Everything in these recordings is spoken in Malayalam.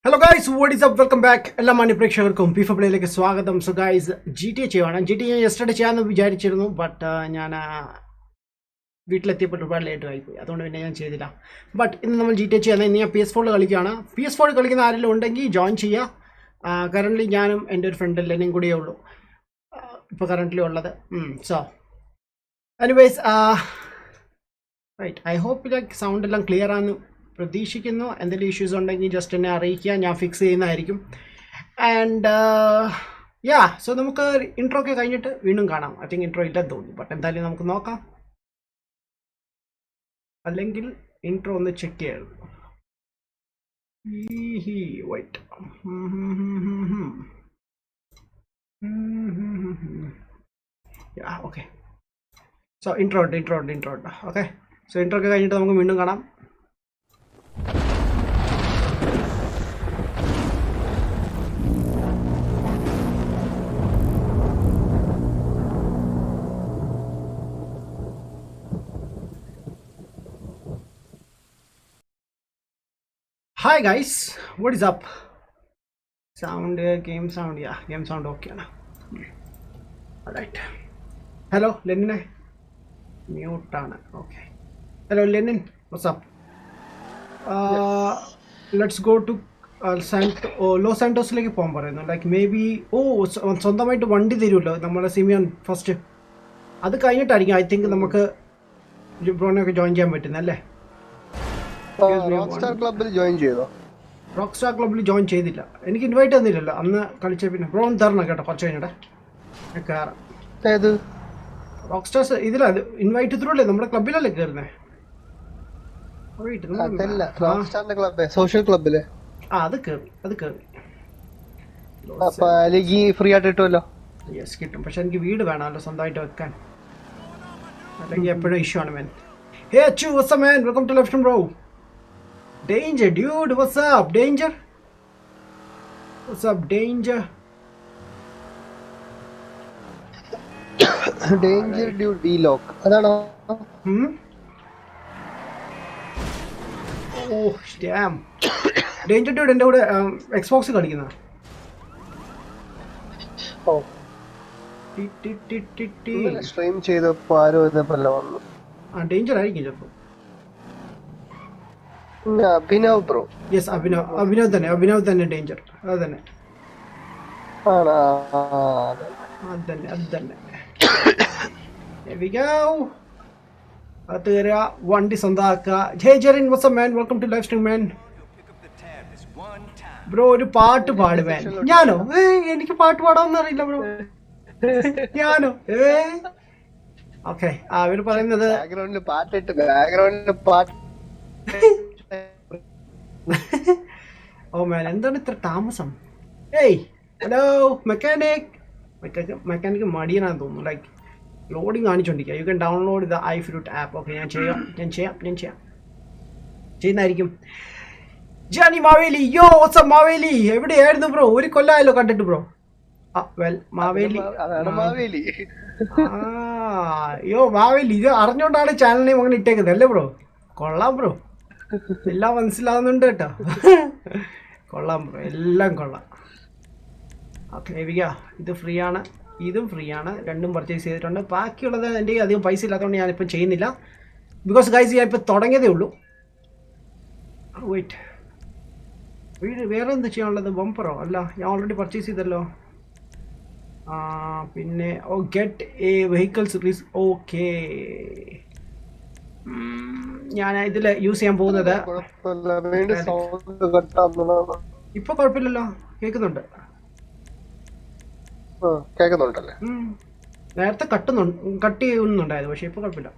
Hello guys, what is up, welcome back. എല്ലാ മാന്യ പ്രേക്ഷകർക്കും FIFA പ്ലേയിലേക്ക് സ്വാഗതം. സോ ഗൈസ്, GTA ചെയ്യുവാണ്. GTA യെസ്റ്റർഡേ ചെയ്യാമെന്ന് വിചാരിച്ചിരുന്നു, ബട്ട് ഞാൻ വീട്ടിലെത്തിയപ്പോൾ ഒരുപാട് ലേറ്റ് ആയിപ്പോയി, അതുകൊണ്ട് പിന്നെ ഞാൻ ചെയ്തില്ല. ബട്ട് ഇന്ന് നമ്മൾ GTA ചെയ്യാൻ ഇന്ന് ഞാൻ PS4 കളിക്കുകയാണ്. PS4 കളിക്കുന്ന ആരെങ്കിലും ഉണ്ടെങ്കിൽ ജോയിൻ ചെയ്യുക. കറൻ്റ്ലി ഞാനും എൻ്റെ ഒരു ഫ്രണ്ട് ലെനും കൂടിയേ ഉള്ളൂ ഇപ്പോൾ കറൻ്റ്ലി ഉള്ളത്. So anyways right, I hope like sound എല്ലാം ക്ലിയർ ആണെന്ന് പ്രതീക്ഷിക്കുന്നു. എന്തെങ്കിലും ഇഷ്യൂസ് ഉണ്ടെങ്കിൽ ജസ്റ്റ് എന്നെ അറിയിക്കുക, ഞാൻ ഫിക്സ് ചെയ്യുന്നതായിരിക്കും. ആൻഡ് സോ നമുക്ക് ഇൻട്രോ ഒക്കെ കഴിഞ്ഞിട്ട് വീണ്ടും കാണാം. ഐ തിങ്ക് ഇൻട്രോ ഇല്ലെന്ന് തോന്നുന്നു, ബട്ട് എന്തായാലും നമുക്ക് നോക്കാം. അല്ലെങ്കിൽ ഇൻട്രോ ഒന്ന് ചെക്ക് ചെയ്യായിരുന്നു. White okay. സോ ഇൻട്രോ ഉണ്ട്. ഓക്കെ, സോ ഇൻട്രോ ഒക്കെ കഴിഞ്ഞിട്ട് നമുക്ക് വീണ്ടും കാണാം. Hi guys, what is up? Sound, game sound, yeah, game sound okay na. Alright. Hello, Lenin. Mute ana. Okay. Hello, Lenin. What's up? Let's go to Los Santosലേക്ക് പോകാൻ പറയുന്നു. ലൈക്ക് മേ ബി സ്വന്തമായിട്ട് വണ്ടി തരുമല്ലോ നമ്മളെ സിമിയോൺ ഫസ്റ്റ്. അത് കഴിഞ്ഞിട്ടായിരിക്കും ഐ തിങ്ക് നമുക്ക് ബ്രോനൊക്കെ ജോയിൻ ചെയ്യാൻ പറ്റുന്നല്ലേ. റോക്സ്റ്റാർ ക്ലബ്ബിൽ ജോയിൻ ചെയ്തോ? റോക്സ്റ്റാർ ക്ലബ്ബിൽ ജോയിൻ ചെയ്തില്ല, എനിക്ക് ഇൻവൈറ്റ് തന്നില്ലല്ലോ അന്ന് കളിച്ച. പിന്നെ ബ്രോൺ തരണം കേട്ടോ, കുറച്ച് കഴിഞ്ഞിടെ കയറാം. ഏത് റോക്സ്റ്റാർസ് ഇതിലാ ഇൻവൈറ്റ് ത്രൂ അല്ലേ, നമ്മുടെ ക്ലബ്ബിലല്ലേ കയറുന്നേ? സോഷ്യൽ ക്ലബ്ബില് അത് കയറി ഫ്രീ ആയിട്ട് കിട്ടുമല്ലോ. യെസ് കിട്ടും, പക്ഷെ എനിക്ക് വീട് വേണമല്ലോ സ്വന്തമായിട്ട് വെക്കാൻ, അല്ലെങ്കിൽ എപ്പോഴും ഇഷ്യൂ ആണ് മാൻ. ഹേ Achu, what's up man, welcome to Left bro. Danger dude, what's up Danger? Danger Dude ഡീലോക്ക് അതാണോ? ഡേഞ്ചർ ഡ്യൂഡ് എൻ്റെ കൂടെ എക്സ്ബോക്സ് കളിക്കുന്ന. സ്ട്രീം ചെയ്തപ്പോ ആരോ ഇതേപോലെ വന്നു. ഡേഞ്ചർ ആയിരിക്കും ചിലപ്പോൾ. അഭിനവ് ബ്രോ. യെസ്, അഭിനവ് തന്നെ ഡേഞ്ചർ. അത് തന്നെ. അത് കയറുക, വണ്ടി സ്വന്തമാക്കുക. Jai Jerin, what's up man, welcome to live stream man. Bro ഒരു പാട്ട് പാട് മാൻ. ഞാനോ? എനിക്ക് പാട്ട് പാടാമെന്ന് അറിയില്ല ബ്രോ. ഞാനോ? ഓക്കെ, അവര് പറയുന്നത് ഓ മാൻ, എന്താണ് ഇത്ര താമസം? ഏയ് ഹലോ മെക്കാനിക് മടിയനാന്ന് തോന്നുന്നു. ലൈക്ക് ലോഡിങ് കാണിച്ചോണ്ടിരിക്കുക. You can download the iFruit app. Okay, ഞാൻ ചെയ്യാം ചെയ്യുന്നതായിരിക്കും. ജാനി മാവേലി, യോ വാട്ട്സ് അപ്പ് മാവേലി, എവിടെയായിരുന്നു ബ്രോ? ഒരു കൊല്ലമായല്ലോ കണ്ടിട്ട് ബ്രോ. മാവേലി ഇത് അറിഞ്ഞോണ്ടാണ് ചാനൽ നെയിം അങ്ങനെ ഇട്ടേക്കുന്നത് അല്ലേ ബ്രോ? കൊള്ളാം ബ്രോ, എല്ലാം മനസ്സിലാവുന്നുണ്ട് കേട്ടോ. കൊള്ളാം ബ്രോ, എല്ലാം കൊള്ളാം. ഓക്കെ, ഇത് ഫ്രീ ആണ്, ഇതും ഫ്രീ ആണ്, രണ്ടും പർച്ചേസ് ചെയ്തിട്ടുണ്ട്. ബാക്കിയുള്ളത് എൻ്റെ അധികം പൈസ ഇല്ലാത്തതുകൊണ്ട് ഞാനിപ്പോൾ ചെയ്യുന്നില്ല. ബിക്കോസ് ഗൈസ് ഞാനിപ്പോൾ തുടങ്ങിയതേ ഉള്ളൂ. വെയിറ്റ്, വേറെ എന്ത് ചെയ്യാനുള്ളത്? ബമ്പറോ? അല്ല, ഞാൻ ഓൾറെഡി പർച്ചേസ് ചെയ്തല്ലോ. പിന്നെ get A vehicles release. Okay, ഞാൻ ഇതിൽ യൂസ് ചെയ്യാൻ പോകുന്നത് ഇപ്പൊ കുഴപ്പമില്ലല്ലോ, കേൾക്കുന്നുണ്ടല്ലേ? നേരത്തെ കട്ട് ചെയ്യുന്നുണ്ടായത്, പക്ഷെ ഇപ്പൊ കുഴപ്പമില്ല.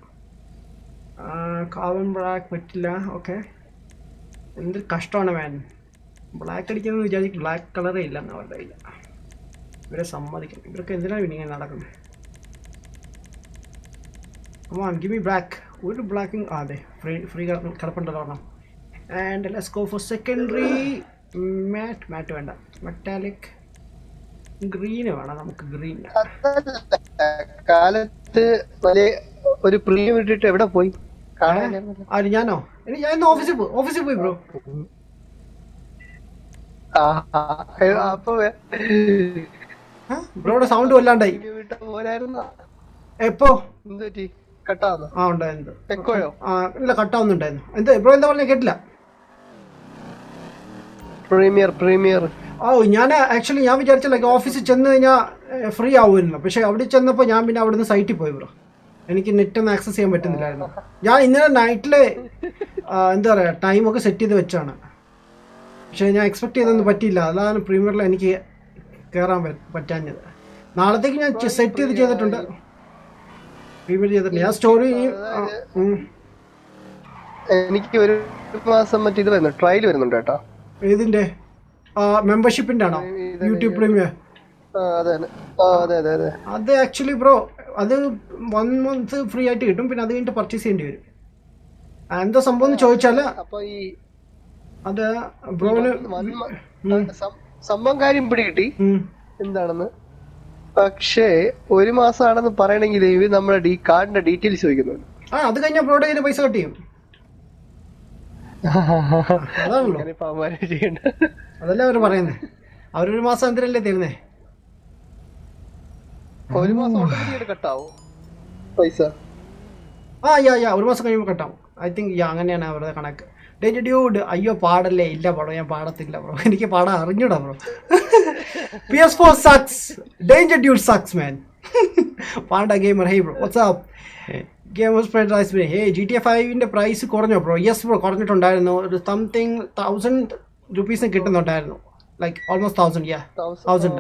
കാർബൺ ബ്ലാക്ക് പറ്റില്ല. ഓക്കെ, എന്തൊരു കഷ്ടമാണ് മാൻ. ബ്ലാക്ക് അടിക്കുന്നത് വിചാരിക്കും, ബ്ലാക്ക് കളറേ ഇല്ല എന്ന് അവരുടെ ഇല്ല. ഇവരെ സമ്മതിക്കണം, ഇവർക്ക് എന്തിനാണ് പിന്നെ ഇങ്ങനെ നടക്കുന്നത്? Give me black. ഒരു ബ്ലാക്കിങ് അതെ ഫ്രീ കിടപ്പുണ്ടല്ലോ ഒരെണ്ണം. And let's go for secondary. Matte വേണ്ട, മെറ്റാലിക് ഗ്രീന് വേണം നമുക്ക്. ഗ്രീൻ കാലത്ത് ഒരു പ്രീമിയം ഇട്ടിട്ട് എവിടെ പോയി? ഞാനോ? ഞാൻ ഇന്ന് ഓഫീസിൽ പോയി ബ്രോ. അപ്പൊ ബ്രോയുടെ സൗണ്ട് വല്ലാണ്ടായി. പോരായിരുന്ന എപ്പോ? എന്ത് പറ്റി? കട്ടാവുന്നു? ആ ഉണ്ടായിരുന്നു. എക്കോയോ? ഇല്ല, കട്ടാവുന്നുണ്ടായിരുന്നു. ബ്രോ എന്താ പറഞ്ഞ കേട്ടില്ല. പ്രീമിയർ ഞാൻ ആക്ച്വലി ഞാൻ വിചാരിച്ച ലൈക്ക് ഓഫീസിൽ ചെന്ന് കഴിഞ്ഞാൽ ഫ്രീ ആവുമായിരുന്നു. പക്ഷെ അവിടെ ചെന്നപ്പോൾ ഞാൻ പിന്നെ അവിടുന്ന് സൈറ്റിൽ പോയി ബ്രോ. എനിക്ക് നെറ്റ് ഒന്നും ആക്സസ് ചെയ്യാൻ പറ്റുന്നില്ലായിരുന്നു. ഞാൻ ഇന്നലെ നൈറ്റിൽ എന്താ പറയുക ടൈമൊക്കെ സെറ്റ് ചെയ്ത് വെച്ചാണ്. പക്ഷേ ഞാൻ എക്സ്പെക്ട് ചെയ്തൊന്നും പറ്റിയില്ല. അതാണ് പ്രീമിയറിൽ എനിക്ക് കയറാൻ പറ്റാഞ്ഞത്. നാളത്തേക്ക് ഞാൻ സെറ്റ് ചെയ്തിട്ടുണ്ട്. പ്രീമിയർ ചെയ്തിട്ടുണ്ട്. ഞാൻ സ്റ്റോറി എനിക്ക് ഒരു മാസം മറ്റേ ഇത് വരുന്നു, ട്രയൽ വരുന്നുണ്ട് കേട്ടോ. ഇതിന്റെ മെമ്പർഷിപ്പിന്റെ ആണോ? YouTube premier. അത് ആക്ച്വലി ബ്രോ അത് 1 month ഫ്രീ ആയിട്ട് കിട്ടും. പിന്നെ അത് കഴിഞ്ഞിട്ട് പർച്ചേസ് ചെയ്യേണ്ടി വരും. എന്താ സംഭവം എന്ന് ചോദിച്ചാല് അത് ബ്രോന് സംഭവം കാര്യം പിടികിട്ടി എന്താണെന്ന്. പക്ഷേ 1 മാസമാണെന്ന് പറയണമെങ്കിൽ ഇവർ നമ്മുടെ കാർഡിന്റെ ഡീറ്റെയിൽസ് ചോദിക്കുന്നുണ്ട്. അത് കഴിഞ്ഞാൽ ബ്രോയുടെ കയ്യിൽ പൈസ കട്ട് ചെയ്യും. അതാണല്ലോ, അതല്ലേ അവർ പറയുന്നേ. അവരൊരു മാസം എന്തിനല്ലേ തരുന്നേ? 1 മാസം കട്ടാവും പൈസ. 1 മാസം കഴിയുമ്പോൾ കട്ടാവും. ഐ തിങ്ക് അങ്ങനെയാണ് അവരുടെ കണക്ക്. ഡേഞ്ചർ ഡ്യൂഡ്, അയ്യോ പാടല്ലേ? ഇല്ല ബ്രോ, ഞാൻ പാടത്തില്ല ബ്രോ. എനിക്ക് പാടാൻ അറിഞ്ഞൂടാ bro. PS4 sucks. Danger dude sucks man. Panda gamer, hey bro, what's up? Gamers Friend Rice, hey GTA 5ന്റെ പ്രൈസ് കുറഞ്ഞോ ബ്രോ? യെസ് ബ്രോ, കുറഞ്ഞിട്ടുണ്ടായിരുന്നു. ഒരു സംതിങ് 1000 രൂപീസിന് കിട്ടുന്നുണ്ടായിരുന്നു. Like almost 1000. 1000.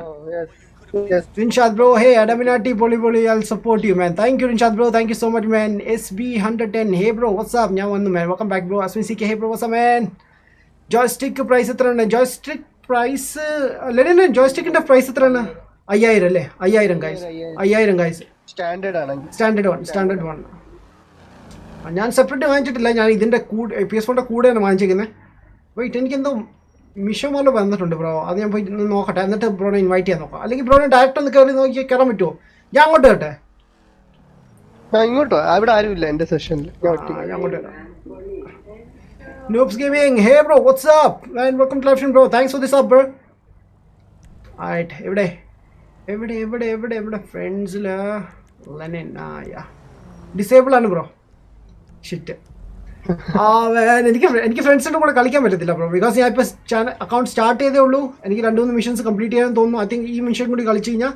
Rinshad bro, hey Adaminati Poli, I'll support you man. Thank you Rinshad bro, thank you so much man. SB110, hey bro, what's up? ഞാൻ വന്നു man, welcome back bro. Asmin CK, hey bro, what's up man? Joystick price എത്രയാണ്? Joystick പ്രൈസ് ലെനിന് ജോയ്സ്റ്റിക്കിന്റെ പ്രൈസ് എത്രയാണ്? 5000 അല്ലേ? 5000 ഗൈസ്. Standard one. ഞാൻ സെപ്പറേറ്റ് വാങ്ങിച്ചിട്ടില്ല. ഞാൻ ഇതിന്റെ PS4ന്റെ കൂടെയാണ് വാങ്ങിച്ചിരിക്കുന്നത്. വെയിറ്റ്, എനിക്കെന്തോ മിഷൻ പോലെ വന്നിട്ടുണ്ട് ബ്രോ. അത് ഞാൻ പോയി നോക്കട്ടെ, എന്നിട്ട് ബ്രോനെ ഇൻവൈറ്റ് ചെയ്യാൻ നോക്കാം. അല്ലെങ്കിൽ ബ്രോനെ ഡയറക്റ്റ് ഒന്ന് കയറി നോക്കി കയറാൻ പറ്റുമോ? ഞാൻ അങ്ങോട്ട് കേട്ടെ. ഇങ്ങോട്ടോ? അവിടെ ആരുമില്ല എന്റെ സെഷനിൽ. ഞാൻ അങ്ങോട്ട് വരാം. Noobs Gaming, hey bro, what's up? And welcome to live stream bro. Thanks for this up bro. Alright, എവിടെ ഫ്രണ്ട്സില് ലെനിൻ. ഡിസേബിൾ ആണ് ബ്രോ. ഷിറ്റ്. എനിക്ക് ഫ്രണ്ട്സിൻ്റെ കൂടെ കളിക്കാൻ പറ്റത്തില്ല ബ്രോ. ബിക്കോസ് ഞാൻ ഇപ്പോൾ അക്കൗണ്ട് സ്റ്റാർട്ട് ചെയ്തേ ഉള്ളൂ. എനിക്ക് 2-3 മിഷൻസ് കംപ്ലീറ്റ് ചെയ്യാൻ തോന്നുന്നു. ഐ തിങ്ക് ഈ മിഷൻ കൂടി കളിച്ച് കഴിഞ്ഞാൽ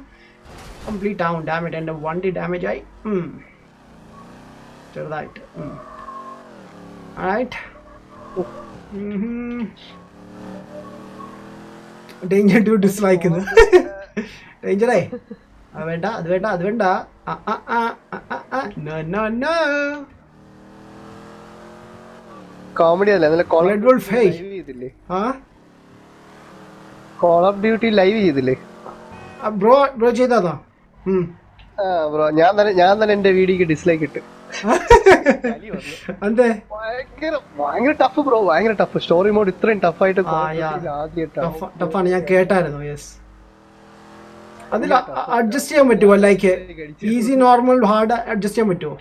കംപ്ലീറ്റ് ആവും. ഡാമേജ്, എൻ്റെ വണ്ടി ഡാമേജ് ആയി ചെറുതായിട്ട്. ആയിട്ട് ഡേഞ്ചർ ടു ഡിസ്ലൈക്കുന്നു. ഡേഞ്ചറേ, അത് വേണ്ട. കോമഡി അല്ലേ? കോൾ ഓഫ് ഡ്യൂട്ടി ലൈവ് ചെയ്തില്ലേ ബ്രോ? ചെയ്താ ബ്രോ? ഞാൻ തന്നെ എന്റെ വീഡിയോക്ക് ഡിസ്ലൈക്ക് ഇട്ട്. ഭയങ്കര ടഫ് ബ്രോ, ഭയങ്കര ടഫ്. സ്റ്റോറി മോഡ് ഇത്രയും ടഫായിട്ട് ടഫാണ്, ഞാൻ കേട്ടായിരുന്നു. യെസ്, അതിൽ അഡ്ജസ്റ്റ് ചെയ്യാൻ പറ്റുമോ? Like easy, normal, hard adjust ചെയ്യാൻ പറ്റുമോ?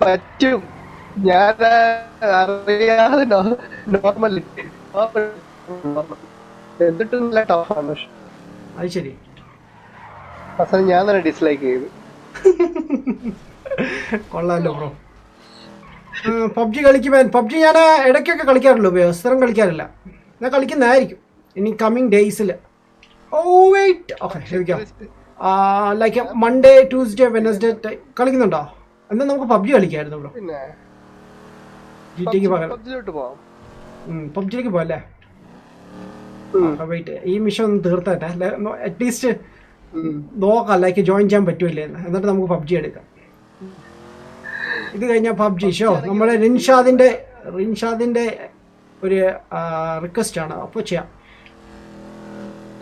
പറ്റും. ഞാൻ അറിയാതെ നോർമൽ എന്നിട്ട് നല്ല ടഫാണ്. അത് ശരി. അവസാനം ഞാൻ തന്നെ ഡിസ്ലൈക്ക് ചെയ്തു. കൊള്ളാമല്ലോ ബ്രോ. പബ്ജി കളിക്കുമ്പോൾ പബ്ജി ഞാൻ ഇടയ്ക്കൊക്കെ കളിക്കാറുള്ളൂ, സ്ഥിരം കളിക്കാറില്ല. ഞാൻ കളിക്കുന്നതായിരിക്കും ഇനി കമ്മിങ് ഡേയ്സിൽ. വെയിറ്റ്, ഓക്കെ ശരിക്കാം. ലൈക്ക് മൺഡേ, ട്യൂസ്ഡേ, വെനസ്ഡേ കളിക്കുന്നുണ്ടോ? എന്നാൽ നമുക്ക് പബ്ജി കളിക്കായിരുന്നു ബ്രോ. ജിടിക്ക് പകരം പബ്ജിയിലേക്ക് പോകല്ലേ? വെയിറ്റ്, ഈ മിഷൻ ഒന്ന് തീർത്തട്ടെ. അറ്റ്ലീസ്റ്റ് നോക്കാം ലൈക്ക് ജോയിൻ ചെയ്യാൻ പറ്റൂല്ലേ, എന്നിട്ട് നമുക്ക് പബ്ജി എടുക്കാം. ഇത് കഴിഞ്ഞാൽ പബ്ജി ഷോ നമ്മുടെ റിൻഷാദിന്റെ ഒരു റിക്വസ്റ്റ് ആണ്, അപ്പോൾ ചെയ്യാം.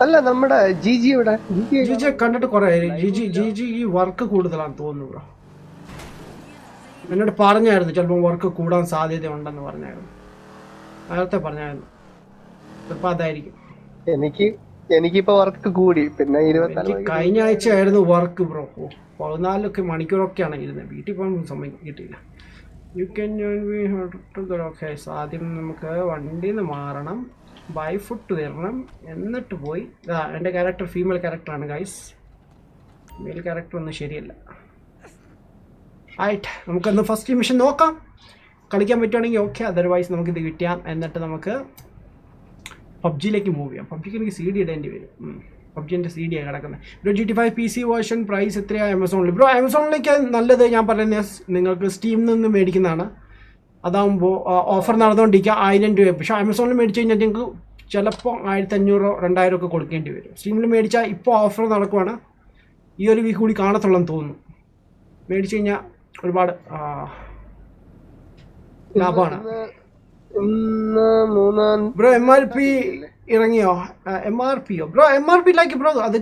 അല്ല, നമ്മുടെ ജിജി കണ്ടിട്ട് കുറെ. ജിജി ഈ വർക്ക് കൂടുതലാണെന്ന് തോന്നുന്നു ബ്രോ. എന്നോട് പറഞ്ഞായിരുന്നു ചിലപ്പോൾ വർക്ക് കൂടാൻ സാധ്യത ഉണ്ടെന്ന് പറഞ്ഞായിരുന്നു, നേരത്തെ പറഞ്ഞായിരുന്നു. ചിലപ്പോൾ അതായിരിക്കും. എനിക്കിപ്പോ വർക്ക് കൂടി. പിന്നെ കഴിഞ്ഞ ആഴ്ച ആയിരുന്നു വർക്ക് ബ്രോ. 14 മണിക്കൂറൊക്കെയാണ് ഇരുന്നത്. വീട്ടിൽ പോകാൻ സമയം കിട്ടിയില്ല. യു ക്യാൻ ആദ്യം നമുക്ക് വണ്ടിയിൽ നിന്ന് മാറണം. ബൈ ഫുട്ട് വരണം എന്നിട്ട് പോയി എൻ്റെ ക്യാരക്ടർ ഫീമെയിൽ ക്യാരക്ടറാണ് ഗൈസ്, മെയിൽ ക്യാരക്ടർ ഒന്നും ശരിയല്ല. ആയിട്ട് നമുക്കൊന്ന് ഫസ്റ്റ് മിഷൻ നോക്കാം, കളിക്കാൻ പറ്റുവാണെങ്കിൽ ഓക്കെ, അതർവൈസ് നമുക്കിത് കിട്ടിയാം. എന്നിട്ട് നമുക്ക് പബ്ജിയിലേക്ക് മൂവ് ചെയ്യാം. പബ്ജിക്ക് എനിക്ക് CD ഇടേണ്ടി വരും. പബ്ജിൻ്റെ CD ആണ് കിടക്കുന്നത്. Bro GTA 5 PC version price എത്രയാണ് ആമസോണിൽ? ബ്രോ ആമസോണിലേക്ക് നല്ലത് ഞാൻ പറയുന്നത് നിങ്ങൾക്ക് സ്റ്റീമിൽ നിന്ന് മേടിക്കുന്നതാണ്. അതാകുമ്പോൾ ഓഫർ നടന്നുകൊണ്ടിരിക്കുക 1000 രൂപ. പക്ഷേ ആമസോണിൽ മേടിച്ച് കഴിഞ്ഞാൽ നിങ്ങൾക്ക് ചിലപ്പോൾ 1500 2000 ഒക്കെ കൊടുക്കേണ്ടി വരും. സ്റ്റീമിൽ മേടിച്ചാൽ ഇപ്പോൾ ഓഫർ നടക്കുവാണ്, ഈ ഒരു വീക്ക് കൂടി കാണത്തുള്ളെന്ന് തോന്നുന്നു. മേടിച്ച് കഴിഞ്ഞാൽ ഒരുപാട് ലാഭമാണ്. ബ്രോ MRP ഇറങ്ങിയോ? MRPയോ ബ്രോ? MRP ലൈക്ക് ബ്രോ അത്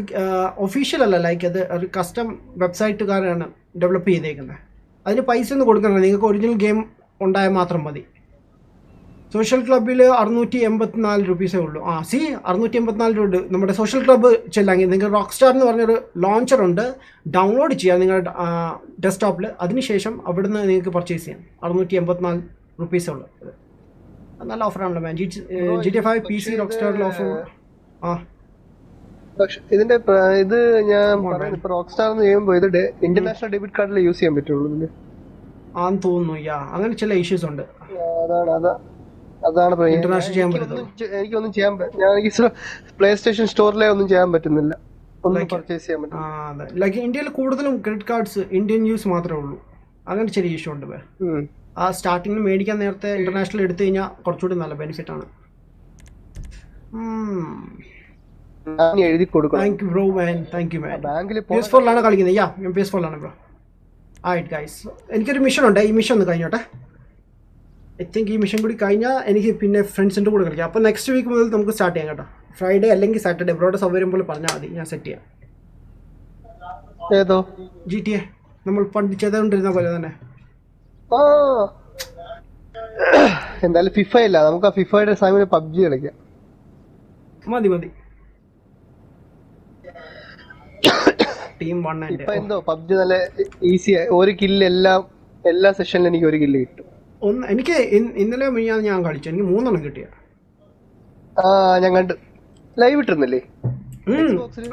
ഒഫീഷ്യൽ അല്ല, ലൈക്ക് അത് ഒരു കസ്റ്റം വെബ്സൈറ്റുകാരാണ് ഡെവലപ്പ് ചെയ്തേക്കുന്നത്. അതിന് പൈസ ഒന്നും കൊടുക്കണം, നിങ്ങൾക്ക് ഒറിജിനൽ ഗെയിം ഉണ്ടായാൽ മാത്രം മതി. സോഷ്യൽ ക്ലബ്ബിൽ 684 രൂപീസേ ഉള്ളൂ. 684 രൂപ ഉണ്ട്. നമ്മുടെ സോഷ്യൽ ക്ലബ്ബ് ചെല്ലാമെങ്കിൽ നിങ്ങൾക്ക് റോക്ക് സ്റ്റാർ എന്ന് പറഞ്ഞൊരു ലോഞ്ചറുണ്ട്, ഡൗൺലോഡ് ചെയ്യാം നിങ്ങളുടെ ഡെസ്ക്ടോപ്പിൽ. അതിനുശേഷം അവിടുന്ന് നിങ്ങൾക്ക് പർച്ചേസ് ചെയ്യാം. 684 രൂപീസേ ഉള്ളൂ. നല്ല ഓഫറാണല്ലോ മാൻ. GTA 5 PC റോക്ക് സ്റ്റാറിൽ ഓഫർ. പക്ഷെ ഇതിന്റെ ഇത് ഞാൻ പറയുന്നത് ഇപ്പൊ റോക്ക് സ്റ്റാർ എന്ന് ചെയ്യുമ്പോൾ ഇത് ഇന്റർനാഷണൽ ഡെബിറ്റ് കാർഡിൽ യൂസ് ചെയ്യാൻ പറ്റുള്ളൂ ആന്ന് തോന്നുന്നു. അങ്ങനെ ചില ഇഷ്യൂസ് ഉണ്ട്. അതാണ് ഇന്റർനാഷണൽ ചെയ്യാൻ പറ്റുന്നത്. എനിക്കൊന്നും ചെയ്യാൻ എനിക്ക് പ്ലേ സ്റ്റേഷൻ സ്റ്റോറിലെ ഒന്നും ചെയ്യാൻ പറ്റുന്നില്ല, ഒന്നും പർച്ചേസ് ചെയ്യാൻ പറ്റില്ല. ലൈക്ക് ഇന്ത്യയിൽ കൂടുതലും ക്രെഡിറ്റ് കാർഡ്സ് ഇന്ത്യൻ യൂസ് മാത്രമേ ഉള്ളൂ. അങ്ങനെ ചെറിയ ഇഷ്യൂ ഉണ്ട്. ആ സ്റ്റാർട്ടിങ്ങിൽ മേടിക്കാൻ നേരത്തെ ഇന്റർനാഷണൽ എടുത്തു കഴിഞ്ഞാൽ കുറച്ചുകൂടി നല്ല ബെനിഫിറ്റ് ആണ്. എഴുതി കൊടുക്കണം. Thank you bro man, thank you man. PS4 കളിക്കുന്നത്. ഞാൻ PS4 ബ്രോ. ആയിട്ട് ഗൈസ് എനിക്കൊരു മിഷൻ ഉണ്ട്, ഈ മിഷൻ ഒന്ന് കഴിഞ്ഞോട്ടെ. ഐ തിങ്ക് ഈ മിഷൻ കൂടി കഴിഞ്ഞാൽ എനിക്ക് പിന്നെ ഫ്രണ്ട്സിൻ്റെ കൂടെ കളിക്കാം. അപ്പോൾ നെക്സ്റ്റ് വീക്ക് മുതൽ നമുക്ക് സ്റ്റാർട്ട് ചെയ്യാം കേട്ടോ. ഫ്രൈഡേ അല്ലെങ്കിൽ സാറ്റർഡേ ബ്രോയുടെ സൗകര്യം പോലെ പറഞ്ഞാൽ മതി, ഞാൻ സെറ്റ് ചെയ്യാം. ഏതോ GTA നമ്മൾ പണ്ട് ചെയ്തുകൊണ്ടിരുന്ന പോലെ തന്നെ. എന്തായാലും ഫിഫ ഇല്ല, നമുക്ക് ആ ഫിഫയുടെ സമയത്ത് PUBG കളിക്കാം. മതി ടീം 1 ഇപ്പൊ എന്തോ PUBG നല്ല ഈസി, ഒരു കില്ല് എല്ലാ സെഷനിലും എനിക്ക് ഒരു കില്ല് കിട്ടും. എനിക്ക് ഇന്നലെ ഞാൻ കളിച്ചു, എനിക്ക് 3 എണ്ണം കിട്ടിയ. ഞാൻ കണ്ടു. ലൈവ് ഇട്ടിരുന്നില്ലേ?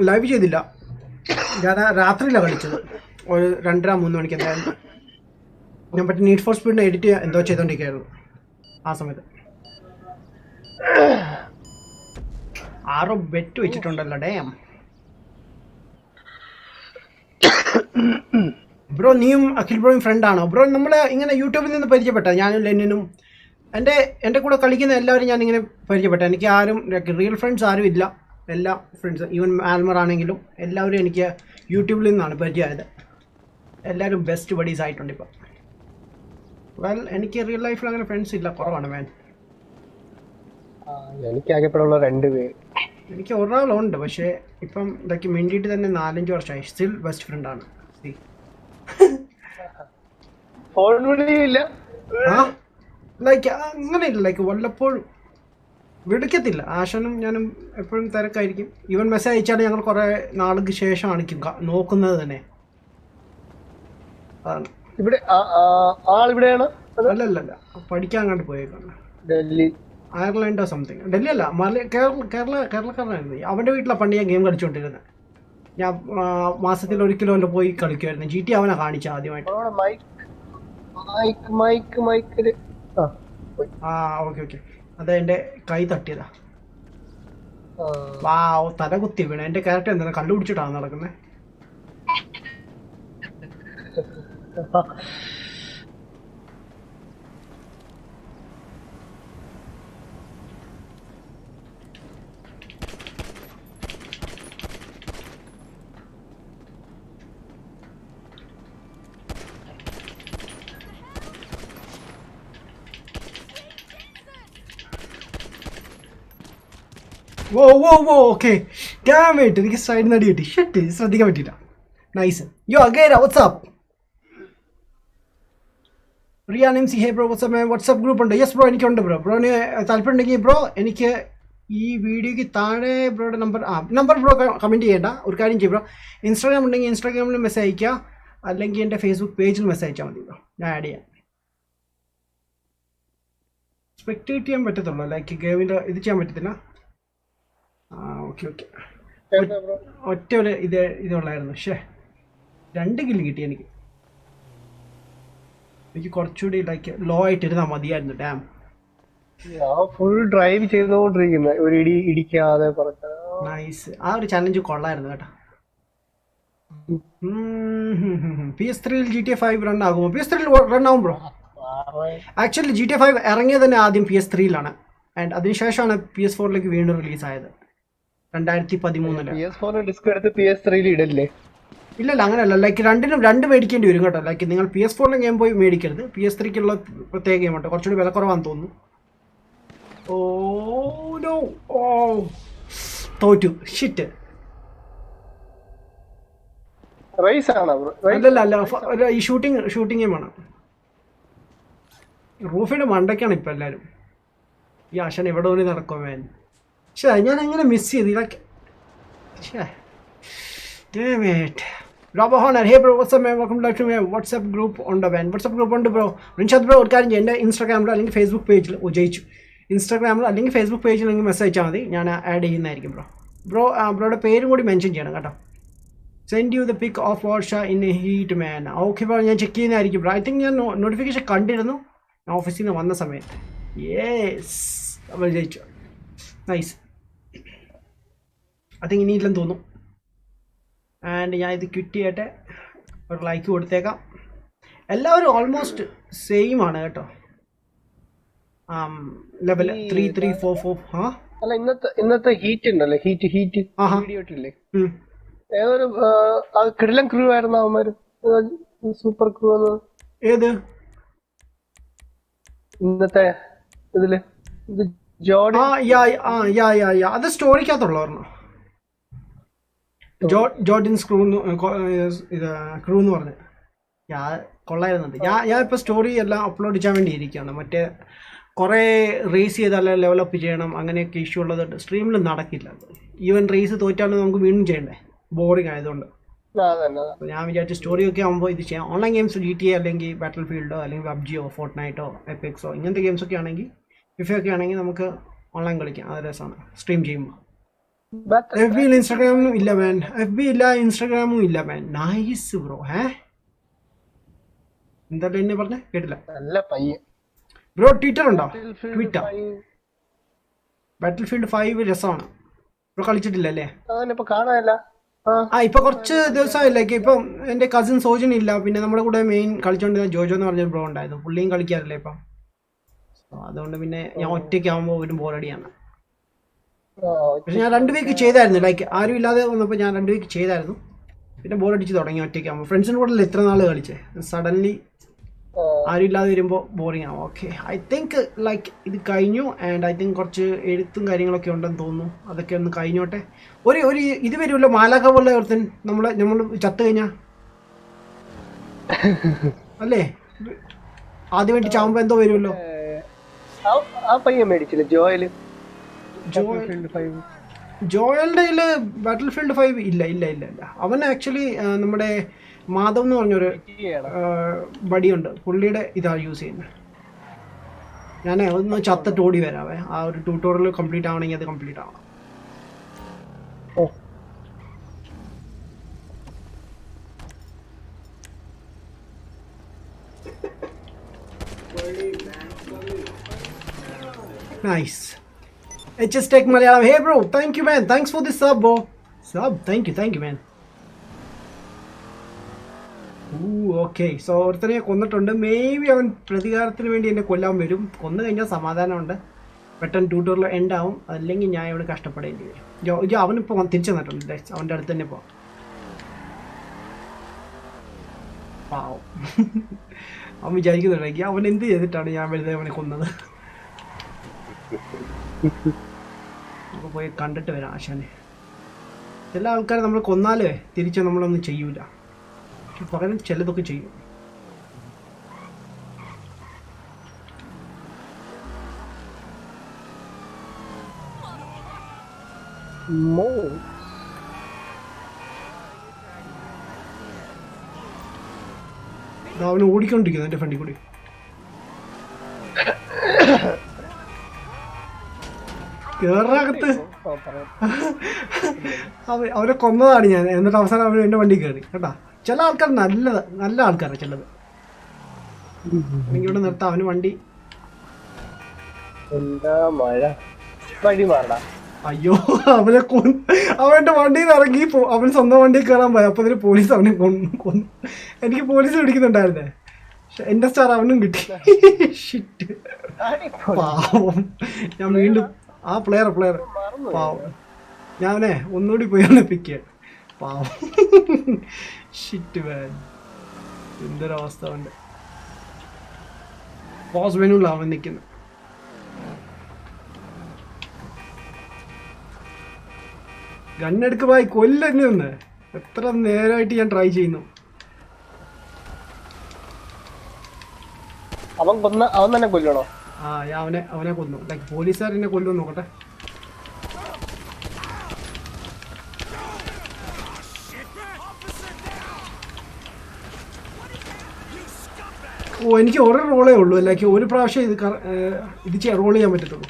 ലൈവ് ചെയ്തില്ല, ഞാൻ രാത്രിയിലാണ് കളിച്ചത്. ഒരു 2:30-3 മണിക്ക് എന്തായാലും. ഞാൻ പറ്റി നീഡ് ഫോർ സ്പീഡിനെ എഡിറ്റ് എന്തോ ചെയ്തോണ്ടിരിക്കുകയായിരുന്നു ആ സമയത്ത്. 6 ബെറ്റ് വെച്ചിട്ടുണ്ടല്ലോ ഡേം. ബ്രോ നീയും അഖിൽ ബ്രോയും ഫ്രണ്ടാണോ? ബ്രോ നമ്മൾ ഇങ്ങനെ യൂട്യൂബിൽ നിന്ന് പരിചയപ്പെട്ട, ഞാനും ലെനിനും എൻ്റെ കൂടെ കളിക്കുന്ന എല്ലാവരും ഞാനിങ്ങനെ പരിചയപ്പെട്ട. എനിക്ക് ആരും റിയൽ ഫ്രണ്ട്സ് ആരും ഇല്ല. എല്ലാ ഫ്രണ്ട്സ് ഈവൻ ആൽമർ ആണെങ്കിലും എല്ലാവരും എനിക്ക് യൂട്യൂബിൽ നിന്നാണ് പരിചയമായത്. എല്ലാവരും ബെസ്റ്റ് ബഡീസ് ആയിട്ടുണ്ട് ഇപ്പം. എനിക്ക് റിയൽ ലൈഫിൽ അങ്ങനെ ഫ്രണ്ട്സ് ഇല്ല, കുറവാണ് മാൻ. എനിക്ക് ആകെപ്പെടാനുള്ള 2 പേര്. എനിക്ക് ഒരാളുണ്ട്, പക്ഷേ ഇപ്പം ഇതൊക്കെ മിണ്ടിയിട്ട് തന്നെ 4-5 വർഷമായി. സ്റ്റിൽ ബെസ്റ്റ് ഫ്രണ്ടാണ്. ലൈക്ക് അങ്ങനെയില്ല, ലൈക്ക് വല്ലപ്പോഴും വിളിക്കത്തില്ല. ആശനും ഞാനും എപ്പോഴും തിരക്കായിരിക്കും. ഈവൻ മെസ്സേജ് അയച്ചാൽ ഞങ്ങൾ കുറേ നാൾക്ക് ശേഷമാണ് നോക്കുന്നത് തന്നെ. അതാണ്. ഇവിടെ ആളിവിടെയാണ്? അല്ലല്ല, പഠിക്കാൻ അങ്ങോട്ട് പോയേക്കാണ്. ഡൽഹി, അയർലൻഡോ സംതിങ്. ഡൽഹി അല്ല, കേരളക്കാരനായിരുന്നു. അവൻ്റെ വീട്ടിലാണ് പണ്ട് ഞാൻ ഗെയിം കളിച്ചുകൊണ്ടിരുന്നത്. ഞാൻ മാസത്തിൽ ഒരിക്കലും അല്ല പോയി കളിക്കുമായിരുന്നു. GTA അവനെ കാണിച്ച ആദ്യമായിട്ട്. ഓക്കെ അതെ, എൻ്റെ കൈ തട്ടിയതാ. തല കുത്തി വീണ. എൻ്റെ ക്യാരക്ടർ എന്താണ് കണ്ടുപിടിച്ചിട്ടാണ് നടക്കുന്നത്. ഓക്കെ ഡാമേറ്റ്, എനിക്ക് സൈഡിൽ നടി കിട്ടി. ഷട്ട്, ശ്രദ്ധിക്കാൻ പറ്റില്ല. Nice. Yo again WhatsApp Riyan MC. Hey bro, WhatsApp group ഉണ്ട്? യെസ് ബ്രോ, എനിക്കുണ്ട് ബ്രോ. ബ്രോന് താല്പര്യം ഉണ്ടെങ്കിൽ ബ്രോ എനിക്ക് ഈ വീഡിയോയ്ക്ക് താഴെ ബ്രോയുടെ നമ്പർ ബ്രോ കമൻറ്റ് ചെയ്യേണ്ട. ഒരു കാര്യം ചെയ്യും ബ്രോ, ഇൻസ്റ്റാഗ്രാം ഉണ്ടെങ്കിൽ ഇൻസ്റ്റാഗ്രാമിൽ മെസ്സേജ് അയയ്ക്കുക, അല്ലെങ്കിൽ എൻ്റെ ഫേസ്ബുക്ക് പേജിൽ മെസ്സേജ് അയച്ചാൽ മതി ബ്രോ, ഞാൻ ആഡ് ചെയ്യാം. സ്പെക്ടേറ്റ് ചെയ്യാൻ പറ്റത്തുള്ളൂ, ലൈക്ക് ഗെയിമിൻ്റെ ഇത് ചെയ്യാൻ പറ്റത്തില്ല. Okay okay. ഒറ്റ ഒരു ഇതുള്ളായിരുന്നു. പക്ഷേ 2 കില്ല് കിട്ടി എനിക്ക്. കുറച്ചുകൂടി ലൈക്ക് ലോ ആയിട്ട് ഇരുന്നാൽ മതിയായിരുന്നു. ഡാം ഫുൾ ഡ്രൈവ് ചെയ്തുകൊണ്ടിരിക്കുന്നത് ഒരു ഇടിക്കാതെ പറഞ്ഞ നൈസ്. ആ ഒരു ചലഞ്ച് കൊള്ളായിരുന്നു കേട്ടോ. PS3 GTA 5 റൺ ആകുമോ? PS3 റൺ ആകും ബ്രോ. ആക്ച്വലി GTA 5 ഇറങ്ങിയത് തന്നെ ആദ്യം PS3 ആൻഡ് അതിനുശേഷമാണ് PS4 വീണ്ടും റിലീസായത് 2013. PS4 ഡിസ്ക് എടുത്ത് PS3 ഇടല്ലേ? ഇല്ല അങ്ങനെയല്ല, ലൈക്ക് രണ്ടിനും രണ്ട് മേടിക്കേണ്ടി വരും കേട്ടോ. ലൈക്ക് നിങ്ങൾ PS4 ഗെയിം പോയി മേടിക്കരുത്. PS3 പ്രത്യേക ഗെയിം ഉണ്ട്, കുറച്ചുകൂടി വില കുറവാന്ന് തോന്നുന്നു. ഓ നോ, ഓ തോറ്റു, ഷിറ്റ്. അല്ല ഈ ഷൂട്ടിംഗ് ഗെയിമാണ്. റൂഫിന്റെ മണ്ടയ്ക്കാണ് ഇപ്പം എല്ലാവരും. ഈ ആശാൻ എവിടെ വേണ്ടി നടക്കും വേൻ. പക്ഷേ ഞാൻ എങ്ങനെ മിസ് ചെയ്തു ഇതൊക്കെ. വാട്സ്ആപ്പ് ഗ്രൂപ്പ് ഉണ്ടോ വേൻ? വാട്സ്ആപ്പ് ഗ്രൂപ്പ് ഉണ്ട് ബ്രോ. റിൻഷാദ് ബ്രോ ഒരു കാര്യം എൻ്റെ ഇൻസ്റ്റാഗ്രാമിലോ അല്ലെങ്കിൽ ഫേസ്ബുക്ക് പേജിൽ ജയിച്ചു. ഇൻസ്റ്റാഗ്രാമിലോ അല്ലെങ്കിൽ ഫേസ്ബുക്ക് പേജിൽ നിങ്ങൾ മെസ്സേജ് അയച്ചാൽ മതി, ഞാൻ ആഡ് ചെയ്യുന്നതായിരിക്കും ബ്രോ. ബ്രോയുടെ പേരും കൂടി മെൻഷൻ ചെയ്യണം കേട്ടോ. Send you the pic of വാർഷ in heat man. Okay bro, ഞാൻ ചെക്ക് ചെയ്യുന്നതായിരിക്കും ബ്രോ. ഐ തിങ്ക് ഞാൻ നോട്ടിഫിക്കേഷൻ കണ്ടിരുന്നു ഓഫീസിൽ നിന്ന് വന്ന സമയത്ത്. യേസ്, നമ്മൾ ജയിച്ചു. നൈസ്. ഐ തിങ്ക് ഇനിയില്ലെന്ന് തോന്നുന്നു. ആൻഡ് ഞാൻ ഇത് ക്വിറ്റ് ചെയ്യട്ടെ, ഒരു ലൈക്ക് കൊടുത്തേക്കാം. എല്ലാവരും ഓൾമോസ്റ്റ് സെയിം ആണ് കേട്ടോ. ലെവൽ 3, 3, 4, 4. അല്ല ഇന്നത്തെ ഹീറ്റ് ഉണ്ടല്ലോ, ഹീറ്റ് വീഡിയോ ഇട്ടില്ലേ? ഏതൊരു കിടിലൻ ക്രൂ ആയിരുന്നു അവന്മാര്, സൂപ്പർ ക്രൂ എന്ന്. ഏത് ഇന്നത്തെ ഇതില് അത് സ്റ്റോറിക്കകത്തുള്ളവരണോ? ജോർഡിൻസ് ക്രൂ എന്ന് പറഞ്ഞ് കൊള്ളായിരുന്നുണ്ട്. ഞാൻ ഇപ്പോൾ സ്റ്റോറി എല്ലാം അപ്ലോഡ് ചെയ്യാൻ വേണ്ടി ഇരിക്കുകയാണ്. മറ്റേ കുറേ റേസ് ചെയ്താൽ ഡെവലപ്പ് ചെയ്യണം, അങ്ങനെയൊക്കെ ഇഷ്യൂ ഉള്ളത് സ്ട്രീമിൽ നടക്കില്ല. ഈവൻ റേസ് തോറ്റാലും നമുക്ക് വീണ്ടും ചെയ്യണ്ടേ, ബോറിംഗ് ആയതുകൊണ്ട്. ഞാൻ വിചാരിച്ച സ്റ്റോറിയൊക്കെ ആകുമ്പോൾ ഇത് ചെയ്യാം. ഓൺലൈൻ ഗെയിംസ് GTA അല്ലെങ്കിൽ ബാറ്റിൽ ഫീൽഡോ അല്ലെങ്കിൽ PUBGയോ ഫോർട്ട്നൈറ്റോ എപ്പിക്സോ ഇങ്ങനത്തെ ഗെയിംസൊക്കെ ആണെങ്കിൽ, ഫിഫയൊക്കെ ആണെങ്കിൽ നമുക്ക് ഓൺലൈൻ കളിക്കാം. അത് രസമാണ് സ്ട്രീം ചെയ്യുമ്പോൾ. FB ഇൻസ്റ്റാഗ്രാമും ഇല്ല മാൻ. FB ഇല്ല, ഇൻസ്റ്റാഗ്രാമും ഇല്ല മാൻ. Nice bro. എന്താ എന്നെ പറഞ്ഞേ? കേട്ടില്ല ബ്രോ. ട്വിറ്റർ ഉണ്ടോ? ട്വിറ്റർ ബാറ്റിൽ ഫീൽഡ് 5 രസമാണ് ബ്രോ. കളിച്ചിട്ടില്ല അല്ലേ? ഇപ്പൊ കുറച്ച് ദിവസമായില്ലേ. ഇപ്പം എൻ്റെ കസിൻ സോജൻ ഇല്ല, പിന്നെ നമ്മുടെ കൂടെ മെയിൻ കളിച്ചോണ്ടിരുന്ന ജോജോ എന്ന് പറഞ്ഞൊരു ബ്രോ ഉണ്ടായിരുന്നു. പുള്ളിയും കളിക്കാറില്ല ഇപ്പം. അതുകൊണ്ട് പിന്നെ ഞാൻ ഒറ്റയ്ക്കാവുമ്പോൾ ഒരു ബോറടിയാണ്. പക്ഷെ ഞാൻ 2 വീക്ക് ചെയ്തായിരുന്നു, ലൈക്ക് ആരും ഇല്ലാതെ വന്നപ്പോൾ ഞാൻ 2 വീക്ക് ചെയ്തായിരുന്നു. പിന്നെ ബോറടിച്ച് തുടങ്ങി ഒറ്റയ്ക്കാകുമ്പോൾ. ഫ്രണ്ട്സിൻ്റെ കൂടെ എത്ര നാൾ കളിച്ചേ, സഡൻലി ആരും ഇല്ലാതെ വരുമ്പോൾ ബോറിംഗ് ആവും. ഓക്കെ, ഐ തിങ്ക് ലൈക്ക് ഇത് കഴിഞ്ഞു. ആൻഡ് ഐ തിങ്ക് കുറച്ച് എഴുത്തും കാര്യങ്ങളൊക്കെ ഉണ്ടെന്ന് തോന്നുന്നു. അതൊക്കെ ഒന്ന് കഴിഞ്ഞോട്ടെ. ഒരു ഇത് വരുമല്ലോ, മാലാഖ പോലെ ഒരുത്തൻ നമ്മൾ ചത്തു കഴിഞ്ഞാൽ അല്ലേ? ആദ്യം വേണ്ടി ചാവുമ്പോൾ എന്തോ വരുമല്ലോ. ജോയലിന്റെ കയ്യില് ബാറ്റിൽ ഫീൽഡ് 5 ഇല്ല. അവൻ ആക്ച്വലി നമ്മുടെ മാധവ് എന്ന് പറഞ്ഞൊരു ബഡിയുണ്ട്, പുള്ളിയുടെ ഇതാണ് യൂസ് ചെയ്യുന്നത്. ഞാൻ ഒന്ന് ചത്തിട്ട് ഓടി വരാവേ. ആ ഒരു ട്യൂട്ടോറിയൽ കംപ്ലീറ്റ് ആവണമെങ്കിൽ അത് കംപ്ലീറ്റ് ആവണം. Nice. HS Tech Malayalam. Hey bro, thank you man. Thanks for the sub bro. Thank you man. Okay. So ഒരുത്തനെ കൊന്നിട്ടുണ്ട്. മേ ബി അവൻ പ്രതികാരത്തിന് വേണ്ടി എന്നെ കൊല്ലാൻ വരും. കൊന്നു കഴിഞ്ഞാൽ സമാധാനമുണ്ട്, പെട്ടെന്ന് ട്യൂട്ടോറിൽ എൻഡ് ആവും. അല്ലെങ്കിൽ ഞാൻ ഇവിടെ കഷ്ടപ്പെടേണ്ടി വരും. അവനിപ്പോൾ തിരിച്ചു തന്നിട്ടുണ്ട്, അവൻ്റെ അടുത്ത് തന്നെ പോവാം. പാവം. അവൻ വിചാരിക്കുന്നുണ്ടെങ്കിൽ അവൻ എന്ത് ചെയ്തിട്ടാണ് ഞാൻ വെറുതെ അവനെ കൊന്നത്. നമുക്ക് പോയി കണ്ടിട്ട് വരാം ആശാനെ. ചില ആൾക്കാരെ നമ്മൾ കൊന്നാലേ തിരിച്ച് നമ്മളൊന്നും ചെയ്യൂല, പകരം ചിലതൊക്കെ ചെയ്യും. അവന് ഓടിക്കൊണ്ടിരിക്കുന്നു എൻ്റെ ഫ്രണ്ടിൽ കൂടി. കേറകത്ത് അവരെ കൊന്നതാണ് ഞാൻ. എന്നിട്ട് അവസാനം അവർ എൻ്റെ വണ്ടി കയറി കേട്ടാ. ചില ആൾക്കാർ നല്ല ആൾക്കാരാണ് ചിലത്. എനിക്ക് ഇവിടെ നിർത്താം. അവന് വണ്ടി എന്താ മഴ വഴി മാറടാ. അയ്യോ അവൻ്റെ വണ്ടിയിൽ നിന്ന് ഇറങ്ങി അവൻ സ്വന്തം വണ്ടിയിൽ കയറാൻ പോയി. അപ്പൊ അതിന് പോലീസ് അവനെ കൊന്നു. എനിക്ക് പോലീസ് പിടിക്കുന്നുണ്ടായിരുന്നേ. എന്റെ സ്റ്റാർ അവനും കിട്ടി. ഷിറ്റ് പാവം. ഞാൻ വീണ്ടും ആ പ്ലെയർ പാവം. ഞാനേ ഒന്നുകൂടി പോയി ഒന്ന് പിക്ക് ചെയ്യാൻ. പാവം. ഷിറ്റ് മാൻ. എന്തൊരവസ്ഥ അവൻ്റെ. ബോസ് വെനുള്ള അവൻ നിൽക്കുന്നു. ഗണ്ണെടുക്ക് പോയി കൊല്ലെന്നെ ഒന്ന്. എത്ര നേരമായിട്ട് ഞാൻ ട്രൈ ചെയ്യുന്നു. അവൻ തന്നെ കൊല്ലണോ? ആ ഞാൻ അവനെ കൊന്നു. ലൈക്ക് പോലീസുകാർ എന്നെ കൊല്ലുമെന്ന് നോക്കട്ടെ. ഓ എനിക്ക് ഒരു റോളേ ഉള്ളൂ. ലൈക്ക് ഒരു പ്രാവശ്യം ഇത് റോൾ ചെയ്യാൻ പറ്റത്തുള്ളൂ.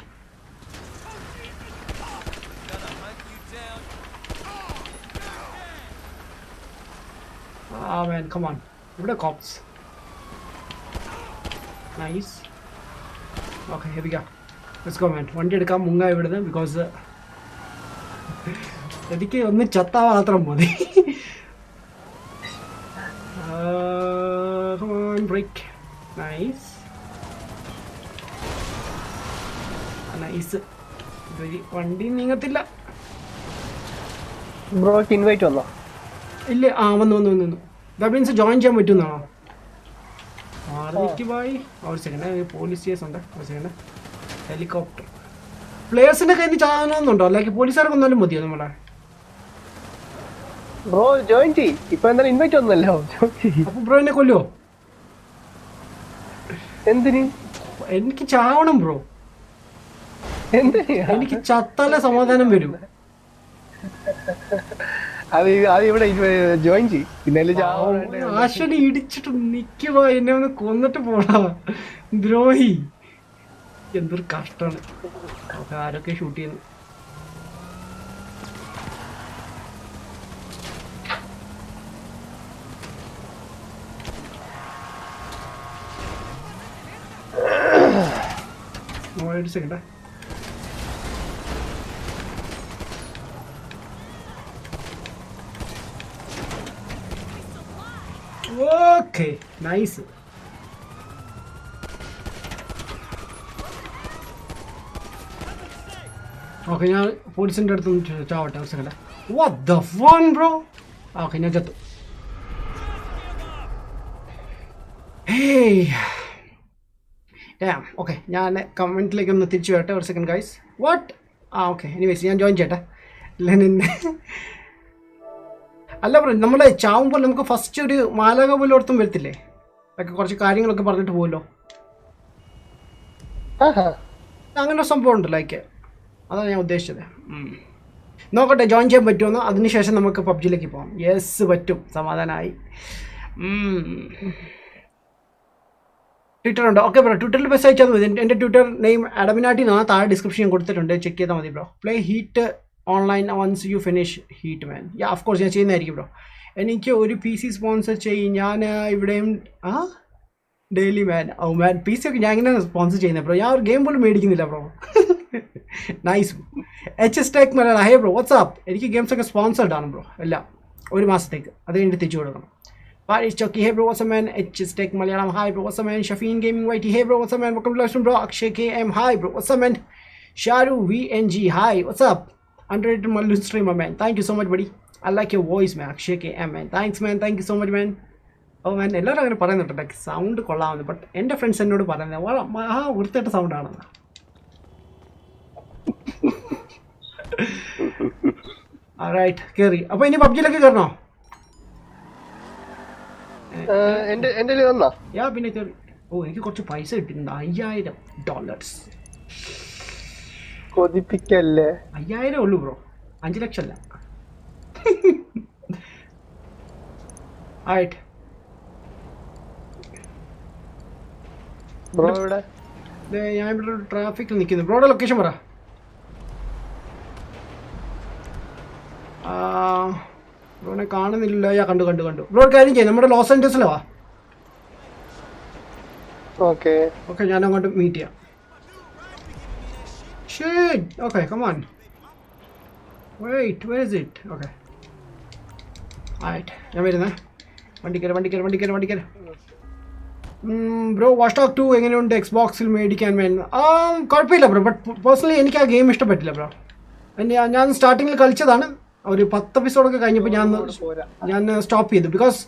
Man, come on. ഇവിടെ cops. Nice. Okay, here we go. Let's go, man. വണ്ടി എടുക്കാൻ മുങ്ങ ഇവിടുന്ന്. ബിക്കോസ് എനിക്ക് ഒന്ന് ചത്താ മാത്രം മതി. Come on, break. Nice. Nice. വണ്ടി നീങ്ങത്തില്ല. ബ്രോക്ക് ഇൻവൈറ്റ് വന്നോ? ഇല്ല. ആ വന്നു. ദാറ്റ് മീൻസ് ജോയിൻ ചെയ്യാൻ പറ്റുമെന്നാണോ? ബായ് ഒരു സെക്കൻഡ്. പോലീസ് കേസ് ഉണ്ട്. ഒരു സെക്കൻഡ്. ഹെലികോപ്റ്റർ. പ്ലേയേഴ്സിന്റെ കയ്യിൽ നിന്ന് ചാകാനൊന്നുണ്ടോ? അല്ലെങ്കിൽ പോലീസുകാർക്ക് വന്നാലും മതിയോ നമ്മളെ? ബ്രോ ജോയിൻ ചെയ്യ്. ഇപ്പൊ എന്തായാലും ഇൻവൈറ്റ് വന്നല്ലോ. അപ്പൊ ബ്രോ എന്നെ കൊല്ലുവോ? എന്തിന്? എനിക്ക് ചാവണം ബ്രോ. എന്തിന്? എനിക്ക് ചത്താലേ സമാധാനം വരും. അത് ഇവിടെ ജോയിൻ ചെയ്യ്. പിന്നെ ആശനെ ഇടിച്ചിട്ട് നിക്കുവാ. എന്നെ ഒന്ന് കൊന്നിട്ട് പോടാ ദ്രോഹി. എന്തൊരു കഷ്ടാണ്. ആരൊക്കെ ഷൂട്ട് ചെയ്യുന്നു. ഒരു സെക്കൻഡ്. Okay nice. ഓക്കെ ഞാൻ പോലീസിൻ്റെ അടുത്ത് ചാവട്ടെ. ഒരു second. What the fun bro. Okay ഞാൻ ചത്തു. ഓക്കെ ഞാൻ കമൻറ്റിലേക്ക് ഒന്ന് തിരിച്ചു വരട്ടെ. ഒരു second guys. What? Okay anyways ഞാൻ ജോയിൻ ചെയ്യട്ടെ. അല്ല ബ്രോ, നമ്മൾ ചാവുമ്പോൾ നമുക്ക് ഫസ്റ്റ് ഒരു മാലാക പോലും ഓർത്തും വരത്തില്ലേ? അതൊക്കെ കുറച്ച് കാര്യങ്ങളൊക്കെ പറഞ്ഞിട്ട് പോകുമല്ലോ. അങ്ങനെ സംഭവം ഉണ്ട്. ലൈക്ക് അതാണ് ഞാൻ ഉദ്ദേശിച്ചത്. നോക്കട്ടെ ജോയിൻ ചെയ്യാൻ പറ്റുമെന്നോ. അതിനുശേഷം നമുക്ക് പബ്ജിയിലേക്ക് പോകാം. യെസ് പറ്റും. സമാധാനമായി. ട്വിറ്റർ ഉണ്ട്. ഓക്കെ ബ്രോ, ട്വിറ്ററിൽ മെസ്സേജ് അയച്ചാൽ മതി. എൻ്റെ ട്വിറ്റർ നെയിം അഡമിനാട്ടി എന്നാണ്. താഴെ ഡിസ്ക്രിപ്ഷൻ ഞാൻ കൊടുത്തിട്ടുണ്ട്. ചെക്ക് ചെയ്താൽ മതി bro. Play it online once you finish it man. Of course ഞാൻ ചെയ്യുന്നതായിരിക്കും ബ്രോ. എനിക്ക് ഒരു PC സ്പോൺസർ ചെയ്യും. ഞാൻ ഇവിടെയും ഡെയിലി മാൻ. മാൻ PC ഒക്കെ ഞാൻ ഇങ്ങനെ സ്പോൺസർ ചെയ്യുന്നത് ബ്രോ. ഞാൻ ഒരു ഗെയിം പോലും മേടിക്കുന്നില്ല ബ്രോ. നൈസ്. HS Tech മലയാളം. Hey bro WhatsApp. എനിക്ക് ഗെയിംസ് ഒക്കെ സ്പോൺസർഡ് ആണ് ബ്രോ എല്ലാം. ഒരു മാസത്തേക്ക്. അത് കഴിഞ്ഞിട്ട് തിരിച്ചു കൊടുക്കണം. Parish Chucky, hey bro, what's up man? HS Tech Malayalam, hi bro, what's up man? Shafeen Gaming YT, hey bro, what's up man? Welcome to Live Stream bro. Akshay KM, hi bro, what's up man? Sharu VNG, hi, what's up? Underrated Mallu streamer man, thank you so much buddy. I like your voice man. Akshay KM man, thanks man, thank you so much man. Oh man, എല്ലാവരും അങ്ങനെ പറയുന്നുണ്ട് ലൈക്ക് സൗണ്ട് കൊള്ളാമെന്ന്. ബട്ട് എൻ്റെ ഫ്രണ്ട്സ് എന്നോട് പറയുന്നത് വൃത്തിയായിട്ട് സൗണ്ട് ആണെന്ന്. റൈറ്റ് കയറി. അപ്പോൾ ഇനി പബ്ജിയിലേക്ക് കയറണോ? പിന്നെ കയറി. ഓ എനിക്ക് കുറച്ച് പൈസ കിട്ടിയിട്ടുണ്ട്. $5,000. കൊതിപ്പിക്കല്ലേ. 5,000 ഉള്ളൂ ബ്രോ, 5 ലക്ഷം അല്ല. ആയിട്ട് ബ്രോ ഇവിടെ ഞാൻ ഇവിടെ ട്രാഫിക്കിൽ നിൽക്കുന്നു. ബ്രോയുടെ ലൊക്കേഷൻ പറ. ബ്രോനെ കാണുന്നില്ലല്ലോ. യാ കണ്ടു. ബ്രോ ഒരു കാര്യം ചെയ്യാം, നമ്മുടെ ലോസ് ആഞ്ചൽസിലോ വാ. ഓക്കെ ഞാൻ അങ്ങോട്ട് മീറ്റ് ചെയ്യാം. Shit. Okay, come on. Wait, where is it? Okay. Alright, ഞാൻ വരുന്നേ. വണ്ടി കയറി. ബ്രോ വാച്ച് ഡോഗ് 2 എങ്ങനെയുണ്ട് എക്സ്ബോക്സിൽ മേടിക്കാൻ വേണ്ടി? കുഴപ്പമില്ല ബ്രോ, ബട്ട് പേഴ്സണലി എനിക്ക് ആ ഗെയിം ഇഷ്ടപ്പെട്ടില്ല ബ്രോ. ഞാൻ സ്റ്റാർട്ടിങ്ങിൽ കളിച്ചതാണ്, ഒരു 10 എപ്പിസോഡൊക്കെ കഴിഞ്ഞപ്പോൾ ഞാൻ സ്റ്റോപ്പ് ചെയ്തു. ബിക്കോസ്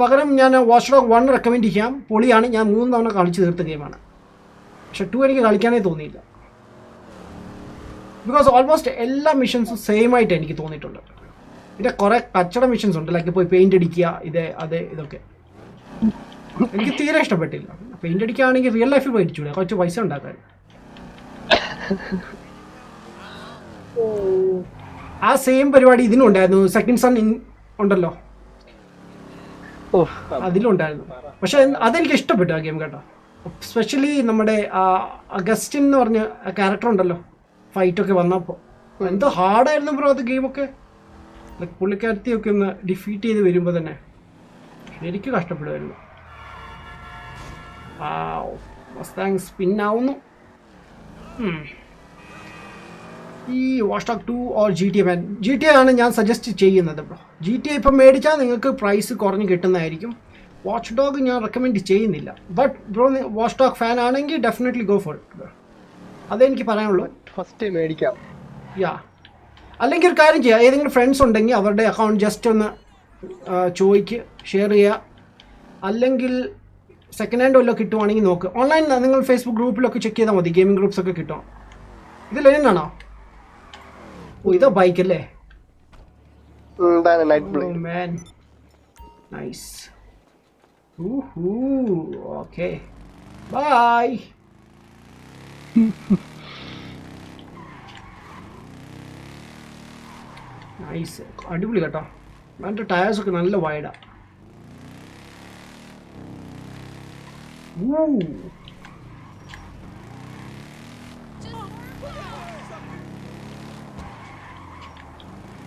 പകരം ഞാൻ വാച്ച് ഡോഗ് 1 റെക്കമെൻഡ് ചെയ്യാം, പൊളിയാണ്. ഞാൻ 3 തവണ കളിച്ച് തീർത്ത ഗെയിമാണ്. പക്ഷെ 2 എനിക്ക് കളിക്കാനേ തോന്നിയില്ല. ബിക്കോസ് ഓൾമോസ്റ്റ് എല്ലാ മിഷൻസും സെയിം ആയിട്ട് എനിക്ക് തോന്നിയിട്ടുണ്ട്. ഇതിൻ്റെ കുറേ കച്ചട മിഷൻസ് ഉണ്ട്, ലൈക്ക് പോയി പെയിൻ്റ് അടിക്കുക, ഇതൊക്കെ എനിക്ക് തീരെ ഇഷ്ടപ്പെട്ടില്ല. പെയിൻ്റ് അടിക്കുകയാണെങ്കിൽ റിയൽ ലൈഫിൽ പോയിച്ചൂടെ, കുറച്ച് പൈസ ഉണ്ടാക്കാൻ. ആ സെയിം പരിപാടി ഇതിനും ഉണ്ടായിരുന്നു. സെക്കൻഡ് സൺ ഉണ്ടല്ലോ, അതിലുണ്ടായിരുന്നു. പക്ഷെ അതെനിക്ക് ഇഷ്ടപ്പെട്ടു ആ ഗെയിം കേട്ടോ. സ്പെഷ്യലി നമ്മുടെ അഗസ്റ്റിൻ എന്ന് പറഞ്ഞ ക്യാരക്ടർ ഉണ്ടല്ലോ, ഫൈറ്റൊക്കെ വന്നപ്പോൾ എന്തോ ഹാർഡായിരുന്നു ബ്രോ അത് ഗെയിമൊക്കെ. ലൈക്ക് പുള്ളിക്കാരത്തിയൊക്കെ ഒന്ന് ഡിഫീറ്റ് ചെയ്ത് വരുമ്പോൾ തന്നെ ശരിക്കും കഷ്ടപ്പെടുമായിരുന്നു. താങ്ക്സ്. പിന്നാവുന്നു ഈ watch dog 2 or GTA man. GTA ആണ് ഞാൻ സജസ്റ്റ് ചെയ്യുന്നത് ബ്രോ. GTA ഇപ്പം മേടിച്ചാൽ നിങ്ങൾക്ക് പ്രൈസ് കുറഞ്ഞ് കിട്ടുന്നതായിരിക്കും. വാച്ച് ഡോഗ് ഞാൻ റെക്കമെൻഡ് ചെയ്യുന്നില്ല. But bro watch dog fan ആണെങ്കിൽ ഡെഫിനറ്റ്ലി ഗോ ഫോർ ഇറ്റ്. അതെനിക്ക് പറയാനുള്ളൂ. ഫസ്റ്റ് മേടിക്കാം. അല്ലെങ്കിൽ ഒരു കാര്യം ചെയ്യുക, ഏതെങ്കിലും ഫ്രണ്ട്സ് ഉണ്ടെങ്കിൽ അവരുടെ അക്കൗണ്ട് ജസ്റ്റ് ഒന്ന് ഷെയർ ചെയ്യുക. അല്ലെങ്കിൽ സെക്കൻഡ് ഹാൻഡ് വല്ലതും കിട്ടുവാണെങ്കിൽ നോക്ക്. ഓൺലൈൻ നിങ്ങൾ ഫേസ്ബുക്ക് ഗ്രൂപ്പിലൊക്കെ ചെക്ക് ചെയ്താൽ മതി, ഗെയിമിംഗ് ഗ്രൂപ്പ്സ് ഒക്കെ കിട്ടും. ഇത് ലെനിനാണോ? ഇതാ ബൈക്ക് അല്ലേ? നൈസ്. Okay bye. നൈസ്, അടിപൊളി കേട്ടോ. എൻ്റെ ടയേഴ്സൊക്കെ നല്ല വൈഡാ.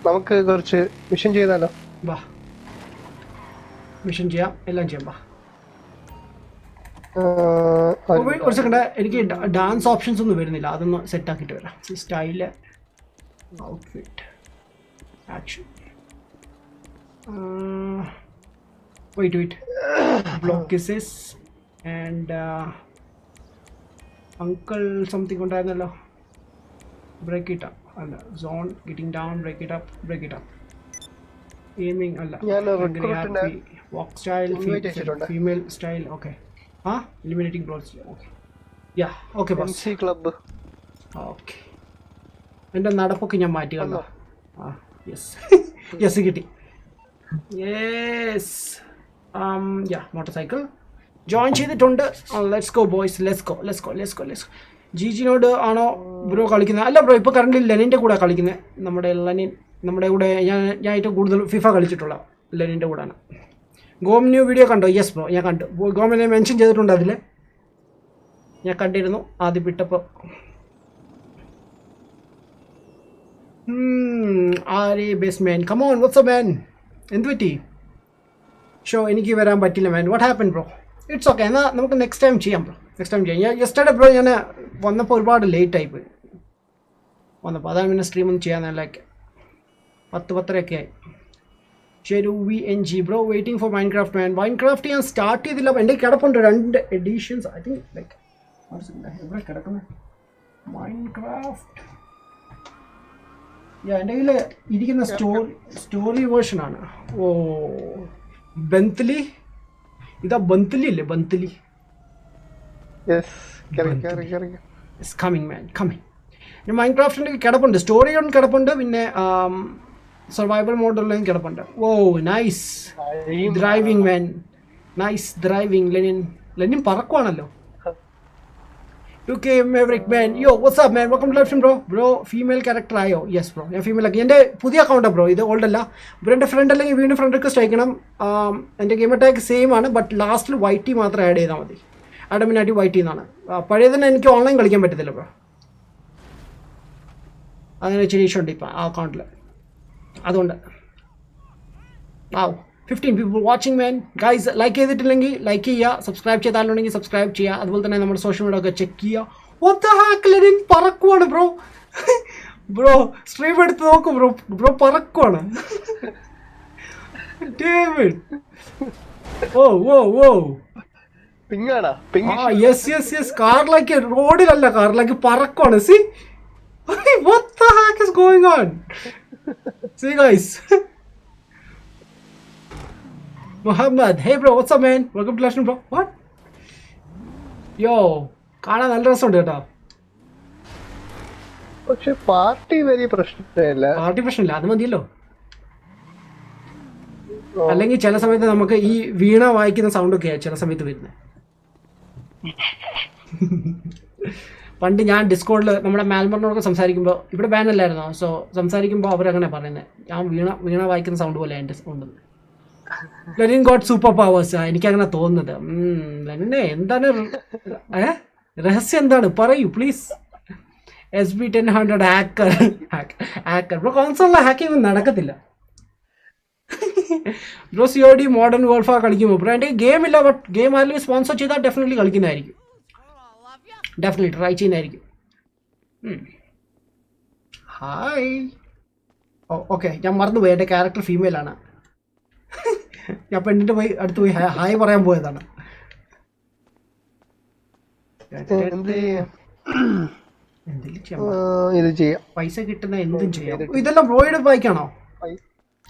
നമുക്ക് കുറച്ച് മിഷൻ ചെയ്താലോ? വാ, മിഷൻ ചെയ്യാം, എല്ലാം ചെയ്യാം. വാ. ഒരു സെക്കൻഡ്, എനിക്ക് ഡാൻസ് ഓപ്ഷൻസ് ഒന്നും വരുന്നില്ല, അതൊന്ന് സെറ്റ് ആക്കിയിട്ട് വരാം. Style, outfit, action. Wait blow kisses and uncle something ഉണ്ടായിരുന്നല്ലോ. ബ്രേക്ക് ഇറ്റ് അപ്പ് അല്ല, zone getting down, break it up. Aiming അല്ല, walk style, female style. Okay, eliminating brawls. Okay, yeah, okay boss. MC club. Okay, എൻ്റെ നടപ്പൊക്കെ ഞാൻ മാറ്റി കണ്ടോ. യെസ് കിട്ടി. യെസ്, മോട്ടോർ സൈക്കിൾ ജോയിൻ ചെയ്തിട്ടുണ്ട്. Let's go boys, let's go. ജിജിനോട് ആണോ ബ്രോ കളിക്കുന്നത്? അല്ല ബ്രോ, ഇപ്പോൾ കറന്റ് ലെനിൻ്റെ കൂടെ കളിക്കുന്നത്. നമ്മുടെ കൂടെ ഞാൻ ഏറ്റവും കൂടുതൽ ഫിഫ കളിച്ചിട്ടുള്ള ലെനിൻ്റെ കൂടെയാണ്. ഗോമിന്യൂ വീഡിയോ കണ്ടോ? യെസ് ബ്രോ, ഞാൻ കണ്ടു. ഗോമിനെ മെൻഷൻ ചെയ്തിട്ടുണ്ട് അതിൽ, ഞാൻ കണ്ടിരുന്നു ആദ്യം വിട്ടപ്പോൾ. ആരേ best man, come on, what's up man? എന്ത് പറ്റി? എനിക്ക് വരാൻ പറ്റില്ല man. What happen bro? It's okay, എന്നാൽ നമുക്ക് നെക്സ്റ്റ് ടൈം ചെയ്യാം ബ്രോ. ഞാൻ യെസ്റ്റർഡേ ബ്രോ ഞാൻ വന്നപ്പോൾ ഒരുപാട് ലേറ്റ് ആയിപ്പോയി വന്നപ്പോൾ, അതാണ് പിന്നെ സ്ട്രീമൊന്നും ചെയ്യാൻ ലൈക്ക് 10-10:30 ആയി. ശരി, VNG bro, waiting for Minecraft man. Minecraft ഞാൻ സ്റ്റാർട്ട് ചെയ്തില്ല, എൻ്റെ കിടപ്പുണ്ട് 2 എഡിഷൻസ്. ഐ തിങ്ക് ലൈക്ക് എവിടെ കിടക്കുന്നത് മൈൻക്രാഫ്റ്റ്? എൻ്റെ കയ്യിൽ ഇരിക്കുന്ന സ്റ്റോറി വേർഷനാണ്. ഓ, ബന്ത്ലി, ഇതാ ബന്ത്ലി അല്ലേ? ബന്ത്ലി കമ്മിങ് മാൻ, കമ്മിങ്. മൈൻക്രാഫ്റ്റിൻ്റെ കിടപ്പുണ്ട്, സ്റ്റോറി കിടപ്പുണ്ട്, പിന്നെ സർവൈവൽ മോഡുള്ളതും കിടപ്പുണ്ട്. Oh nice driving man, nice driving. Lenin പറക്കുവാണല്ലോ. 2K Maverick man, yo what's up man, welcome to live stream bro. Female character ആയോ? യെസ് ബ്രോ, ഞാൻ ഫീമെയിൽ ആക്കി. എൻ്റെ പുതിയ അക്കൗണ്ടാണ് ബ്രോ, ഇത് ഓൾഡ് അല്ല ബ്രോ. എൻ്റെ ഫ്രണ്ട് അല്ലെങ്കിൽ വീണ്ടും ഫ്രണ്ട് റിക്വസ്റ്റ് അയക്കണം. എൻ്റെ ഗെയിം അറ്റാക്ക് സെയിം ആണ്, ബട്ട് ലാസ്റ്റിൽ YT മാത്രം ആഡ് ചെയ്താൽ മതി. അഡമിനായിട്ട് YT എന്നാണ്. പഴയതിന് എനിക്ക് ഓൺലൈൻ കളിക്കാൻ പറ്റത്തില്ല ബ്രോ, അതിന് ഇച്ചിരി ഇഷ്യൂ ഉണ്ട് ഇപ്പം ആ അക്കൗണ്ടിൽ. അതുകൊണ്ട് wow 15 people watching man. Guys like ചെയ്തിട്ടില്ലെങ്കിൽ ലൈക്ക് ചെയ്യുക, സബ്സ്ക്രൈബ് ചെയ്താലുണ്ടെങ്കിൽ സബ്സ്ക്രൈബ് ചെയ്യുക. അതുപോലെ തന്നെ നമ്മുടെ സോഷ്യൽ മീഡിയ ഒക്കെ ചെക്ക് ചെയ്യുക. What the heck, ലെനിൻ പറക്കുവാണ് ബ്രോ. ബ്രോ സ്ട്രീം എടുത്ത് നോക്കും ബ്രോ. ബ്രോ പറക്കുവാണ്. David. ഓ ഓ ഓ പിങ്ങാണാ പിങ്. യെസ് കാറിലേക്ക്, റോഡിലല്ല കാറിലേക്ക് പറക്കുവാണ്. See what the heck is going on? See guys. Muhammad, hey bro, what's up man? Welcome to Lesson bro. What? Yo, കാണാൻ നല്ല രസമുണ്ട് കേട്ടോ. പക്ഷെ പാർട്ടി വലിയ പ്രശ്നമില്ല. പാർട്ടി പ്രശ്നമില്ല, അത് മതിയല്ലോ. അല്ലെങ്കിൽ ചില സമയത്ത് നമുക്ക് ഈ വീണ വായിക്കുന്ന സൗണ്ട് ഒക്കെയാണ് ചില സമയത്ത് വരുന്നത്. പണ്ട് ഞാൻ ഡിസ്കോഡിൽ നമ്മുടെ മാൽമറിനോടൊക്കെ സംസാരിക്കുമ്പോൾ, ഇവിടെ ബാൻ അല്ലായിരുന്നോ, സോ സംസാരിക്കുമ്പോൾ അവരങ്ങനെ പറയുന്നത് ഞാൻ വീണ വായിക്കുന്ന സൗണ്ട് പോലെ എൻ്റെ sound. Lenin got super powers. എനിക്കങ്ങനെ തോന്നുന്നത്. ലെനിനെ എന്താണ് രഹസ്യം, എന്താണ് പറയൂ പ്ലീസ്. SB1000 hacker bro. കോൺസോളിലെ ഹാക്കിംഗ് നടക്കത്തില്ല ബ്രോ. COD മോഡേൺ വേൾഫ കളിക്കുമ്പോൾ ബ്രോ എൻ്റെ ഗെയിം ഇല്ല, ബട്ട് ഗെയിം ആരെങ്കിലും സ്പോൺസർ ചെയ്താൽ ഡെഫിനറ്റ്ലി കളിക്കുന്നതായിരിക്കും. ഡെഫിനറ്റ്ലി ട്രൈ ചെയ്യുന്നതായിരിക്കും. ഹായ്. ഓക്കെ, ഞാൻ മറന്നുപോയി, എൻ്റെ ക്യാരക്ടർ ഫീമെയിലാണ്. ഞാൻ പെണ്ണിൻ്റെ അടുത്ത് പോയി ഹായ് പറയാൻ പോയതാണ്. ഇത് ചെയ്യാം, പൈസ കിട്ടുന്ന എന്തും ചെയ്യാം. ഇതെല്ലാം ബ്രോയുടെ ബൈക്കാണോ?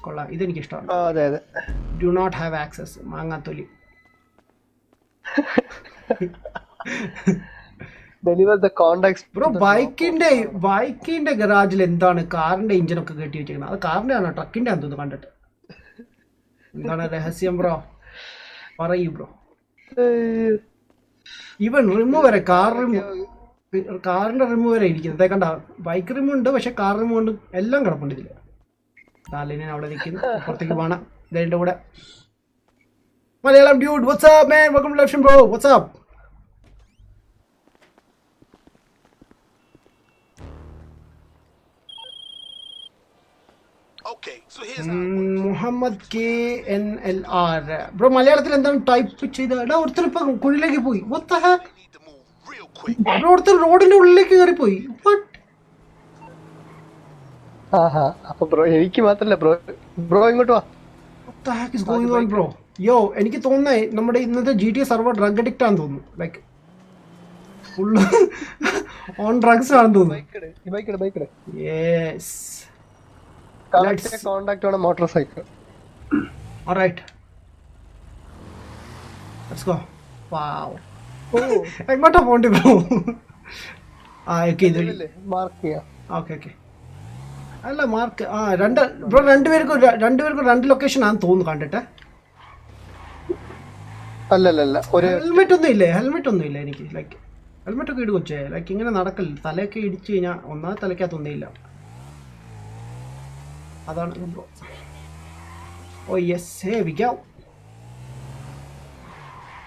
കൊള്ളാം, ഇതെനിക്ക് ഇഷ്ടമാണ്. Do not have access. മാങ്ങാത്തൊലി. ബ്രോ ബൈക്കിന്റെ ഗറാജിൽ എന്താണ് കാറിന്റെ എഞ്ചിനൊക്കെ കെട്ടി വെച്ചിരിക്കുന്നത്? അത് കാറിന്റെ ആണോ ട്രക്കിന്റെ ആണെന്ന് തോന്നുന്നു കണ്ടിട്ട്. എന്താണ് രഹസ്യം ബ്രോ? പറയൂ ബ്രോ. ഈവൻ റിമൂ വരെ, കാറിന്റെ റിമൂ വരെ ഇരിക്കുന്നത് കണ്ട. ബൈക്ക് റിമൂ ഉണ്ട്, പക്ഷെ കാർ റിമൂ ഉണ്ട്, എല്ലാം കിടപ്പുണ്ട് ഇതില്. താലിനെ അവിടെ നിൽക്കുന്നു, പുറത്തേക്ക് പോകണം. ഇതിന്റെ കൂടെ Malayalam dude, WhatsApp man, welcome to live bro. WhatsApp. Muhammad KNLR bro. മലയാളത്തിൽ എന്താണ് ടൈപ്പ് ചെയ്ത? ഒരുത്തർ ഇപ്പൊ കുഴിയിലേക്ക് പോയി. ബ്രോ ഒരുത്തർ റോഡിന്റെ ഉള്ളിലേക്ക് കയറിപ്പോയി. അപ്പൊ ബ്രോ എനിക്ക് മാത്രല്ല ബ്രോ ഇങ്ങോട്ട് വാ. ബ്രോ യോ, എനിക്ക് തോന്നുന്നേ നമ്മുടെ ഇന്നത്തെ GTA സർവർ ഡ്രഗ് അഡിക്റ്റ് ആണെന്ന് തോന്നുന്നു. ലൈക്ക് ഫുള്ള് ഓൺ ഡ്രഗ്സ് ആണെന്ന് തോന്നുന്നു. Yes. Contact on a motorcycle. All right. Let's go. Wow. എങ്ങോട്ടാ പോണ്ടി ബ്രോ? മാർക്ക്. ഓക്കെ. അല്ല മാർക്ക് ബ്രോ രണ്ടുപേർക്കും രണ്ട് ലൊക്കേഷൻ ആണെന്ന് തോന്നുന്നു കണ്ടിട്ട്. അല്ലല്ല, ഹെൽമെറ്റ് ഒന്നും ഇല്ല എനിക്ക്. ലൈക്ക് ഹെൽമെറ്റ് ഒക്കെ ഇട് കൊച്ചേ. ലൈക്ക് ഇങ്ങനെ നടക്കല്ല, തലയൊക്കെ ഇടിച്ചു കഴിഞ്ഞാൽ ഒന്നാമത് തലയ്ക്കകത്തൊന്നുമില്ല. അതാണ് ബ്രോ. ഓ യെസ്,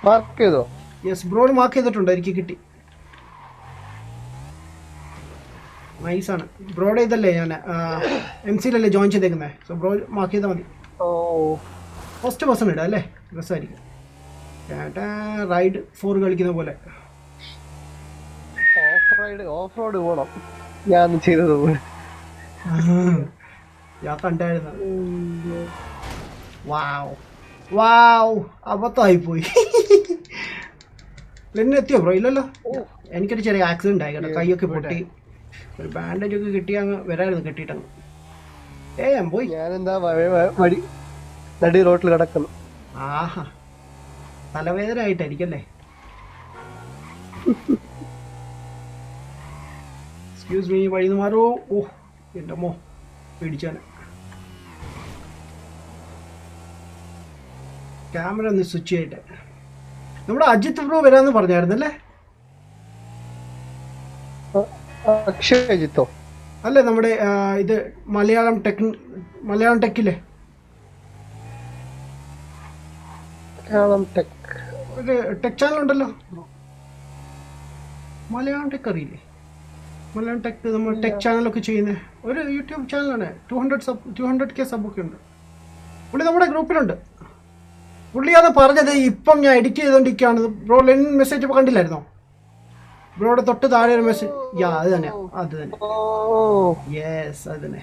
മാർക്ക് ചെയ്തോ? യെസ് ബ്രോഡ് മാർക്ക് ചെയ്തിട്ടുണ്ട്, എനിക്ക് കിട്ടി. നൈസാണ്. ബ്രോഡ് ഇതല്ലേ ഞാൻ MC-ലല്ലേ ജോയിൻ ചെയ്തേക്കുന്നത്. സോ ബ്രോ മാർക്ക് ചെയ്താൽ മതി. ഫസ്റ്റ് പേഴ്സൺ ഇടാം അല്ലേ, രസമായിരിക്കും. റൈഡ് 4 കളിക്കുന്ന പോലെ. ഓഫ് റോഡ് പോണം. ഞാൻ ചെയ്തത് ഞാൻ കണ്ടായിരുന്നു. വാവ് അബദ്ധമായി പോയി. എത്തിയോ ബ്രോ? ഇല്ലല്ലോ. എനിക്കൊരു ചെറിയ ആക്സിഡന്റ് ആയി കേട്ടോ. കൈയൊക്കെ പൊട്ടി, ഒരു ബാൻഡേജ് ഒക്കെ കിട്ടി അങ്ങ് വരായിരുന്നു. കെട്ടിയിട്ടങ്ങ് ഞാൻ പോയി. ഞാനെന്താ വഴി നടി റോട്ടിൽ കിടക്കുന്നു. ആഹാ, തലവേദന ആയിട്ടായിരിക്കല്ലേ? എക്സ്ക്യൂസ് മീ, വഴി മാറോ. ഓ എൻ്റെ മോ പിടിച്ചാണ്. ക്യാമറ ഒന്ന് സ്വിച്ച് ചെയ്തിട്ട്. നമ്മുടെ അജിത് ബ്രോ വരാന്ന് പറഞ്ഞായിരുന്നല്ലേ? അജിത്തോ? അല്ലേ, നമ്മുടെ ഇത് മലയാളം ടെക്കിലെ ഒരു ടെക് ചാനൽ ഉണ്ടല്ലോ, മലയാളം ടെക് അറിയില്ലേ? മലയാളം ടെക് നമ്മൾ ടെക് ചാനലൊക്കെ ചെയ്യുന്നത് ഒരു യൂട്യൂബ് ചാനലാണ്. 200K സബൊക്കെ ഉണ്ട്. പുള്ളി നമ്മുടെ ഗ്രൂപ്പിലുണ്ട്. പുള്ളിയാണ് പറഞ്ഞത്. ഇപ്പം ഞാൻ എഡിറ്റ് ചെയ്തുകൊണ്ടിരിക്കുകയാണ്. ബ്രോ മെസ്സേജ് ഇപ്പോൾ കണ്ടില്ലായിരുന്നോ? ബ്രോയുടെ തൊട്ട് താഴെ ഒരു മെസ്സേജ്. അത് തന്നെ യെസ് അത് തന്നെ.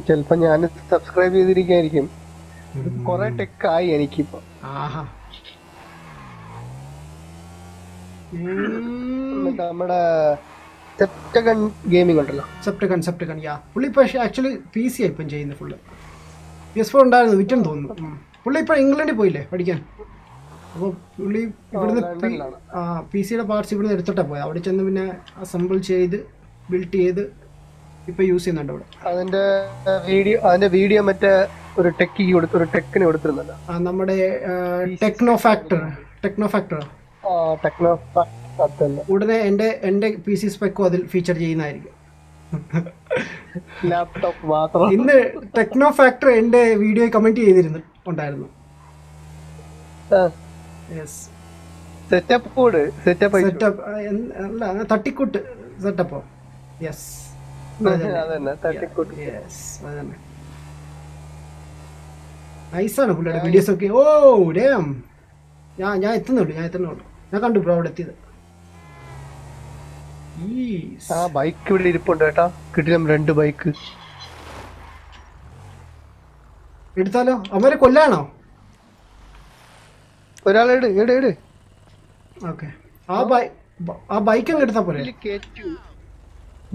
ചിലപ്പോ ഞാൻ സബ്സ്ക്രൈബ് ചെയ്തിരിക്കായിരിക്കും. കൊറേ ടെക് ആയി എനിക്കിപ്പോ. ആഹാ നമ്മുടെ സെപ്റ്റഗൺ ഗെയിമിംഗ് ഉണ്ടല്ലോ. സെപ്റ്റഗൺ യാ. പുള്ളി ഇപ്പൊ ആക്ച്വലി PC ആയി ഇപ്പം ചെയ്യുന്നത്. ഫുള്ള് PS4 ഉണ്ടായിരുന്നു, വിറ്റെന്ന് തോന്നുന്നു. പുള്ളി ഇപ്പൊ ഇംഗ്ലണ്ടിൽ പോയില്ലേ പഠിക്കാൻ. അപ്പോൾ പുള്ളി ഇവിടുന്ന് PC പാർട്സ് ഇവിടുന്ന് എടുത്തിട്ടാണ് പോയത്. അവിടെ ചെന്ന് പിന്നെ അസംബിൾ ചെയ്ത് ബിൽഡ് ചെയ്ത് ഇപ്പൊ യൂസ് ചെയ്യുന്നുണ്ട് അവിടെ. അതിന്റെ വീഡിയോ മറ്റേ ഒരു ടെക്കിന് കൊടുത്തിരുന്നല്ലോ. നമ്മുടെ ടെക്നോ ഫാക്ടർ ഉടനെ എന്റെ PC സ്പെക്കും അതിൽ ഫീച്ചർ ചെയ്യുന്നതായിരിക്കും. ലാപ്ടോപ്പ് മാത്രം. ഇന്ന് ടെക്നോ ഫാക്ടർ എന്റെ വീഡിയോ കമന്റ് ചെയ്തിരുന്നുണ്ടായിരുന്നു. സെറ്റപ്പ് അല്ല തട്ടിക്കൂട്ട് സെറ്റപ്പോ. യെസ് നൈസാണ് പുള്ളിയുടെ വീഡിയോസ് ഒക്കെ. ഓ ഡേം ഞാൻ എത്തുന്നുള്ളൂ. ഞാൻ കണ്ടു ബ്രോ അവിടെ എത്തിയത്. ബൈക്ക് ഇവിടെ ഇരിപ്പുണ്ട് കേട്ടാ. കിട്ടില്ല 2 ബൈക്ക് എടുത്താലോ? അവരെ കൊല്ലാണോ? ഒരാളെട്. ഓക്കെ ആ ബൈക്ക് അങ്ങ് എടുത്താ പോലെ.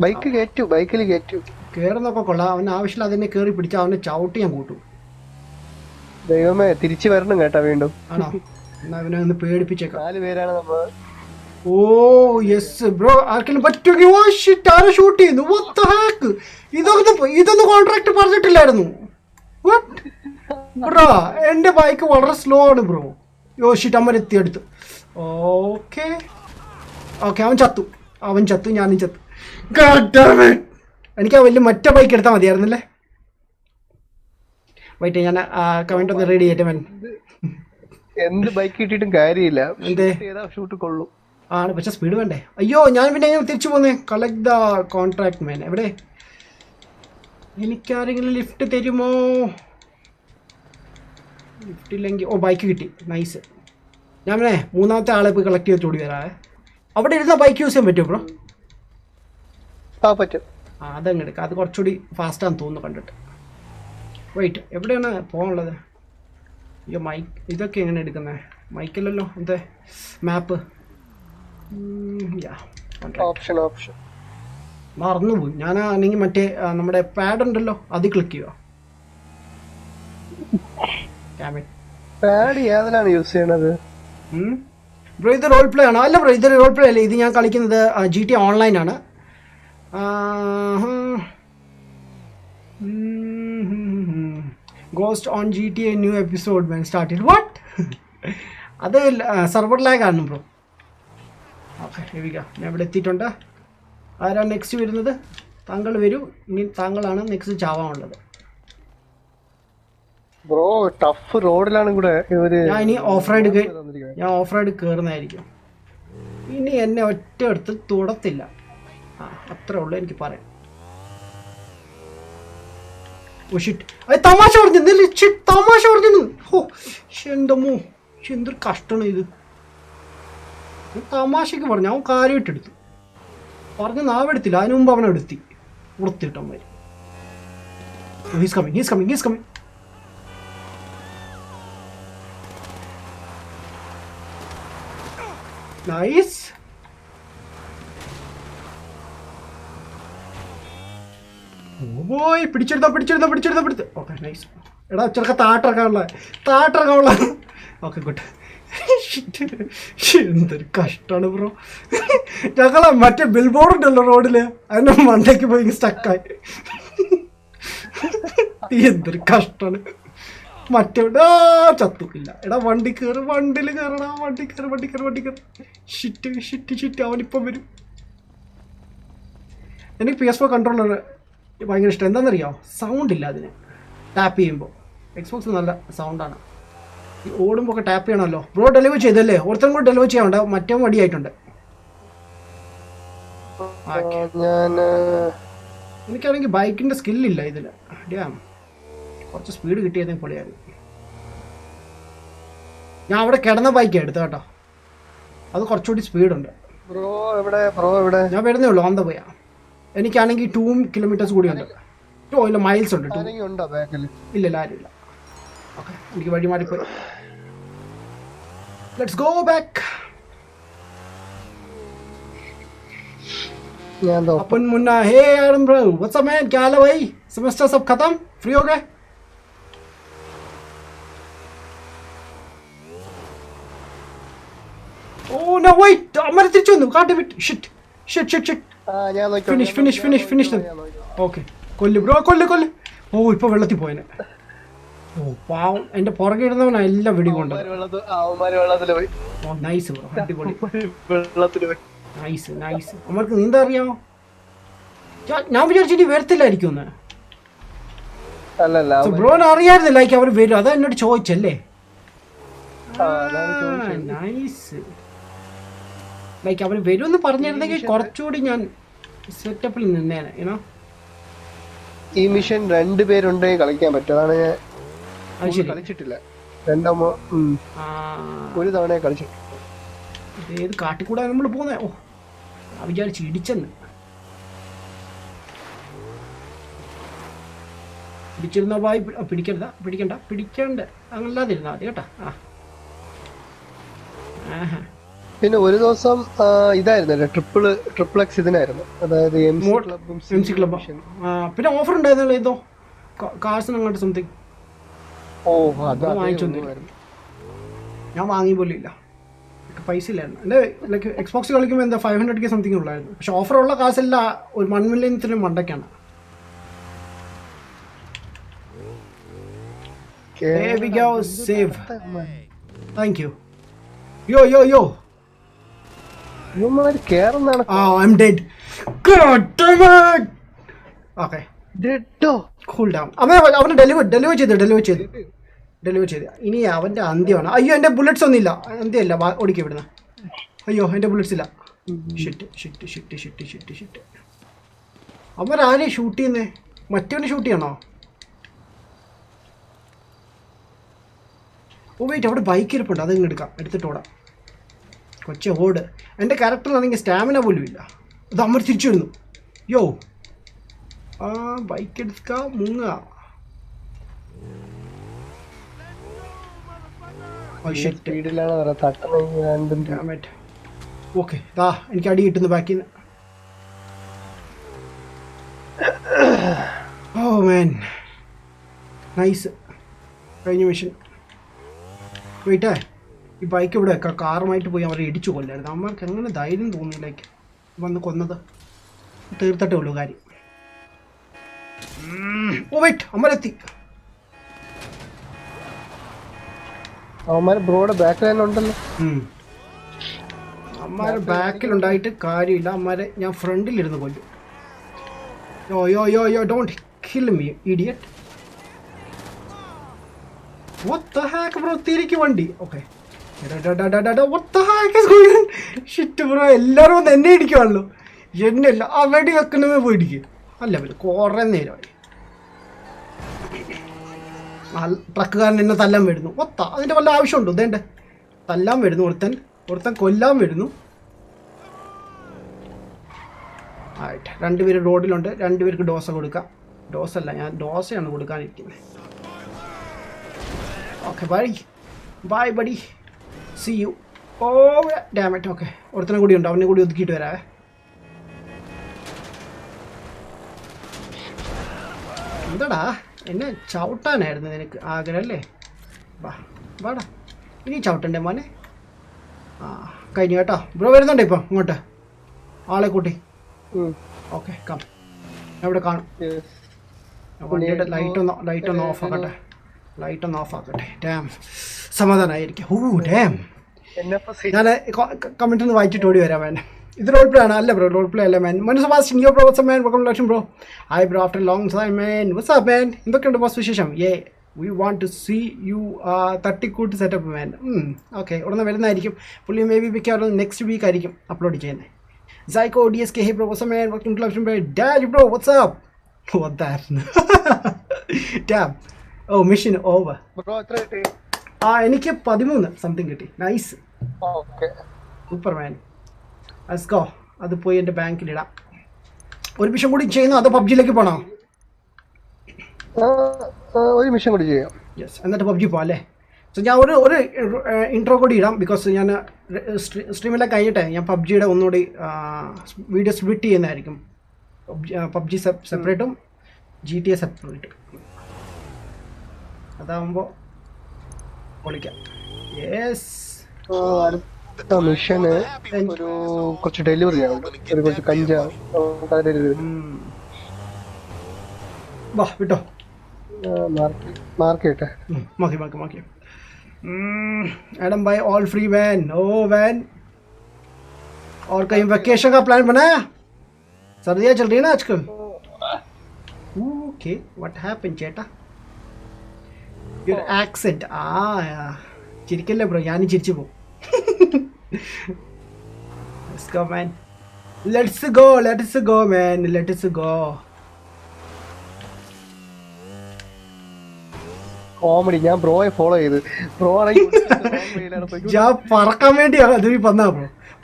ബൈക്കിൽ കയറ്റു. കേറുന്നൊക്കെ കൊള്ളാം. അവന് ആവശ്യമില്ല അതിനെ കേറി പിടിച്ചാൽ അവനെ ചവിട്ടി ഞാൻ കൂട്ടും. ദൈവമേ തിരിച്ചു വരണം കേട്ടാ വീണ്ടും. ആണോ? എന്നാ അവനെ ഒന്ന് പേടിപ്പിച്ചേക്കാം. 4 പേരാണ് നമ്മൾ. Oh yes bro. ആർക്കെങ്കിലും പറ്റുമെങ്കിൽ. ഓ ഷിറ്റ്, ആരെ ഷൂട്ട് ചെയ്യുന്നു? What the heck? ഇതൊന്നും കോൺട്രാക്ട് പറഞ്ഞിട്ടില്ലായിരുന്നു. What bro? എന്റെ ബൈക്ക് വളരെ സ്ലോ ആണ് ബ്രോ. യോ ഷിറ്റ്, അമ്മ എത്തിയെടുത്തു. ഓക്കെ അവൻ ചത്തു. ഞാനും ചത്തു. എനിക്ക് ആ വലിയ മറ്റേ ബൈക്ക് എടുത്താൽ മതിയായിരുന്നല്ലേ. വൈറ്റ്, ഞാൻ കമന്റ് ഒന്ന് റീഡ് ചെയ്യട്ടെ. മൻ എന്ത് ബൈക്ക് കിട്ടിയിട്ടും കാര്യമില്ല. ഷൂട്ട് കൊള്ളു ആണ്, പക്ഷെ സ്പീഡ് വേണ്ടേ. അയ്യോ, ഞാൻ പിന്നെ എങ്ങനെ തിരിച്ചു പോന്നേ? കളക്ട് ദ കോൺട്രാക്ട് മാൻ. എവിടെ? എനിക്കാരെങ്കിലും ലിഫ്റ്റ് തരുമോ? ലിഫ്റ്റ് ഇല്ലെങ്കിൽ. ഓ ബൈക്ക് കിട്ടി. നൈസ്. ഞാൻ പിന്നെ 3ാമത്തെ ആളെ പോയി കളക്ട് ചെയ്തിട്ട് ഓടി വരാവേ. അവിടെ ഇരുന്ന ബൈക്ക് യൂസ് ചെയ്യാൻ പറ്റുമോ ബ്രോ? പറ്റും. അതങ്ങ് എടുക്കാം. അത് കുറച്ചുകൂടി ഫാസ്റ്റാന്ന് തോന്നുന്നു കണ്ടിട്ട്. വെയിറ്റ്, എവിടെയാണ് പോകാനുള്ളത്? അയ്യോ ഇതൊക്കെ എങ്ങനെ എടുക്കുന്നത്? മൈക്കല്ലല്ലോ. എന്താ മാപ്പ്? ഓപ്ഷൻ മറന്നുപോയി ഞാൻ. ആണെങ്കിൽ മറ്റേ നമ്മുടെ പാഡ് ഉണ്ടല്ലോ, അത് ക്ലിക്ക് ചെയ്യുക. ഏതിലാണ് യൂസ് ചെയ്യണത് ബ്രോ? ഇത് റോൾ പ്ലേ ആണോ? അല്ല ബ്രോ, ഇതൊരു റോൾ പ്ലേ അല്ലേ. ഇത് ഞാൻ കളിക്കുന്നത് GTA ഓൺലൈൻ ആണ്. Ghost on GTA new episode when started. What? അത് സെർവർ ലാഗ് ആണ് ബ്രോ. ഓക്കെ ഞാൻ ഇവിടെ എത്തിയിട്ടുണ്ട്. ആരാ നെക്സ്റ്റ് വരുന്നത്? താങ്കൾ വരൂ. ഇനി താങ്കളാണ് നെക്സ്റ്റ് ചാവാനുള്ളത്. ബ്രോ ടഫ് റോഡിലാണ് കൂടെ. ഞാൻ ഇനി ഓഫ് റൈഡ് കയറുന്നതായിരിക്കും. ഇനി എന്നെ ഒറ്റ എടുത്ത് തുടത്തില്ല. അത്രേ ഉള്ളൂ എനിക്ക് പറയാം. ഓ ഷിറ്റ്, അത് തമാശ പറഞ്ഞു. ഹോ എന്തമ്മോ, എന്തൊരു കഷ്ടമാണ് ഇത്. തമാശക്ക് പറഞ്ഞു, അവൻ കാര്യമായിട്ടെടുത്തു. പറഞ്ഞ നാവെടുത്തില്ല, അതിനു മുമ്പ് അവനെടുത്തി വൃത്തിയിട്ടന്മാര്. He's coming. നൈസ്. പോയി പിടിച്ചെടുത്ത. Okay nice. എടാ ചെറുക്ക താട്ടിറക്കാനുള്ള. Okay good. എന്തൊരു കഷ്ടമാണ് ബ്രോ. ഞങ്ങളെ മറ്റേ ബിൽ ബോർഡ് ഉണ്ടല്ലോ റോഡില്, അതിന്റെ മണ്ടയ്ക്ക് പോയി സ്റ്റക്കായി. എന്തൊരു കഷ്ടമാണ്. മറ്റേ ചത്തു. ഇല്ല എടാ, വണ്ടിയിൽ കയറടാ. വണ്ടി കയറി. ഷിറ്റ് അവനിപ്പം വരും. എനിക്ക് PS4 കൺട്രോളർ ഭയങ്കര ഇഷ്ടം. എന്താണെന്നറിയോ? സൗണ്ട് ഇല്ല അതിന്. ടാപ്പ് ചെയ്യുമ്പോൾ Xbox നല്ല സൗണ്ടാണ്. ഈ ഓടുമ്പോൾ ഒക്കെ ടാപ്പ് ചെയ്യണമല്ലോ. ബ്രോ ഡെലിവർ ചെയ്തല്ലേ? ഒരുത്തരും കൂടെ ഡെലിവർ ചെയ്യാനുണ്ട്. മറ്റേ മടിയായിട്ടുണ്ട്. ഓക്കെ ഞാൻ എനിക്കാണെങ്കിൽ ബൈക്കിൻ്റെ സ്കില്ലില്ല ഇതിൽ. ഡ്യാം, കുറച്ച് സ്പീഡ് കിട്ടിയതെങ്കിൽ പൊളിയായിരുന്നു. ഞാൻ അവിടെ കിടന്ന ബൈക്കാണ് എടുത്തത് കേട്ടോ, അത് കുറച്ചുകൂടി സ്പീഡുണ്ട്. ബ്രോ എവിടെ? ഞാൻ വരുന്നേ ഉള്ളൂ, ഓൺ ദ വേ. എനിക്കാണെങ്കിൽ 2 കിലോമീറ്റേഴ്സ് കൂടി ഉണ്ട്. ഇല്ല, മൈൽസ് ഉണ്ട്. ഉണ്ടോ ബാക്കിൽ? ഇല്ല, ആരുമില്ല. ഓക്കെ, എനിക്ക് വഴി മാറിപ്പോയി. Let's go back. अपन मुन्ना, हे आरम ब्रो, व्हाट्स अप मैन, क्या हाल है भाई? सेमेस्टर सब खत्म, फ्री हो गए? Oh no, wait, अमर तिरച്ചു വന്നു. കാട്ട് വിട്ട്. ഷിറ്റ്. ഞാൻ ഫിനിഷ്. ഓക്കെ, കൊല്ല് ബ്രോ, കൊല്ല്. ഓ, ഇപ്പൊ വെള്ളത്തിൽ പോയനെ. ഓ പാവം, എന്റെ പുറകെ ഇടുന്നവനാ എല്ലാം വെടികൊണ്ട്. ഓ നൈസ് ബ്രോ, അടിപൊളി. നൈസ്. അമ്മക്ക് നീന്താ അറിയാമോ? ഞാൻ വിചാരിച്ചിട്ട് വരത്തില്ലായിരിക്കും ഒന്ന്. ബ്രോനെ അറിയാമായിരുന്നു ലൈക്ക് അവർ വരും, അതാ എന്നോട് ചോദിച്ചല്ലേ. നൈസ്. ലൈക്ക് അവർ വരുമെന്ന് പറഞ്ഞിരുന്നെങ്കിൽ കുറച്ചുകൂടി ഞാൻ സെറ്റപ്പിൽ നിന്നേനെ. യുനോ, ഈ മിഷൻ 2 പേരുണ്ടെങ്കിൽ കളിക്കാൻ പറ്റും. അതാണ് ഞാൻ കളിച്ചിട്ടില്ല. ഒരു തവണ കളിച്ചിട്ടില്ല. ഏത് കാട്ടിക്കൂടാ നമ്മൾ പോകുന്നേ? ഓ, വിചാരിച്ച് ഇടിച്ചെന്ന്. പിടിച്ചിരുന്ന വായി പിടിക്കണ്ട അങ്ങനല്ലാതിരുന്നാ മതി കേട്ടാ. പിന്നെ ഒരു ദിവസം ഇതായിരുന്നു ട്രിപ്പിൾ എക്സ് ഇതിനായിരുന്നു, അതായത് MC ക്ലബ്. പിന്നെ ഓഫർ ഉണ്ടായിരുന്നല്ലോ എന്തോ കാഴ്ച അങ്ങോട്ട് സംതിങ്. അത് വാങ്ങിച്ചൊന്നുമില്ല, ഞാൻ വാങ്ങി പോലും ഇല്ല, പൈസ ഇല്ലായിരുന്നു. എൻ്റെ ലൈക്ക് എക്സ്ബോക്സ് കളിക്കുമ്പോൾ എന്താ 500K സംതിങ് ഉള്ളായിരുന്നു. പക്ഷെ ഓഫറുള്ള കാശെല്ലാം ഒരു 1 മില്യണത്തിന് മണ്ടയ്ക്കാണ്. There we go, save. Thank you. Yo. I'm dead. God damn it. Okay. Cool down. അവനെ ഡെലിവർ ചെയ്ത് ഇനി അവൻ്റെ അന്ത്യമാണ്. അയ്യോ, എൻ്റെ ബുള്ളറ്റ്സ് ഒന്നുമില്ല. അന്ത്യമല്ല, ഓടിക്കുക ഇവിടുന്ന്. അയ്യോ, എൻ്റെ ബുള്ളറ്റ്സ് ഇല്ല. ഷിറ്റ്. അവരാരെയും ഷൂട്ട് ചെയ്യുന്നേ? മറ്റവനെ ഷൂട്ട് ചെയ്യണോ? ഓ വെയിറ്റ്, അവിടെ ബൈക്ക് ഇരിപ്പുണ്ട്, അതങ്ങ് എടുത്തിട്ട് ഓടാം. കൊച്ചെ ഓട്. എൻ്റെ ക്യാരക്ടറിലാണെങ്കിൽ സ്റ്റാമിന പോലും ഇല്ല. അത് അമ്മ തിരിച്ചു വരുന്നു. യോ, ബൈക്ക് എടുക്കുക, മുങ്ങുക. ഓക്കെ, എനിക്ക് അടി കിട്ടുന്നു ബാക്കിൽ നിന്ന്. ഓ മാൻ, നൈസ്. കഴിഞ്ഞ മിഷൻ. വെയിറ്റേ, ഈ ബൈക്ക് ഇവിടെ വെക്കാം. കാറുമായിട്ട് പോയി അവരെ ഇടിച്ചു കൊല്ലായിരുന്നു. അമ്മമാർക്ക് എങ്ങനെ ധൈര്യം തോന്നിയില്ലേക്ക് വന്ന് കൊന്നത്? തീർത്തിട്ടേ ഉള്ളൂ കാര്യം. ഓ വെയിറ്റ്, അമ്മരെത്തി. ബ്രോയുടെ ബാക്കിലുണ്ടല്ലോ. അമ്മാരെ ബാക്കിലുണ്ടായിട്ട് കാര്യമില്ല. അമ്മാരെ ഞാൻ ഫ്രണ്ടിലിരുന്ന് കൊല്ലും. യോ don't kill me idiot. What the heck bro, തിരിക്ക് വണ്ടി. Okay, what the heck is going on? Shit bro, എല്ലാവരും വന്ന് എന്നെ ഇടിക്കുവാണല്ലോ. എന്നല്ല ആ വെടി വെക്കുന്നത് പോയി ഇടിക്കും. അല്ല പിന്നെ കുറേ നേരമായി. ട്രക്കുകാരൻ എന്നെ തല്ലാൻ വരുന്നു. അതിൻ്റെ വല്ല ആവശ്യമുണ്ടോ? ഇതേണ്ട തല്ലാൻ വരുന്നു, ഒരുത്തൻ കൊല്ലാൻ വരുന്നു. ആയിട്ട് 2 പേര് റോഡിലുണ്ട്. 2 പേർക്ക് ഡോസ കൊടുക്കാം. ഡോസല്ല, ഞാൻ ഡോസയാണ് കൊടുക്കാനിരിക്കുന്നത്. Okay, bye buddy, see you. Oh dammit. Okay, ഒരുത്തനെ കൂടി ഉണ്ട്, അവനെ കൂടി ഒതുക്കിയിട്ട് വരാവേ. എന്താടാ, എന്നെ ചവിട്ടാനായിരുന്നു നിനക്ക് ആഗ്രഹം അല്ലേ? വാടാ, ഇനി ചവിട്ടണ്ടേ മോനെ? കഴിഞ്ഞു കേട്ടോ. ബ്രോ വരുന്നുണ്ടോ ഇപ്പം ഇങ്ങോട്ട് ആളെ കൂട്ടി? Okay, come. എവിടെ കാണും? വണ്ടിയുടെ ലൈറ്റ് ഒന്ന് ഓഫ് ആക്കട്ടെ. ഡാം, സമാധാനമായിരിക്കും. ഡാം, ഞാൻ കമൻറ്റിൽ നിന്ന് വായിച്ചിട്ട് ഓടി വരാം വേണ്ട. ഇത് റോൾ പ്ലേ ആണ്? അല്ല ബ്രോ, റോൾ പ്ലേ അല്ല മാൻ. മനസ്സ് was new bro, what's man, welcome ലക്ഷം bro. Hi bro, after long time man. What's up man? എന്തൊക്കെയുണ്ട് ബോസ് വിശേഷം? We want to see you തട്ടിക്കൂട്ട് സെറ്റപ്പ് മാൻ. ഓക്കെ, ഉടനെ വരുന്നതായിരിക്കും. പുള്ളി മേ ബി മിക്കവാറും നെക്സ്റ്റ് വീക്ക് ആയിരിക്കും അപ്ലോഡ് ചെയ്യുന്നത്. Zyko DSK, hey bro, what's up man? Welcome to Club Stream, Dad, bro, what's up? What that? Damn. Oh, mission over. Bro എത്ര കിട്ടി? എനിക്ക് 13 സംതിങ് കിട്ടി. Nice. Okay super man. Let's go. അത് പോയി എൻ്റെ ബാങ്കിലിടാം. ഒരു മിഷൻ കൂടി ചെയ്യുന്നു, അതോ പബ്ജിയിലേക്ക് പോകണോ? ഒരു മിഷൻ കൂടി ചെയ്യാം. യെസ്, എന്നിട്ട് പബ്ജി പോകാം അല്ലേ? സോ ഞാൻ ഒരു ഇൻട്രോ കൂടി ഇടാം, ബിക്കോസ് ഞാൻ സ്ട്രീമെല്ലാം കഴിഞ്ഞിട്ടേ ഞാൻ പബ്ജിയുടെ ഒന്നുകൂടി വീഡിയോ സ്പ്ലിറ്റ് ചെയ്യുന്നതായിരിക്കും. പബ്ജി സെപ്പറേറ്റും GTA സെപ്പറേറ്റും. അതാകുമ്പോൾ പൊളിക്കാം. യെസ്, അടുത്ത മിഷന് ഒരു കുറച്ച് ഡെലിവറി ആണ്, ഒരു കുറച്ച് കഞ്ചാവ് വാ വിട്ടോ. മാർക്ക് ചെയ്യട്ടെ. മാക്കി. एडम भाई ऑल फ्री वैन. ओ वैन, और कहीं वेकेशन का प्लान बनाया? सर्दियाँ चल रही है ना आजकल. ओके, व्हाट हैपेंड ചേട്ടാ? योर एक्सेंट ചിരിക്കല്ലേ ബ്രോ, ഞാനും ചിരിച്ചു പോകും. Let's go man. Let's go man. Let's go. Comedy. ഞാൻ ബ്രോയെ ഫോളോ ചെയ്ത് ബ്രോ ഞാൻ പറക്കാൻ വേണ്ടി അത് വന്നാ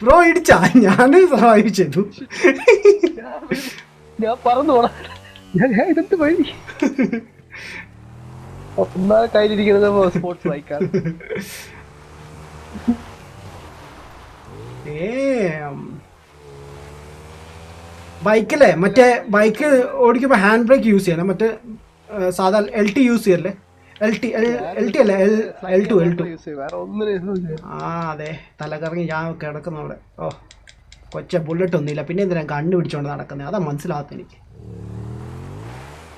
ബ്രോ ഇടിച്ചാ, ഞാൻ സർവൈവ് ചെയ്തു. ഞാൻ പറന്നു പോണ ഇതെന്ത് വഴി. ഒന്നാമത് കയ്യിലിരിക്കുന്നത് സ്പോർട്സ് ബൈക്കാണ്. ബൈക്കല്ലേ, മറ്റേ ബൈക്ക് ഓടിക്കുമ്പോൾ ഹാൻഡ് ബ്രേക്ക് യൂസ് ചെയ്യണം, മറ്റേ സാധാ LT യൂസ് ചെയ്യല്ലേ? LT അല്ലേ, L2. അതെ, തലകറങ്ങി ഞാൻ കിടക്കുന്ന അവിടെ. ഓ കൊച്ച ബുള്ളറ്റ് ഒന്നുമില്ല, പിന്നെ എന്തിനാ ഗണ്ണ് പിടിച്ചോണ്ട് നടക്കുന്നത്? അതാ മനസ്സിലാകത്ത എനിക്ക്.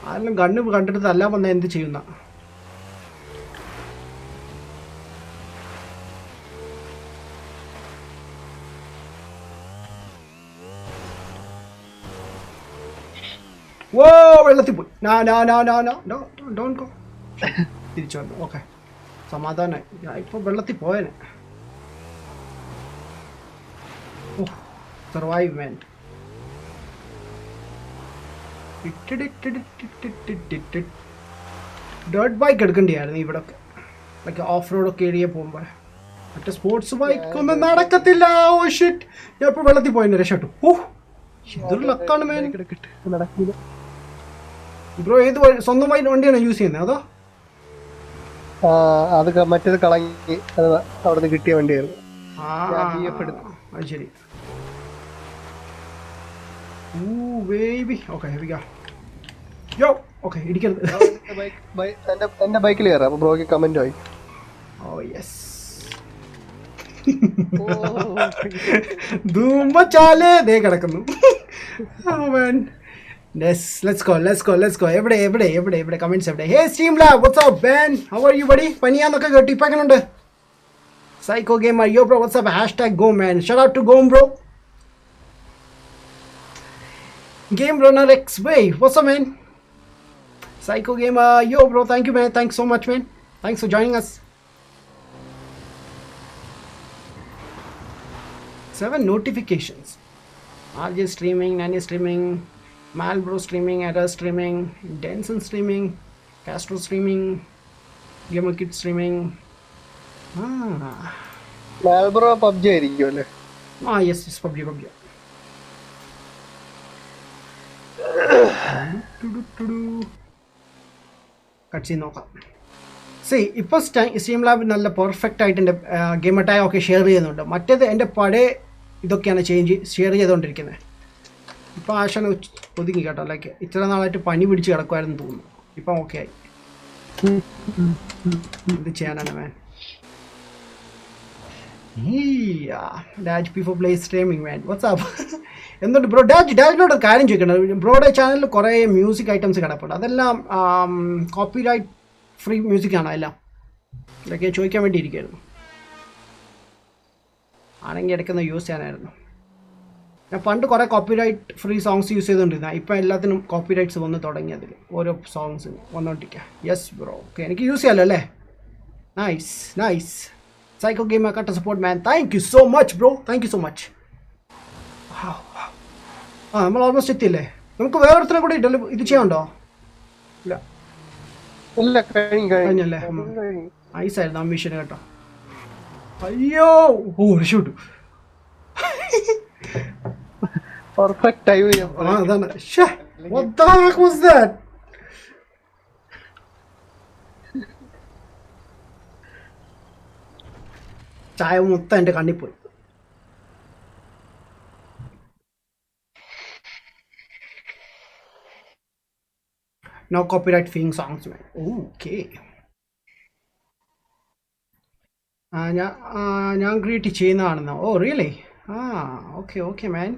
ആരെല്ലാം ഗണ്ണ് കണ്ടിട്ട് തല്ലാൻ വന്നാൽ എന്ത് ചെയ്യുന്ന? ഓ വെള്ളത്തിൽ പോയി. Don't go. തിരിച്ചു വന്നു. ഓക്കെ, സമാധാനമായി. ഞാൻ ഇപ്പോൾ വെള്ളത്തിൽ പോയേനെ. സർവൈവ് മാൻ. ഡേർട്ട് ബൈക്ക് എടുക്കേണ്ടിയായിരുന്നു ഇവിടെ ഒക്കെ, ലൈക്ക് ഓഫ് റോഡൊക്കെ ഏരിയ പോകുമ്പോൾ. മറ്റേ സ്പോർട്സ് ബൈക്ക് ഒന്നും നടക്കത്തില്ല. ഓ ഷിറ്റ്, ഞാൻ ഇപ്പോൾ വെള്ളത്തിൽ പോയതിന് രക്ഷപ്പെട്ടു. ഓ ഇതൊരു ലക്കാണ് മാൻ. നടക്കില്ല ബ്രോ ഏത് സ്വന്തമായിട്ട് വണ്ടിയാണ് യൂസ് ചെയ്യുന്നത് അതോ? അത് മറ്റേത് കളങ്ങി, അത് അവിടെ നിന്ന് കിട്ടിയ വണ്ടിയായിരുന്നു. അത് ശരി. ഇടിക്കരുത്. എന്റെ ബൈക്കിൽ കയറാം, അപ്പൊ ബ്രോക്ക് കമന്റ് ആയി. ഓ യെസ്. ധൂമ്പച്ചാലേ ദേ കിടക്കുന്നു. Yes, let's go. എവിടെ കമന്റ്സ് എവിടെ? Hey Streamlab, what's up man? How are you buddy? പനിയാന്നൊക്കെ കേട്ടു, ഇപ്പൊ എങ്ങനെയുണ്ട്? Psycho Gamer, yo bro, what's up? #go man. Shout out to Gom bro. Game Runner X-Way, what's up man? Psycho Gamer, yo bro, thank you man. Thanks so much man. Thanks for joining us. 7 notifications. RJ streaming, Nani streaming, Malbro streaming, Error streaming, Denson streaming, Castro streaming, Gamer Kid streaming. മാൽബ്രോ പബ്ജി ആയിരിക്കും അല്ലേ? Yes, PUBG. കട്സി നോക്കാം. ഇപ്പോൾ സ്ട്രീം ലാബ് നല്ല പെർഫെക്റ്റ് ആയിട്ട് എൻ്റെ ഗെയിം അറ്റാക്ക് ഒക്കെ ഷെയർ ചെയ്യുന്നുണ്ട്. മറ്റേത് എൻ്റെ പഴയ ഇതൊക്കെയാണ് ഷെയർ ചെയ്തുകൊണ്ടിരിക്കുന്നത്. ഇപ്പോൾ ആശാന ഒതുങ്ങി കേട്ടോ, ലൈക്ക് ഇത്ര നാളായിട്ട് പനി പിടിച്ച് കിടക്കുമായിരുന്നു തോന്നുന്നു. ഇപ്പം ഓക്കെ ആയി. എന്ത് ചെയ്യാനാണ് മാൻ. ഡാജ് P4 പ്ലേ സ്ട്രീമിംഗ് മാൻ, വാട്സ്ആപ്പ്. എന്തുകൊണ്ട് ബ്രോ? ഡാജിനോട് കാര്യം ചോദിക്കണം. ബ്രോയുടെ ചാനലിൽ കുറേ മ്യൂസിക് ഐറ്റംസ് കിടപ്പുണ്ട്, അതെല്ലാം കോപ്പിറൈറ്റ് ഫ്രീ മ്യൂസിക്കാണോ എല്ലാം? ഇതൊക്കെ ചോദിക്കാൻ വേണ്ടി ഇരിക്കുമായിരുന്നു. ആണെങ്കിൽ ഇടയ്ക്കൊന്ന് യൂസ് ചെയ്യാനായിരുന്നു. ഞാൻ പണ്ട് കുറേ കോപ്പിറൈറ്റ് ഫ്രീ സോങ്സ് യൂസ് ചെയ്തുകൊണ്ടിരുന്ന, ഇപ്പം എല്ലാത്തിനും കോപ്പിറൈറ്റ്സ് വന്ന് തുടങ്ങിയതിൽ ഓരോ സോങ്സിന് വന്നുകൊണ്ടിരിക്കുക. യെസ് ബ്രോ, ഓക്കെ, എനിക്ക് യൂസ് ചെയ്യാമല്ലോ അല്ലേ? Nice. Psycho Gamer cut support man. Thank you so much bro. Thank you so much. Wow. ആ നമ്മൾ ഓൾമോസ്റ്റ് എത്തിയല്ലേ. നമുക്ക് വേറൊരുത്തരെ കൂടി ഇത് ചെയ്യാനുണ്ടോ? ഇല്ല ഇല്ല, കഴിഞ്ഞല്ലേ. ഐസായിരുന്നു ആ മിഷൻ കേട്ടോ. അയ്യോ ഓ ഷൂട്ടു പെർഫെക്റ്റ് ടൈം. അതാണ്. What the heck was that? ചായ മൊത്തം എൻ്റെ കണ്ണിൽ പോയി. No copyright theme songs, man. Okay. ഞാൻ ക്രിയേറ്റ് ചെയ്യുന്നതാണെന്നോ? Oh really? ആ okay okay man.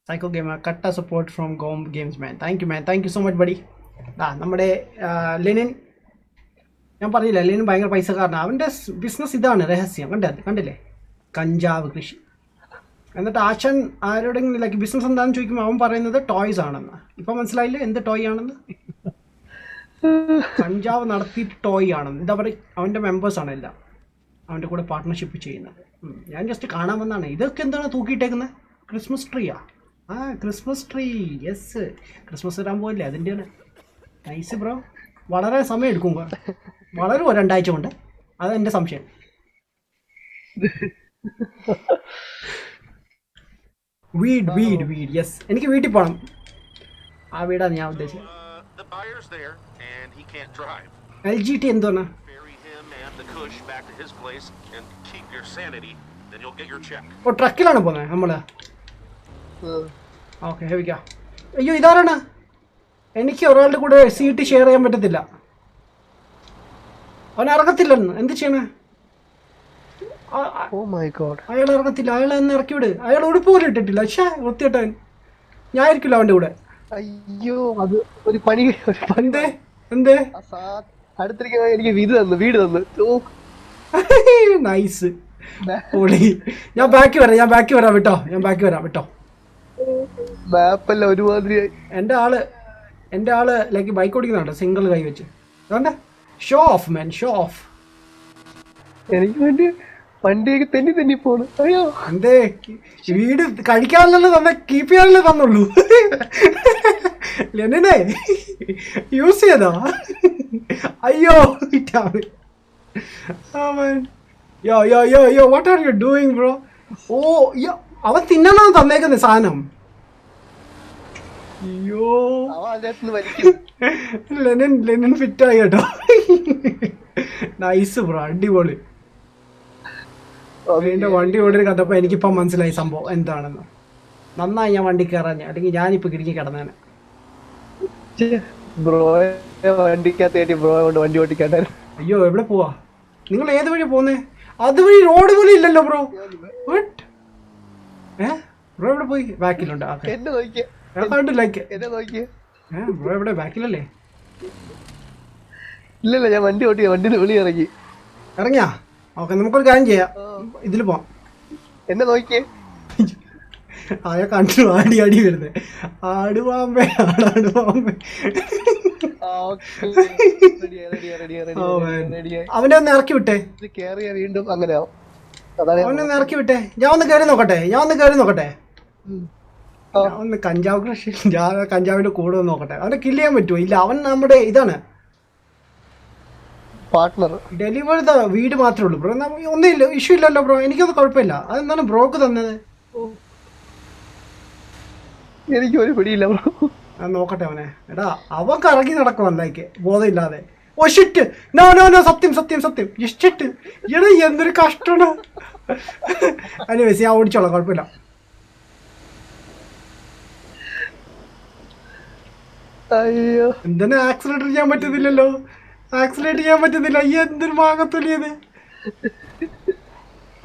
Psycho gamer കട്ട സപ്പോർട്ട് ഫ്രോം ഗോം games man. Thank you man, thank you so much buddy. നമ്മുടെ ലെനിൻ, ഞാൻ പറഞ്ഞില്ല ലെനിൻ ഭയങ്കര പൈസക്കാരനാണ്. അവൻ്റെ ബിസിനസ് ഇതാണ് രഹസ്യം. കണ്ടില്ലേ? കഞ്ചാവ് കൃഷി. എന്നിട്ട് ആശാൻ ആരോടെങ്കിലും ലൈക്ക് ബിസിനസ് എന്താണെന്ന് ചോദിക്കുമ്പോൾ അവൻ പറയുന്നത് ടോയ്സ് ആണെന്ന്. ഇപ്പം മനസ്സിലായില്ലേ എന്ത് ടോയ് ആണെന്ന്? കഞ്ചാവ് നടത്തിയിട്ട് ടോയ് ആണെന്ന്. എന്താ പറയുക, അവൻ്റെ മെമ്പേഴ്സാണ് എല്ലാം അവൻ്റെ കൂടെ പാർട്ട്ണർഷിപ്പ് ചെയ്യുന്നത്. ഞാൻ ജസ്റ്റ് കാണാൻ വന്നാണ്. ഇതൊക്കെ എന്താണ് തൂക്കിയിട്ടേക്കുന്നത്? ക്രിസ്മസ് ട്രീയാ? ആ ക്രിസ്മസ് ട്രീ, യെസ്. ക്രിസ്മസ് വരാൻ പോയില്ലേ, അതിൻ്റെയാണ്. Nice bro. വളരെ സമയം എടുക്കും, വളരുമോ 2 ആഴ്ച കൊണ്ട്? അതെൻ്റെ സംശയം. വീഡ് യെസ്. എനിക്ക് വീട്ടിൽ പോകണം. ആ വീടാണ് ഞാൻ ഉദ്ദേശിച്ചത്. LGT എന്താണ്? ഓ ട്രക്കിലാണ് പോകുന്നത് നമ്മള്. ഓക്കെ ഹെവിക്കാ. അയ്യോ ഇതാരാണ്? എനിക്ക് ഒരാളുടെ കൂടെ സീറ്റ് ഷെയർ ചെയ്യാൻ പറ്റത്തില്ല. അവൻ ഇറങ്ങത്തില്ലെന്ന്. എന്ത് ചെയ്യണേ? അയാൾ ഇറങ്ങത്തില്ല. അയാൾ എന്ന് ഇറക്കി വിട്. അയാൾ ഉടുപ്പ് പോലും ഇട്ടിട്ടില്ല. പക്ഷേ വൃത്തിയിട്ടവൻ. ഞാൻ ആയിരിക്കില്ല അവൻ്റെ കൂടെ. അയ്യോ അത് ഒരു പണി. എന്തേ അടുത്തിരിക്കുന്ന എനിക്ക് വീട് തന്നു. നൈസ് പൊളി. ഞാൻ ബാക്കി വരാം വിട്ടോ. മാപ്പെല്ലാം ഒരുമാതിരിയായി. എൻ്റെ ആള് ലൈക്ക് ബൈക്ക് ഓടിക്കുന്നുണ്ടോ സിംഗിൾ കൈ വെച്ച്. അതുകൊണ്ട് show of man, show of. എനിക്ക് വേണ്ടി വണ്ടിയൊക്കെ തെന്നി പോണു. അയ്യോ എന്തേ വീട് കഴിക്കാനല്ലോ തന്നെ, കീപ്പ് ചെയ്യാനല്ലേ തന്നുള്ളൂ. ലെനിനെ യൂസ് ചെയ്താ? അയ്യോ yo what are you doing bro? Oh അവൻ തിന്നാനാണ് തന്നേക്കുന്നത് സാധനം. അയ്യോ ലെനിൻ ഫിറ്റായി കേട്ടോ. നൈസ് ബ്രോ, അടിപൊളി. എന്റെ വണ്ടി ഓടി കണ്ടപ്പോ എനിക്കിപ്പം മനസ്സിലായി സംഭവം എന്താണെന്ന്. നന്നായി ഞാൻ വണ്ടി കയറാൻ, അല്ലെങ്കിൽ ഞാനിപ്പോ കിടക്കി കിടന്നേനെ. വണ്ടി ഓടിക്കാട്ടെ. അയ്യോ എവിടെ പോവാ നിങ്ങൾ? ഏത് വഴി പോന്നേ? അതുവഴി റോഡ് പോലും ഇല്ലല്ലോ ബ്രോ. ബ്രോ എവിടെ പോയി? ബാക്കിലുണ്ട്. ബ്രോ എവിടെ? ബാക്കിലല്ലേ? ഇല്ലല്ല, ഞാൻ വണ്ടി ഓടിയ വണ്ടി വിളി ഇറങ്ങിയാ? ഓക്കെ നമുക്കൊരു കാര്യം ചെയ്യാം, ഇതിൽ പോവാം. എന്നെ നോക്കിയേ. അയാൾ കണ്ടു ആടി വരുന്നത്. ആടുവാമ്പേ. അവനെ ഒന്ന് ഇറക്കി വിട്ടേ. വീണ്ടും അങ്ങനെ അവനെ ഒന്ന് ഇറക്കി വിട്ടേ. ഞാൻ ഒന്ന് കയറി നോക്കട്ടെ. ഒന്ന് കഞ്ചാവ് കൃഷി, കഞ്ചാവിന്റെ കൂടെ ഒന്ന് നോക്കട്ടെ. അവനെ കില്ല് ചെയ്യാൻ പറ്റുമോ? ഇല്ല, അവൻ നമ്മുടെ ഇതാണ് പാർട്ട്ണർ. ഡെലിവറി വീട് മാത്രമേ ഉള്ളൂ ബ്രോ. ഒന്നുമില്ല, ഇഷ്യൂ ഇല്ലല്ലോ ബ്രോ. എനിക്കൊന്നും കുഴപ്പമില്ല. അതെന്താണ് ബ്രോക്ക് തന്നത്? എനിക്ക് ഒരു പിടിയില്ല ബ്രോ. ഞാൻ നോക്കട്ടെ അവനെ. എടാ അവൻ കറങ്ങി നടക്കും വന്നേക്ക് ബോധമില്ലാതെ. ഓ ഷിറ്റ്, നോ സത്യം. ഷിറ്റ് എടാ എന്തൊരു കഷ്ടമാണ്. അതിന് വെച്ച് ഞാൻ ഓടിച്ചോളാം, കുഴപ്പമില്ല. അയ്യോ എന്തിനാ ആക്സിലേറ്റർ ചെയ്യാൻ പറ്റുന്നില്ലല്ലോ? അയ്യോ എന്തൊരു മാങ്ങത്തൊലിയത്.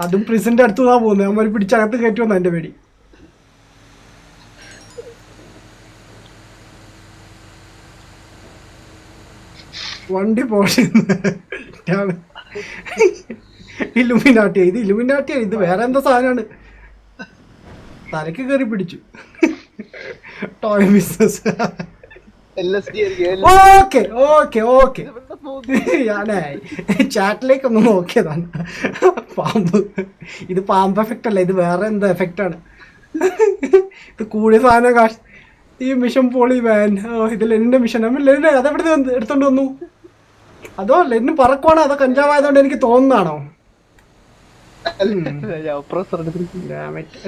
അതും പ്രിസന്റ് അടുത്തുനിന്നാ പോകുന്നത്. അവന്മാർ പിടിച്ചകത്ത് കയറ്റുമെന്നാ എന്റെ പേടി. വണ്ടി പോയി. ഇലുമിനാട്ടിയ ഇത് വേറെ എന്താ സാധനമാണ്? തലക്ക് കയറി പിടിച്ചു. Toy business. ഓക്കെ ഞാനേ ചാറ്റിലേക്ക് ഒന്ന് നോക്കിയതാണ്. പാമ്പ്. ഇത് പാമ്പ് എഫക്റ്റ് അല്ല, ഇത് വേറെ എന്താ എഫക്റ്റ് ആണ്. ഇത് കൂടിയ സാധനം കാശ്. ഈ മിഷൻ പൊളി മാൻ. ഇത് ലെന്നിന്റെ മിഷൻ. ലെന്നെ അതെവിടെ എടുത്തോണ്ട് വന്നു? അതോ ലെന്ന് പറക്കുവാണോ അതോ കഞ്ചാവായതുകൊണ്ട് എനിക്ക് തോന്നുന്നതാണോ?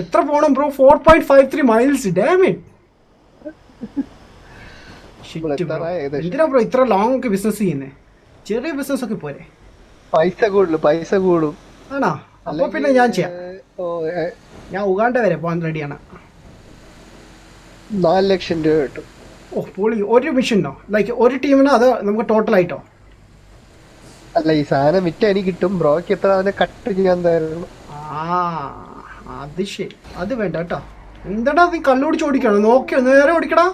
എത്ര പോണം ബ്രോ? 4.53 മൈൽസ്. ഡാമിറ്റ്. എന്തിനാ ബ്രോ ഇത്ര ലോങ് ഒക്കെ ബിസിനസ് ചെയ്യുന്നേ? ചെറിയ ബിസിനസ് ഒക്കെ പോരെ? പൈസ കൂടും. ആണോ? അപ്പൊ പിന്നെ ഞാൻ ചെയ്യാം. ഞാൻ ഉഗാണ്ട വരെ പോകാൻ റെഡിയാണ്. 4 ലക്ഷം രൂപ കിട്ടും. ഓ പൊളി. ഒരു മിഷനോ? ലൈക്ക് ഒരു ടീമിനോ അതോ നമുക്ക് ടോട്ടൽ ആയിട്ടോ? അല്ല, ഈ സാധനം വിറ്റ എനിക്ക് കിട്ടും. ബ്രോക്ക് എത്ര അതിനെ കട്ട് ചെയ്യാൻ തരുന്നു. അത് ശരി. അത് വേണ്ട കേട്ടോ. എന്താടാ നീ കള്ളുപിടിച്ച് ഓടിക്കണോ? നോക്കിയോ, നേരെ ഓടിക്കടാ.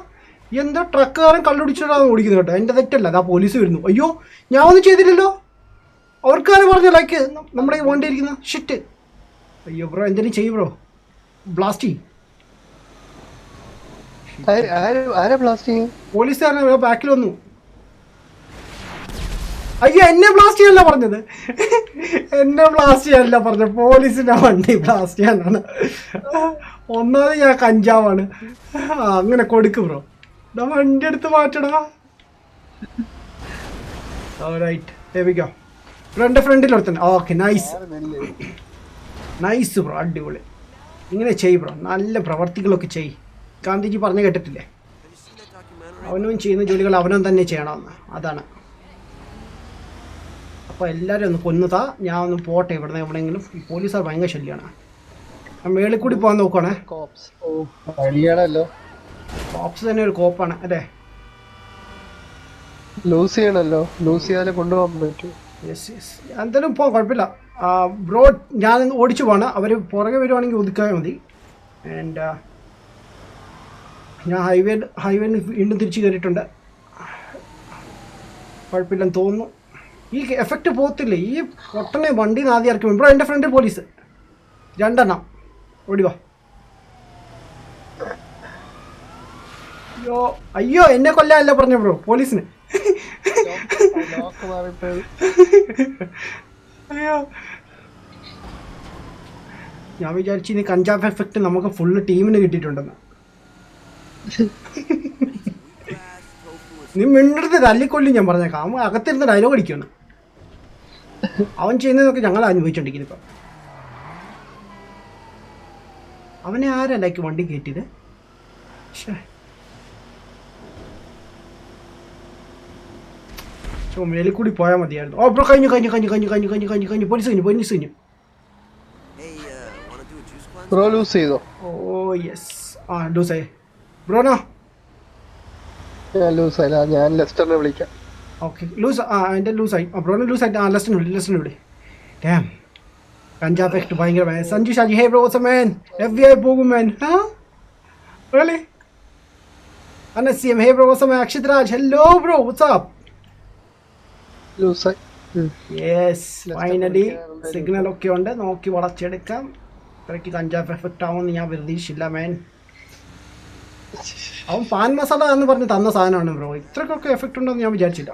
എന്താ ട്രക്കുകാരൻ കള്ളുപിടിച്ചിട്ടാണ് ഓടിക്കുന്നത് കേട്ടോ. എൻ്റെ തെറ്റല്ല. അതാ പോലീസ് വരുന്നു. അയ്യോ, ഞാൻ ഒന്നും ചെയ്തില്ലല്ലോ. അവർക്കാരും പറഞ്ഞു ലൈക്ക് നമ്മുടെ ഈ വണ്ടി ഇരിക്കുന്ന ഷിറ്റ്. അയ്യോ ബ്രോ, എന്തെങ്കിലും ചെയ്യും ബ്രോ. ബ്ലാസ്റ്റ് പോലീസുകാരൻ ബാക്കിൽ വന്നു. അയ്യോ, എന്നെ ബ്ലാസ്റ്റ് ചെയ്യാനല്ല പറഞ്ഞത്. എന്നെ ബ്ലാസ്റ്റ് ചെയ്യാനല്ല പറഞ്ഞത്. പോലീസിന്റെ വണ്ടി ബ്ലാസ്റ്റ് ചെയ്യാനാണ്. ഒന്നാമത് ഞാൻ കഞ്ചാവാണ്. അങ്ങനെ കൊടുക്കും ബ്രോ. വണ്ടി എടുത്ത് മാറ്റടാ. ഫ്രണ്ട് ഫ്രണ്ടിൽ ഒരുത്തന്നെ. ഓക്കെ, നൈസ് നൈസ് ബ്രോ, അടിപൊളി. ഇങ്ങനെ ചെയ് ബ്രോ. നല്ല പ്രവർത്തികളൊക്കെ ചെയ്. ഗാന്ധിജി പറഞ്ഞു കേട്ടിട്ടില്ലേ, അവനവൻ ചെയ്യുന്ന ജോലികൾ അവനവൻ തന്നെ ചെയ്യണമെന്ന്. അതാണ്. അപ്പോൾ എല്ലാവരും ഒന്ന് കൊന്നുതാ. ഞാൻ ഒന്ന് പോട്ടെ ഇവിടുന്ന് എവിടെയെങ്കിലും. പോലീസുകാർ ഭയങ്കര ശല്യമാണ്. ഞാൻ മേളിൽ കൂടി പോകാൻ നോക്കുവാണേ. കോപ്സ് തന്നെ ഒരു കോപ്പാണ് അല്ലേ? ലൂസ് ചെയ്യണല്ലോ. ലൂസ് ചെയ്യാതെ കൊണ്ടുപോകാൻ പറ്റും. Yes yes. എന്തായാലും പോകാം, കുഴപ്പമില്ല ബ്രോ. ഞാൻ ഓടിച്ചു പോകണം. അവർ പുറകെ വരുവാണെങ്കിൽ ഒതുക്കാൻ മതി. ആൻഡ് ഞാൻ ഹൈവേയിൽ വീണ്ടും തിരിച്ച് കയറിയിട്ടുണ്ട്. കുഴപ്പമില്ലെന്ന് തോന്നുന്നു. ഈ എഫക്റ്റ് പോകത്തില്ലേ? ഈ പൊട്ടനെ വണ്ടി ആദ്യം ഇറക്കി. ബ്രോ, എൻ്റെ ഫ്രണ്ട് പോലീസ് 2 എണ്ണം. ഓടിവാ. അയ്യോ അയ്യോ, എന്നെ കൊല്ലാനല്ല പറഞ്ഞ ബ്രോ, പോലീസിന്. അയ്യോ, ഞാൻ വിചാരിച്ചു ഇനി കഞ്ചാവ് എഫക്റ്റ് നമുക്ക് ഫുള്ള് ടീമിന് കിട്ടിയിട്ടുണ്ടെന്ന്. നീ മിണ്ടടുത്ത് തല്ലിക്കൊല്ലി. ഞാൻ പറഞ്ഞേക്കാം. അവൻ അകത്തിരുന്ന് ഡയലോഗ് അടിക്കുകയാണ്. അവൻ ചെയ്യുന്നതൊക്കെ ഞങ്ങൾ അനുഭവിച്ചോണ്ടിരിക്കുന്നു ഇപ്പം. അവനെ ആരാ ലൈക്ക് വണ്ടി കയറ്റിയത്? മേലിൽ കൂടി പോയാൽ മതിയായിരുന്നു. ഓ ബ്രോ, കഴിഞ്ഞു. പോലീസ് കഴിഞ്ഞു. ബ്രോ ലൂസ് ചെയ്തോ? Oh yes. ലൂസ് ആയി ബ്രോനോ? ഞാൻ ലൂസ് ആയില്ല. ഞാൻ ലെസ്റ്ററിനെ വിളിക്കാം. Okay, lose. എൻ്റെ ലൂസായി. ബ്രോനെ ലൂസായിട്ട് ലെസ്റ്ററിന് വിളി. ഡാം, കഞ്ചാവ് എഫക്ട് ഭയങ്കര. Sanju Shaji, hey bro, what's man? FBI പോകും മാൻ. റിയലി? അനസ്യം, hey bro, what's man? Akshith Raj, hello bro, what's up? ലൂസായി. യെസ്, ഫൈനലി സിഗ്നലൊക്കെ ഉണ്ട്. നോക്കി വളച്ചെടുക്കാം. ഇത്രയ്ക്ക് കഞ്ചാവ് എഫക്റ്റ് ആവുമെന്ന് ഞാൻ പ്രതീക്ഷിച്ചില്ല മാൻ. അവൻ പാൻ മസാല എന്ന് പറഞ്ഞ് തന്ന സാധനമാണ് ബ്രോ. ഇത്രക്കൊക്കെ എഫക്റ്റ് ഉണ്ടോന്ന് ഞാൻ വിചാരിച്ചില്ല.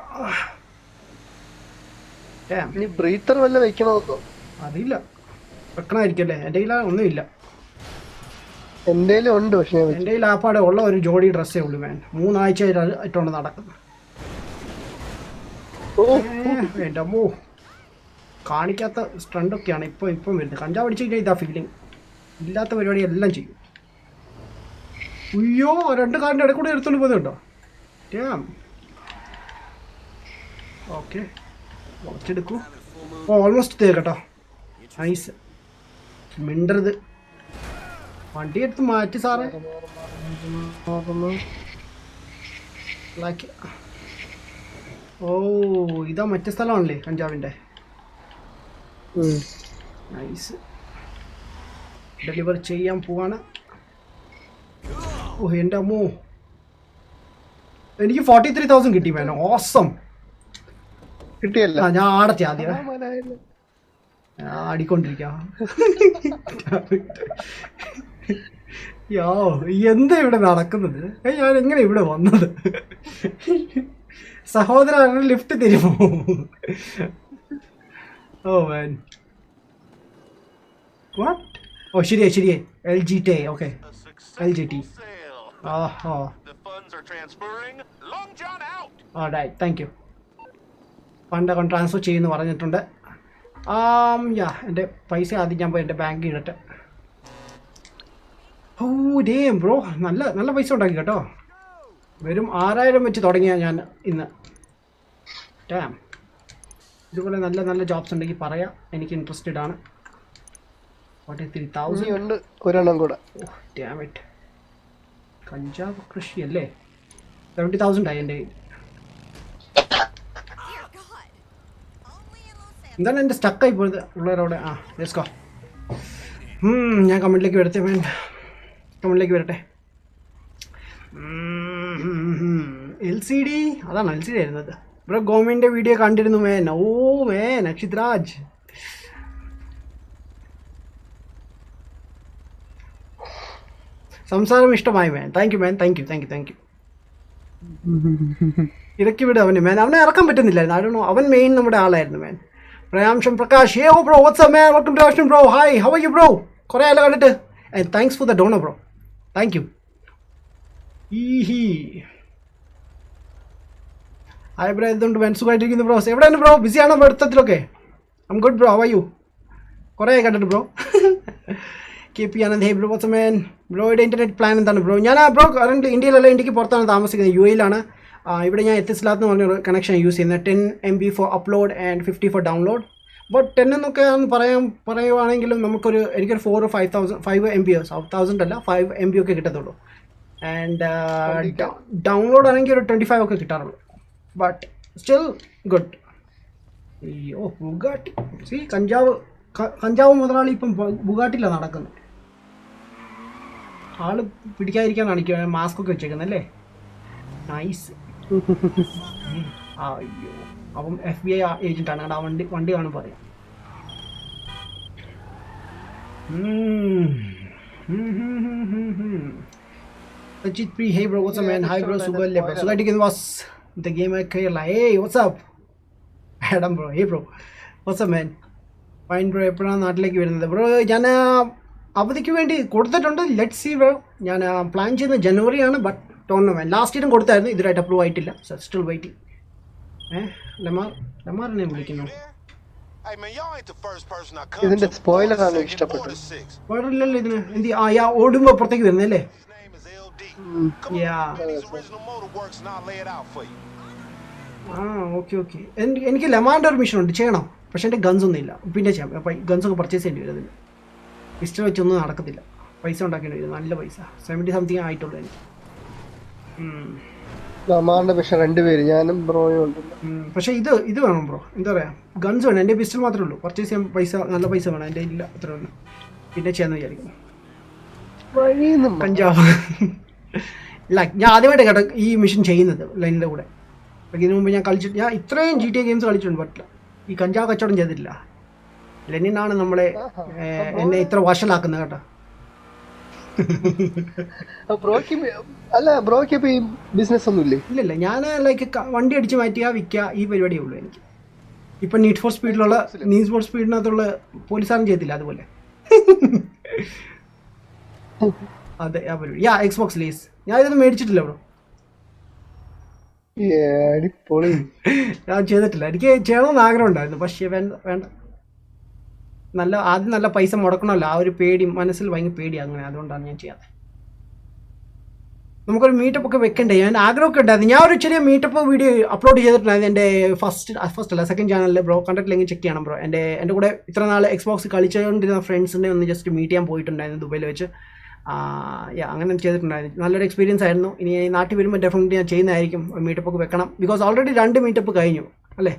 ബ്രീത്തർ വല്ല വെക്കണോ? അറിയില്ല, വെക്കണമായിരിക്കല്ലേ. എൻ്റെ കയ്യിൽ ഒന്നുമില്ല. എൻ്റെ ഉണ്ട്, പക്ഷേ എൻ്റെ കയ്യിൽ ആപ്പാടെ ഉള്ള ഒരു ജോഡി ഡ്രസ്സേ ഉള്ളൂ മാൻ. 3 ആഴ്ചയായിട്ടുണ്ട് നടക്കുന്നത്. എൻ്റെ അമ്മോ, കാണിക്കാത്ത സ്റ്റണ്ടൊക്കെയാണ് ഇപ്പം വരുന്നത്. കഞ്ചാവ് അടിച്ചു കഴിഞ്ഞാൽ ഇതാ ഫീലിംഗ്. ഇല്ലാത്ത പരിപാടി എല്ലാം ചെയ്യും. അയ്യോ, 2 കാറിൻ്റെ ഇടയിൽ കൂടെ എടുത്തോണ്ട് പോകുന്നുണ്ടോ? ഓക്കെ, കുറച്ചെടുക്കൂ. ഓൾമോസ്റ്റ് കേട്ടോ. നൈസ്. മിണ്ടരുത്. വണ്ടി എടുത്ത് മാറ്റി സാറേ. ഓ, ഇതാ മറ്റേ സ്ഥലമാണല്ലേ കഞ്ചാവിൻ്റെ. നൈസ്. ഡെലിവർ ചെയ്യാൻ പോവാണ്. ഓ എൻ്റെ അമ്മോ, എനിക്ക് 43,000 കിട്ടി മാൻ. ഓസം. കിട്ടിയല്ല? ഞാൻ ആടത്തെ ആദ്യം ആടിക്കൊണ്ടിരിക്കാം. യോ, എന്താ ഇവിടെ നടക്കുന്നത്? ഞാൻ എങ്ങനെ ഇവിടെ വന്നത്? സഹോദരൻ ലിഫ്റ്റ് തരുമോ? ഓ മാൻ, വാട്ട്? ഓ ശരിയായി. LGT. Okay, LGT. Oh. The funds are transferring. Long John out. Alright, thank you. ഫണ്ടൊക്കെ ട്രാൻസ്ഫർ ചെയ്യുമെന്ന് പറഞ്ഞിട്ടുണ്ട്. എൻ്റെ പൈസ ആദ്യം ഞാൻ പോയി എൻ്റെ ബാങ്കിൽ ഇടട്ടെ. ഓ ഡേം ബ്രോ, നല്ല പൈസ ഉണ്ടാക്കി കേട്ടോ. വെറും 6000 വെച്ച് തുടങ്ങിയ ഞാൻ ഇന്ന്. ഡാം, ഇതുപോലെ നല്ല ജോബ്സ് ഉണ്ടെങ്കിൽ പറയാം, എനിക്ക് ഇൻട്രസ്റ്റഡ് ആണ്. 43,000 ഒരെണ്ണം കൂടെ. ഡാം ഇറ്റ്, കഞ്ചാവ് കൃഷി അല്ലേ? 70,000 ആയി എൻ്റെ. എന്താണ് എൻ്റെ സ്റ്റക്കായി പോയത് ഉള്ളവരവിടെ? Let's go. ഞാൻ കമൻറ്റിലേക്ക് വരട്ടെ. LCD, അതാണ് LCD ആയിരുന്നത് ബ്രോ. ഗവൺമെൻറ് വീഡിയോ കണ്ടിരുന്നു മേൻ. ഓ മേൻ, അക്ഷിത് രാജ്. സംസാരം ഇഷ്ടമായി man. Thank you man, thank you. ഇറക്കി വിട് അവനെ മേൻ, അവനെ ഇറക്കാൻ പറ്റുന്നില്ലായിരുന്നു. I don't know, അവൻ മെയിൻ നമ്മുടെ ആളായിരുന്നു മേൻ. പ്രയാംശം Prakash, hey bro, what's up man, welcome to action bro. Hi, how are you bro? കുറേ ആളെ കണ്ടിട്ട്. And thanks for the donor bro, thank you. Hi bro, എന്തുകൊണ്ട് മേൻ? സുഖമായിട്ടിരിക്കുന്നു ബ്രോ. എവിടെയാണ് ബ്രോ? ബിസിയാണോ പഠിത്തത്തിലൊക്കെ? I'm good bro, how are you? കുറേ കണ്ടിട്ട് bro. KP Anand, hey bro, what's up man? ബ്രോയുടെ ഇൻ്റർനെറ്റ് പ്ലാൻ എന്താണ് ബ്രോ? ഞാൻ ബ്രോ കറന്റ് ഇന്ത്യയിലല്ല, ഇന്ത്യക്ക് പുറത്താണ് താമസിക്കുന്നത്, UAE ലാണ്. ഇവിടെ ഞാൻ എത്തിസ്ലാത്ത് എന്ന് പറഞ്ഞൊരു കണക്ഷൻ യൂസ് ചെയ്യുന്നത്. 10 MB for upload and 50 for download. But 10 എന്നൊക്കെ പറയുവാണെങ്കിലും എനിക്കൊരു 4 or 5 MB 1000 അല്ല 5 MB ഒക്കെ കിട്ടത്തുള്ളൂ. ആൻഡ് ഡൗൺലോഡ് ആണെങ്കിൽ ഒരു 25 ഒക്കെ കിട്ടാറുള്ളൂ. But still good. അയ്യോ ബുഗാട്ടി, സി കഞ്ചാവ് മുതലാളി ഇപ്പം ബുഗാട്ടിലാണ് നടക്കുന്നത്. ആള് പിടിക്കാതിരിക്കാൻ കാണിക്കുക, മാസ്ക് ഒക്കെ വെച്ചേക്കുന്നത് അല്ലേ? നൈസ്. അയ്യോ, അപ്പം FBI ഏജന്റാണ് കേട്ടോ. വണ്ടി കാണുമ്പോൾ പറയാം. Ajit P, hey bro, what's up man? Hi bro, സുഖല്ലേ bro? സുഖമായിട്ടിരിക്കുന്നു boss. The game at Kerala. Hey, what's up? Adam bro, hey bro, what's up man? Fine bro, എപ്പോഴാണ് നാട്ടിലേക്ക് വരുന്നത് ബ്രോ? ഞാൻ അവധിക്ക് വേണ്ടി കൊടുത്തിട്ടുണ്ട്. Let see bro. ഞാൻ പ്ലാൻ ചെയ്യുന്നത് ജനുവരിയാണ്. But don't know man. Last ഇയറും കൊടുത്തായിരുന്നു, ഇതുവരായിട്ട് അപ്രൂവ് ആയിട്ടില്ല. Still waiting. ലമാറിനെ വിളിക്കുന്നു. ഇതിന്റെ സ്പോയിലർ ആണ് ഇഷ്ടപ്പെട്ടത്. സ്പോയിലറില്ലല്ലോ ഇതിന്. എന്ത് ഓടുമ്പോ പുറത്തേക്ക് വരുന്നല്ലേ? ഓക്കെ. എനിക്ക് ലമാറിന്റെ ഒരു മിഷൻ ഉണ്ട്, ചെയ്യണം. പക്ഷെ എൻ്റെ ഗൺസ് ഒന്നും ഇല്ല. പിന്നെ ചെയ്യാം. ഗൺസ് ഒക്കെ പർച്ചേസ് ചെയ്യേണ്ടി വരും. അതിന് പിസ്റ്റൾ വെച്ചൊന്നും നടക്കത്തില്ല. പൈസ ഉണ്ടാക്കേണ്ടി വരും, നല്ല പൈസ. 70 something ആയിട്ടുള്ളൂ എനിക്ക്. പക്ഷെ 2 പേര്, ഞാനും ബ്രോയും ഉണ്ടല്ലോ. പക്ഷെ ഇത് വേണം ബ്രോ. എന്താ പറയാ, ഗൺസ് വേണം. എൻ്റെ പിസ്റ്റൾ മാത്രമേ ഉള്ളൂ. പർച്ചേസ് ചെയ്യാൻ നല്ല പൈസ വേണം. എൻ്റെ ഇല്ല, അത്ര ഉള്ളൂ. പിന്നെ ചെയ്യാന്ന് വിചാരിക്കുന്നു. കഞ്ചാവ് ഇല്ല, ഞാൻ ആദ്യമായിട്ട് കേട്ടോ ഈ മിഷൻ ചെയ്യുന്നത് ലൈനിൻ്റെ കൂടെ. ഇതിനു മുമ്പ് ഞാൻ ഇത്രയും GTA ഗെയിംസ് കളിച്ചിട്ടുണ്ട്. പറ്റില്ല, ഈ കഞ്ചാവ് കച്ചവടം ചെയ്തിട്ടില്ല. ലെനിനാണ് നമ്മളെ എന്നെ ഇത്ര വഷളാക്കുന്നത് കേട്ടോ. ബ്രോയ്ക്ക് ബിസിനസ് ഒന്നുമില്ലേ? ഇല്ല, ഞാൻ ലൈക്ക് വണ്ടി അടിച്ച് മാറ്റിയാൽ വിൽക്കുക, ഈ പരിപാടിയേ ഉള്ളൂ എനിക്ക്. ഇപ്പം നീഡ് ഫോർ സ്പീഡിനകത്തുള്ള പോലീസുകാരൻ ചെയ്തില്ല അതുപോലെ. അതെ, ആ പരിപാടി. Xbox ലീസ് ഞാൻ ഇതൊന്നും മേടിച്ചിട്ടില്ല ബ്രോ. ഞാൻ ചെയ്തിട്ടില്ല. എനിക്ക് ചെയ്യണമെന്ന് ആഗ്രഹം ഉണ്ടായിരുന്നു, പക്ഷേ വേണ്ട. ആദ്യം നല്ല പൈസ മുടക്കണമല്ലോ, ആ ഒരു പേടി മനസ്സിൽ ഭയങ്കര പേടി. അങ്ങനെ അതുകൊണ്ടാണ് ഞാൻ ചെയ്യാതെ. നമുക്കൊരു മീറ്റപ്പ് ഒക്കെ വെക്കണ്ടേ? ഞാൻ ആഗ്രഹമൊക്കെ ഉണ്ടായിരുന്നു. ഞാൻ ഒരു ചെറിയ മീറ്റപ്പ് വീഡിയോ അപ്ലോഡ് ചെയ്തിട്ടുണ്ടായിരുന്നു എൻ്റെ സെക്കൻഡ് ചാനലിൽ. ബ്രോ കണ്ടിട്ടില്ലെങ്കിൽ ചെക്ക് ചെയ്യണം ബ്രോ. എൻ്റെ കൂടെ ഇത്ര നാൾ Xbox കളിച്ചുകൊണ്ടിരുന്ന ഫ്രണ്ട്സിനെ ഒന്ന് ജസ്റ്റ് മീറ്റ് ചെയ്യാൻ പോയിട്ടുണ്ടായിരുന്നു ദുബൈയിൽ വെച്ച്. അങ്ങനെ ചെയ്തിട്ടുണ്ടായിരുന്നു. നല്ലൊരു എക്സ്പീരിയൻസ് ആയിരുന്നു. ഇനി നാട്ടിൽ വരുമ്പോൾ ഡെഫിനറ്റ്ലി ഞാൻ ചെയ്യുന്നതായിരിക്കും. മീറ്റപ്പ് ഒക്കെ വെക്കണം. ബിക്കോസ് ഓൾറെഡി 2 മീറ്റപ്പ് കഴിഞ്ഞു അല്ലേ?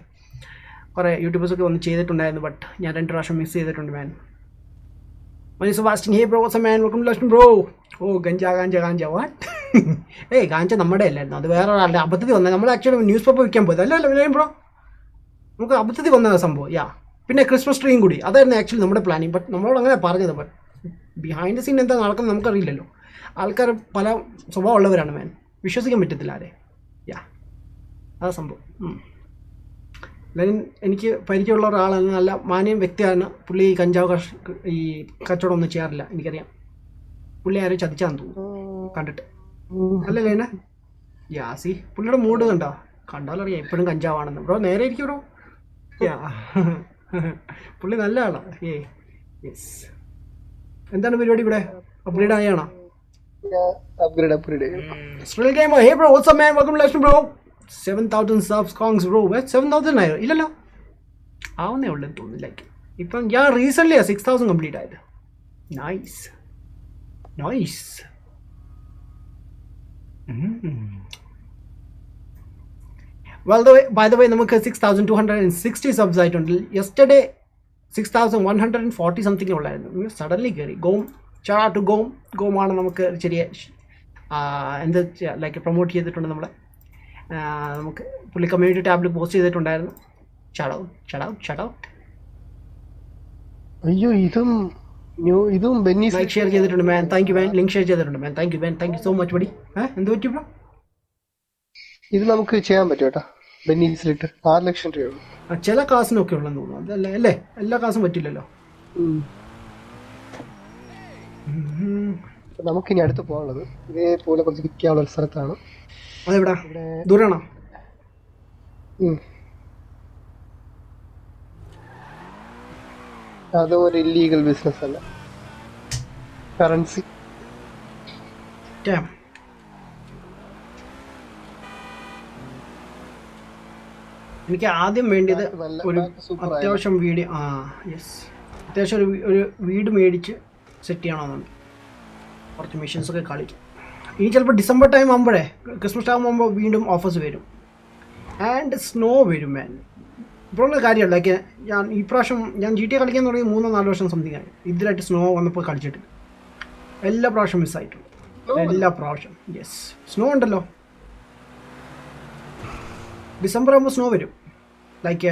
കുറേ യൂട്യൂബേഴ്സൊക്കെ ഒന്ന് ചെയ്തിട്ടുണ്ടായിരുന്നു. ബട്ട് ഞാൻ 2 പ്രാവശ്യം മിസ് ചെയ്തിട്ടുണ്ട് man. Hey bro, what's up man? Welcome to Lakshman bro. ഓ ഗാഞ്ച വാട്ട്? ഗാഞ്ച നമ്മുടെ അല്ലായിരുന്നു, അത് വേറെ ഒരാളുടെ അബദ്ധത്തിൽ വന്നത്. നമ്മൾ ആക്ച്വലി ന്യൂസ് പേപ്പർ വിൽക്കാൻ പോയത് അല്ലല്ലോ ബ്രോ. നമുക്ക് അബദ്ധത്തിൽ വന്നത് സംഭവം. പിന്നെ ക്രിസ്മസ് ട്രീയും കൂടി, അതായിരുന്നു ആക്ച്വലി നമ്മുടെ പ്ലാനിങ്. ബട്ട് നമ്മളോട് അങ്ങനെ പറഞ്ഞത്. ബട്ട് ബിഹൈൻഡ് ദ സീൻ എന്താ നടക്കുന്നത് നമുക്കറിയില്ലല്ലോ. ആൾക്കാർ പല സ്വഭാവം ഉള്ളവരാണ് മാൻ, വിശ്വസിക്കാൻ പറ്റത്തില്ല ആരെ. അതാ സംഭവം. എനിക്ക് പരിചയമുള്ള ഒരാളാണ്, നല്ല മാന്യം വ്യക്തിയാണ് പുള്ളി. ഈ കഞ്ചാവ് ഈ കച്ചവടം ഒന്നും ചെയ്യാറില്ല, എനിക്കറിയാം. പുള്ളി ആരും ചതിച്ചാന്ന് തോന്നുന്നു കണ്ടിട്ട്. അല്ലല്ലേ എന്നെ യാസി പുള്ളിയുടെ മൂഡ് കണ്ടോ? കണ്ടാലറിയാം എപ്പോഴും കഞ്ചാവാണെന്ന്. ബ്രോ നേരെ ഇരിക്കും ബ്രോ. പുള്ളി നല്ല ആളാ. യെസ്. എന്താണ് പരിപാടി ഇവിടെ? അപ്ഗ്രേഡ് ആയാണോ? സ്ട്രിൽ gamer hey bro what's up man welcome let's bro 7000 subscribers bro. 7000 ആയോ? ഇല്ലല്ലോ, ആവുന്നേ ഉള്ളെന്ന് തോന്നുന്നു. ലൈക്ക് ഇപ്പം ഞാൻ റീസെൻ്റ്ലി 6000 കംപ്ലീറ്റ് ആയത്. Nice nice. By the way നമുക്ക് 6260 സബ്സ് ആയിട്ടുണ്ട്. യെസ്റ്റർഡേ 6140 സംതിങ് ഉള്ളായിരുന്നു. സഡൻലി കയറി. ഷൗട്ട് ഔട്ട് ടു ഗോമാണ് നമുക്ക് ചെറിയ എന്ത് ലൈക്ക് പ്രൊമോട്ട് ചെയ്തിട്ടുണ്ട് നമ്മളെ. നമുക്ക് പുള്ളി കമ്മ്യൂണിറ്റി ടാബിൽ പോസ്റ്റ് ചെയ്തിട്ടുണ്ടായിരുന്നു. Shout out. അയ്യോ ഇതും ലൈക്ക് ഷെയർ ചെയ്തിട്ടുണ്ട് man. Thank you man. Link share ചെയ്തിട്ടുണ്ട് man. Thank you so much buddy. എന്ത് പറ്റി ബ്രോ? ഇത് നമുക്ക് ചെയ്യാൻ പറ്റും കേട്ടോ. ബെന്നീസിലിട്ട് 6 ലക്ഷം രൂപയുള്ളൂ. ചില കാസിനൊക്കെ ഉള്ളെന്ന് തോന്നുന്നു. അതല്ലേ അല്ലേ? എല്ലാ കാസും പറ്റില്ലല്ലോ. നമുക്കിനി അടുത്ത് പോകാനുള്ളത് ഇതേപോലെ കുറച്ച് വിൽക്കാനുള്ള ഒരു സ്ഥലത്താണ്. അതെവിടാ? ദൂരാണോ? അതും ഒരു ഇല്ലീഗൽ ബിസിനസ് അല്ല. കറൻസി. എനിക്ക് ആദ്യം വേണ്ടിയത് ഒരു അത്യാവശ്യം വീട്. അത്യാവശ്യം ഒരു വീട് മേടിച്ച് സെറ്റ് ചെയ്യണമെന്നുണ്ട്. കുറച്ച് മെഷീൻസൊക്കെ കളിക്കും. ഇനി ചിലപ്പോൾ ഡിസംബർ ടൈം ആകുമ്പോഴേ, ക്രിസ്മസ് ടൈം ആകുമ്പോൾ വീണ്ടും ഓഫേഴ്സ് വരും. ആൻഡ് സ്നോ വരും മാൻ. ഇപ്പോഴുള്ള കാര്യമല്ല. ലൈക്ക് ഈ പ്രാവശ്യം ഞാൻ GTA കളിക്കാൻ തുടങ്ങി 3-4 വർഷം സംതിങ് ആയി. ഇതിലായിട്ട് സ്നോ വന്നപ്പോൾ കളിച്ചിട്ടില്ല. എല്ലാ പ്രാവശ്യം മിസ്സായിട്ടുണ്ട്. എല്ലാ പ്രാവശ്യം. യെസ്, സ്നോ ഉണ്ടല്ലോ. ഡിസംബർ ആകുമ്പോൾ സ്നോ വരും. ലൈക്ക്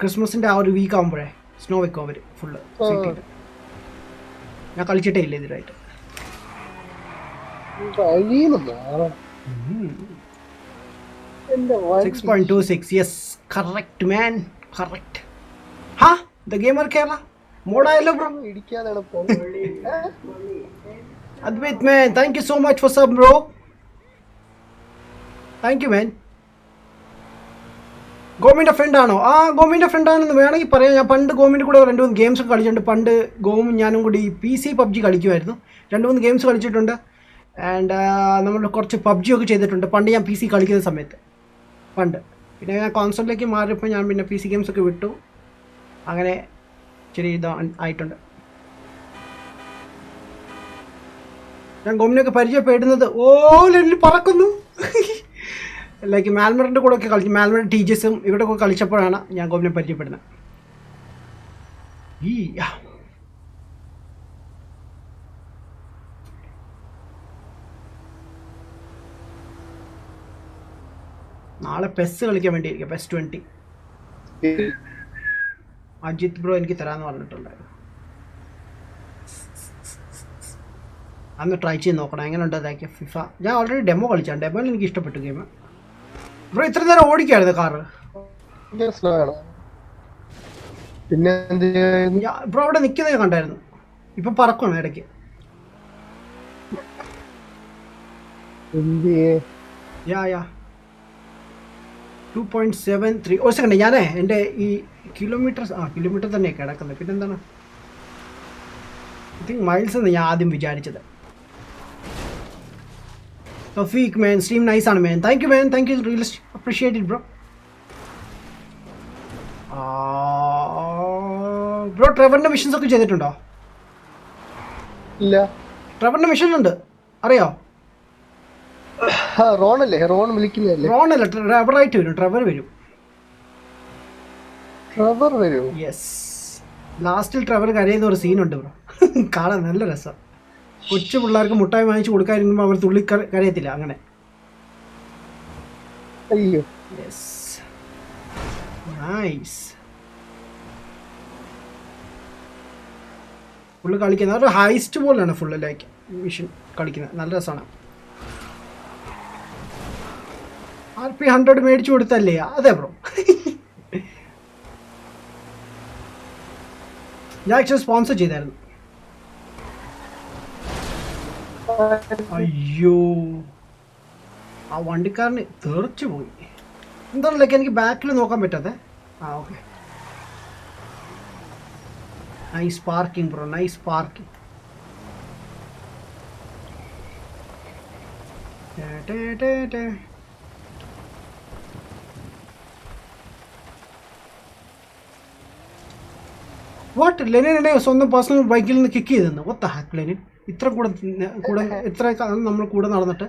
ക്രിസ്മസിൻ്റെ ആ ഒരു വീക്ക് ആകുമ്പോഴേ സ്നോ വെക്കും അവർ ഫുള്ള് സിറ്റിയിൽ. ഞാൻ കളിച്ചിട്ടേ ഇല്ല ഇതിലായിട്ട്. 6.26. Yes, correct man, correct. The gamer Kerala മോഡായല്ലോ bro. Advaith man, thank you so much for sub bro. Thank you man. ഗോമിൻ്റെ ഫ്രണ്ടാണോ? ഗോമിൻ്റെ ഫ്രണ്ടാണെന്ന് വേണമെങ്കിൽ പറയാം. ഞാൻ പണ്ട് ഗോമിൻ്റെ കൂടെ 2-3 ഗെയിംസ് ഒക്കെ കളിച്ചിട്ടുണ്ട്. പണ്ട് ഗോമും ഞാനും കൂടി PC PUBG കളിക്കുമായിരുന്നു. 2-3 ഗെയിംസ് കളിച്ചിട്ടുണ്ട്. ആൻഡ് നമ്മൾ കുറച്ച് PUBG ഒക്കെ ചെയ്തിട്ടുണ്ട് പണ്ട് ഞാൻ PC കളിക്കുന്ന സമയത്ത്. പണ്ട് പിന്നെ ഞാൻ കോൺസോളിലേക്ക് മാറിയപ്പോൾ ഞാൻ പിന്നെ PC ഗെയിംസ് ഒക്കെ വിട്ടു. അങ്ങനെ ചെറിയ ആയിട്ടുണ്ട്. ഞാൻ ഗോമിനൊക്കെ പരിചയപ്പെടുന്നത് ലെല്ലിൽ പറക്കുന്നു. ലൈക്ക് മാൽമറിൻ്റെ കൂടെ ഒക്കെ കളിച്ചു. മാൽമർ ടീച്ചേഴ്സും ഇവിടെ ഒക്കെ കളിച്ചപ്പോഴാണ് ഞാൻ ഗോമിനെ പരിചയപ്പെടുന്നത്. നാളെ പെസ് കളിക്കാൻ വേണ്ടിയിരിക്കും. PES 20 അജിത് ബ്രോ എനിക്ക് തരാമെന്ന് പറഞ്ഞിട്ടുണ്ടായിരുന്നു. അന്ന് ട്രൈ ചെയ്ത് നോക്കണം എങ്ങനെ ഉണ്ട് അതാക്കിയ ഫിഫ. ഞാൻ ഓൾറെഡി ഡെമോ കളിച്ചാണ്. ഡെമോയിൽ എനിക്ക് ഇഷ്ടപ്പെട്ടു ഗെയിം. ബ്രോ ഇത്ര നേരം ഓടിക്കായിരുന്നു കാറ്? പിന്നെ ബ്രോ അവിടെ നിൽക്കുന്നത് കണ്ടായിരുന്നു. ഇപ്പൊ പറക്കണം ഇടയ്ക്ക്. യാ 2.73. ഒരു സെക്കൻഡ്, ഞാനേ എൻ്റെ ഈ കിലോമീറ്റർ തന്നെയാണ് കിടക്കുന്നത്. പിന്നെന്താണ് ഐ തിങ്ക് മൈൽസ് എന്ന് ഞാൻ ആദ്യം വിചാരിച്ചത്. Tawfiq man, stream nice ആണ് man. Thank you man, thank you, really appreciate it bro. Bro ട്രെവറിൻ്റെ മിഷൻസ് ഒക്കെ ചെയ്തിട്ടുണ്ടോ? ഇല്ല. ട്രെവറിൻ്റെ മിഷൻ ഉണ്ട്, അറിയോ? റോണല്ലേ? റോൺ വിളിക്കുന്നതല്ലേ? റോണല്ല, ട്രെവറായിട്ട് വരും. ട്രെവർ വരും. യെസ്, ലാസ്റ്റിൽ ട്രെവർ കരയുന്ന ഒരു സീനുണ്ട് ബ്രോ. കാണാൻ നല്ല രസം. കൊച്ചു പിള്ളേർക്ക് മുട്ടായി വാങ്ങിച്ചു കൊടുക്കാതിരിക്കുമ്പോൾ അവർ തുള്ളി കരയത്തില്ല. അങ്ങനെ. അയ്യോ, യെസ്, നൈസ്. ഫുള്ള് കളിക്കുന്നത് ഒരു ഹൈസ്റ്റ് പോലെയാണ് ഫുള്ള് ലൈക്ക് മിഷൻ കളിക്കുന്നത്. നല്ല രസമാണ്. RP 100 മേടിച്ചു കൊടുത്തല്ലേ? അതെ ബ്രോ. ഞാൻ ആക്ച്വലി സ്പോൺസർ ചെയ്തായിരുന്നു. അയ്യോ ആ വണ്ടിക്കാരന് തെറിച്ചു പോയി. എന്താണല്ലോ എനിക്ക് ബാക്കിൽ നോക്കാൻ പറ്റാതെ. ആ okay. Nice parking bro, nice parking. What ലെനിനെ സ്വന്തം പേഴ്സണൽ ബൈക്കിൽ നിന്ന് കിക്ക് ചെയ്തെന്ന്. ഒത്ത ഹാക്ക് ലെനിൻ ഇത്ര കൂടെ ഇത്ര നമ്മൾ കൂടെ നടന്നിട്ട്.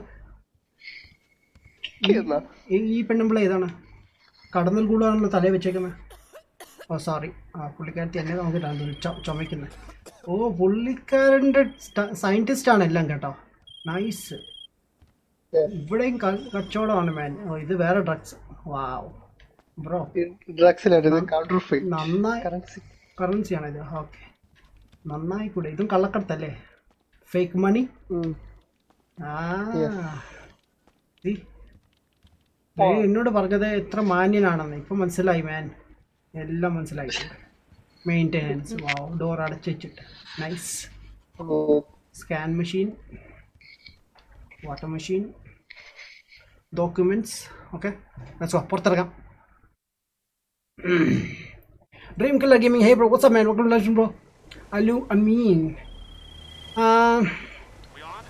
ഈ പെണ്ണുമ്പിള ഏതാണ്? കടന്നൽ കൂടാണല്ലോ തലയിൽ വെച്ചേക്കുന്നത്. ഓ സോറി, ആ പുള്ളിക്കാരത്തി എന്നെ നമുക്ക് ചുമയ്ക്കുന്നത്. ഓ പുള്ളിക്കാരൻ്റെ സയൻറ്റിസ്റ്റ് ആണ് എല്ലാം കേട്ടോ. നൈസ്. ഇവിടെയും കച്ചവടമാണ് മാൻ. ഓ ഇത് വേറെ ഡ്രഗ്സ്. വാവ് ബ്രോ, നന്നായി കറൻസിയാണ് ഇത്. ഓക്കെ നന്നായി കൂടെ. ഇതും കള്ളക്കടത്തല്ലേ? ഫേക്ക് മണി. എന്നോട് പറഞ്ഞത് എത്ര മാന്യനാണെന്ന് ഇപ്പൊ മനസ്സിലായി മാൻ. എല്ലാം മനസ്സിലായി. മെയിൻ്റെനൻസ്. വാവ്, ഡോർ അടച്ചു വെച്ചിട്ട്. Nice. Scan machine, water machine, documents. Okay പുറത്തിറങ്ങാം. Dream Killer Gaming, hey bro, what's up man? Welcome to Legend bro. Alu Amin. We on?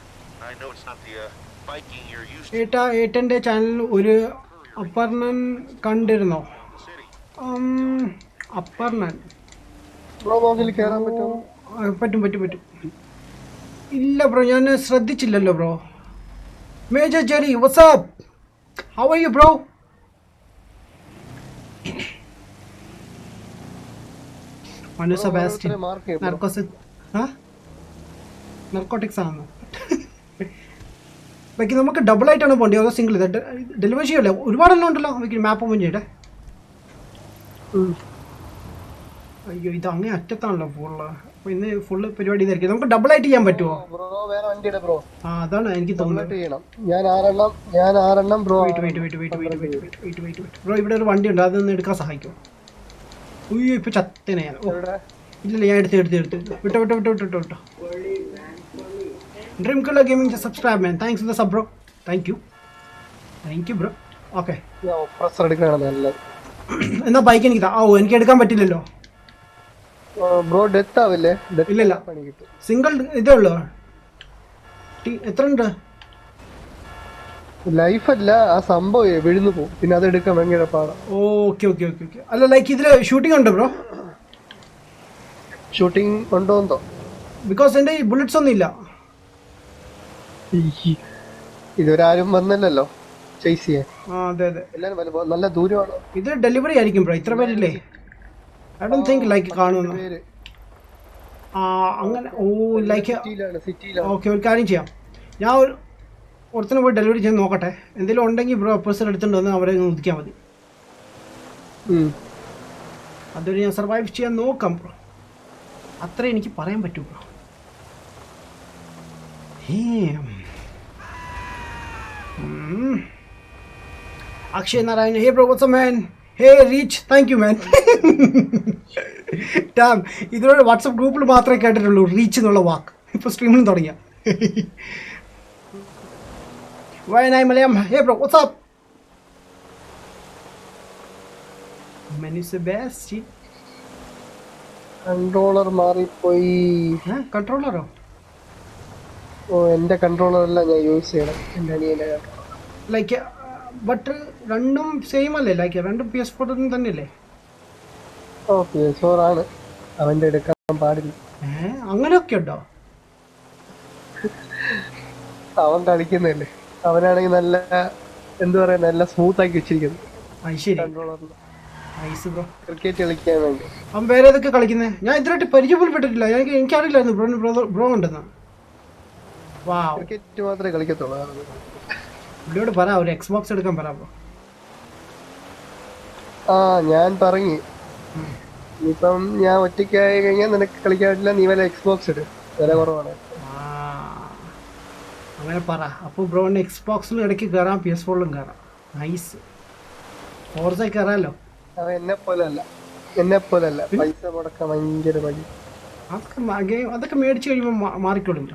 I know it's not the biking you're used to. ഏട്ടൻ്റെ ചാനലിൽ ഒരു അപർണൻ കണ്ടിരുന്നോ? അപർണൻ പറ്റും. ഇല്ല ബ്രോ, ഞാൻ ശ്രദ്ധിച്ചില്ലല്ലോ bro. Major Jerry, what's up? How are you bro? Manu Sebastian narcotics ആണെന്ന്. ബാക്കി നമുക്ക് ഡബിൾ ആയിട്ടാണ് പോകേണ്ടത്, അതോ സിംഗിൾ? ഇത് ഡെലിവറി ചെയ്യല്ലേ? ഒരുപാടെണ്ണം ഉണ്ടല്ലോ. ബാക്കി മാപ്പ് ഓപ്പൺ ചെയ്യട്ടെ. അയ്യോ ഇത് അങ്ങേ അറ്റത്താണല്ലോ ഫുള്ള്. അപ്പോൾ ഇന്ന് ഫുള്ള് പരിപാടി ഇതായിരിക്കും. നമുക്ക് ഡബിൾ ആയിട്ട് ചെയ്യാൻ പറ്റുമോ? ആ അതാണ് എനിക്ക് തോന്നുന്നത്. ബ്രോ ഇവിടെ ഒരു വണ്ടി ഉണ്ട്, അതൊന്ന് എടുക്കാൻ സഹായിക്കുമോ? ഉയ്യോ ഇപ്പൊ ചത്തനെ. ഇല്ലല്ല ഞാൻ എടുത്ത് വിട്ടോ. Dream killer gaming subscribe man. Thanks for the sub bro. Thank you bro. Okay എന്നാ ബൈക്ക് എനിക്ക് എനിക്ക് എടുക്കാൻ പറ്റില്ലല്ലോ ബ്രോ. ഡെത്ത് ആവില്ലേ? ഇല്ലല്ല, സിംഗിൾ ഇതേ ഉള്ളൂ. എത്ര ഉണ്ട്? ലൈഫ് അല്ല ആ സംഭവം വിഴുന്നു പോകും, പിന്നെ അത് എടുക്കാൻ ഭയങ്കര പാടാ. ഓക്കെ. അല്ല ലൈക്ക് ഇതില് ഷൂട്ടിംഗ് ഉണ്ട് ബ്രോ? ഷൂട്ടിംഗ് ഉണ്ടോന്നോ? ബിക്കോസ് എൻ്റെ ഈ ബുള്ളറ്റ്സ് ഒന്നും ഇല്ല. ഇതുവരാരും വന്നില്ലല്ലോ ചേസ് ചെയ്യാൻ. അതെ എല്ലാരും നല്ല ദൂരമാണ്. ഇത് ഡെലിവറി ആയിരിക്കും ബ്രോ. ഇത്ര പേരില്ലേ? ഐ ഡോണ്ട് തിങ്ക് ലൈക്ക് കാണുമെന്ന്. അങ്ങനെ ഓ ലൈക്ക് ഓക്കെ. ഒരു കാര്യം ചെയ്യാം, ഞാൻ ഒരുത്തനെ പോയി ഡെലിവറി ചെയ്ത് നോക്കട്ടെ. എന്തെങ്കിലും ഉണ്ടെങ്കിൽ ബ്രോ അപ്പോഴ്സർ എടുത്തുകൊണ്ട് വന്ന് അവരെ ഒതുക്കിയാൽ മതി. അതൊരു ഞാൻ സർവൈവ് ചെയ്യാൻ നോക്കാം ബ്രോ. അത്രേ എനിക്ക് പറയാൻ പറ്റൂ bro. Akshay Narayan, hey bro what's up man? Hey reach, thank you man. ടാം ഇതിനോട് വാട്സപ്പ് ഗ്രൂപ്പിൽ മാത്രമേ കേട്ടിട്ടുള്ളൂ റീച്ച് എന്നുള്ള വാക്ക്. ഇപ്പോൾ സ്ട്രീമിലും തുടങ്ങിയ. വയനായി Malayalam, hey bro what's up? Manu Sebastian. Controller മാറിപ്പോയി. കൺട്രോളറോ? ഓ എന്റെ കൺട്രോളറല്ല ഞാൻ യൂസ് ചെയ്യണം, എന്റെ അനിയന്റെ. ലൈക്ക് ബട്ട് രണ്ടും സെയിം അല്ലേ? ലൈക്ക് രണ്ടും PS4 തന്നെയല്ലേ? ഓ PS4 ആണ്, അവന്റെ എടുക്കാൻ പാടില്ല. അങ്ങനെയൊക്കെ ഉണ്ടോ? അവൻ കളിക്കുന്നല്ലേ, അവനാണെങ്കിൽ നല്ല എന്താ പറയാ നല്ല സ്മൂത്ത് ആക്കി വെച്ചിരിക്കുന്നു കൺട്രോളറിൽ. ക്രിക്കറ്റ് കളിക്കാൻ വേണ്ടി. അവൻ വേറെ ഏതൊക്കെ കളിക്കുന്നത്? ഞാൻ ഇതുവരായിട്ട് പരിചയപ്പെട്ടിട്ടില്ല. എനിക്കറിയില്ലായിരുന്നു ബ്രോ ഉണ്ടെന്ന്. ക്രിക്കറ്റ് മാത്രമേ കളിക്കത്തുള്ളൂ. ഇവിടെയോട് പറ ഒരു Xbox എടുക്കാൻ പറ ബ്രോ. ഞാൻ പറഞ്ഞു ഇപ്പം ഞാൻ ഒറ്റയ്ക്കായി കഴിഞ്ഞാൽ നിനക്ക് കളിക്കാൻ പറ്റില്ല, നീ വല്ല Xbox എടു, വില കുറവാണ്. അങ്ങനെ പറ. അപ്പോൾ ബ്രോന് Xboxലും ഇടയ്ക്ക് കയറാം, PS4ലും കയറാം. നൈസ്. ഫോർസ കയറാമല്ലോ. അവൻ എന്നെ പോലല്ല പൈസ മുടക്കാൻ ഭയങ്കര മടി. അതൊക്കെ മേടിച്ചു കഴിയുമ്പോൾ മാറിക്കോളും.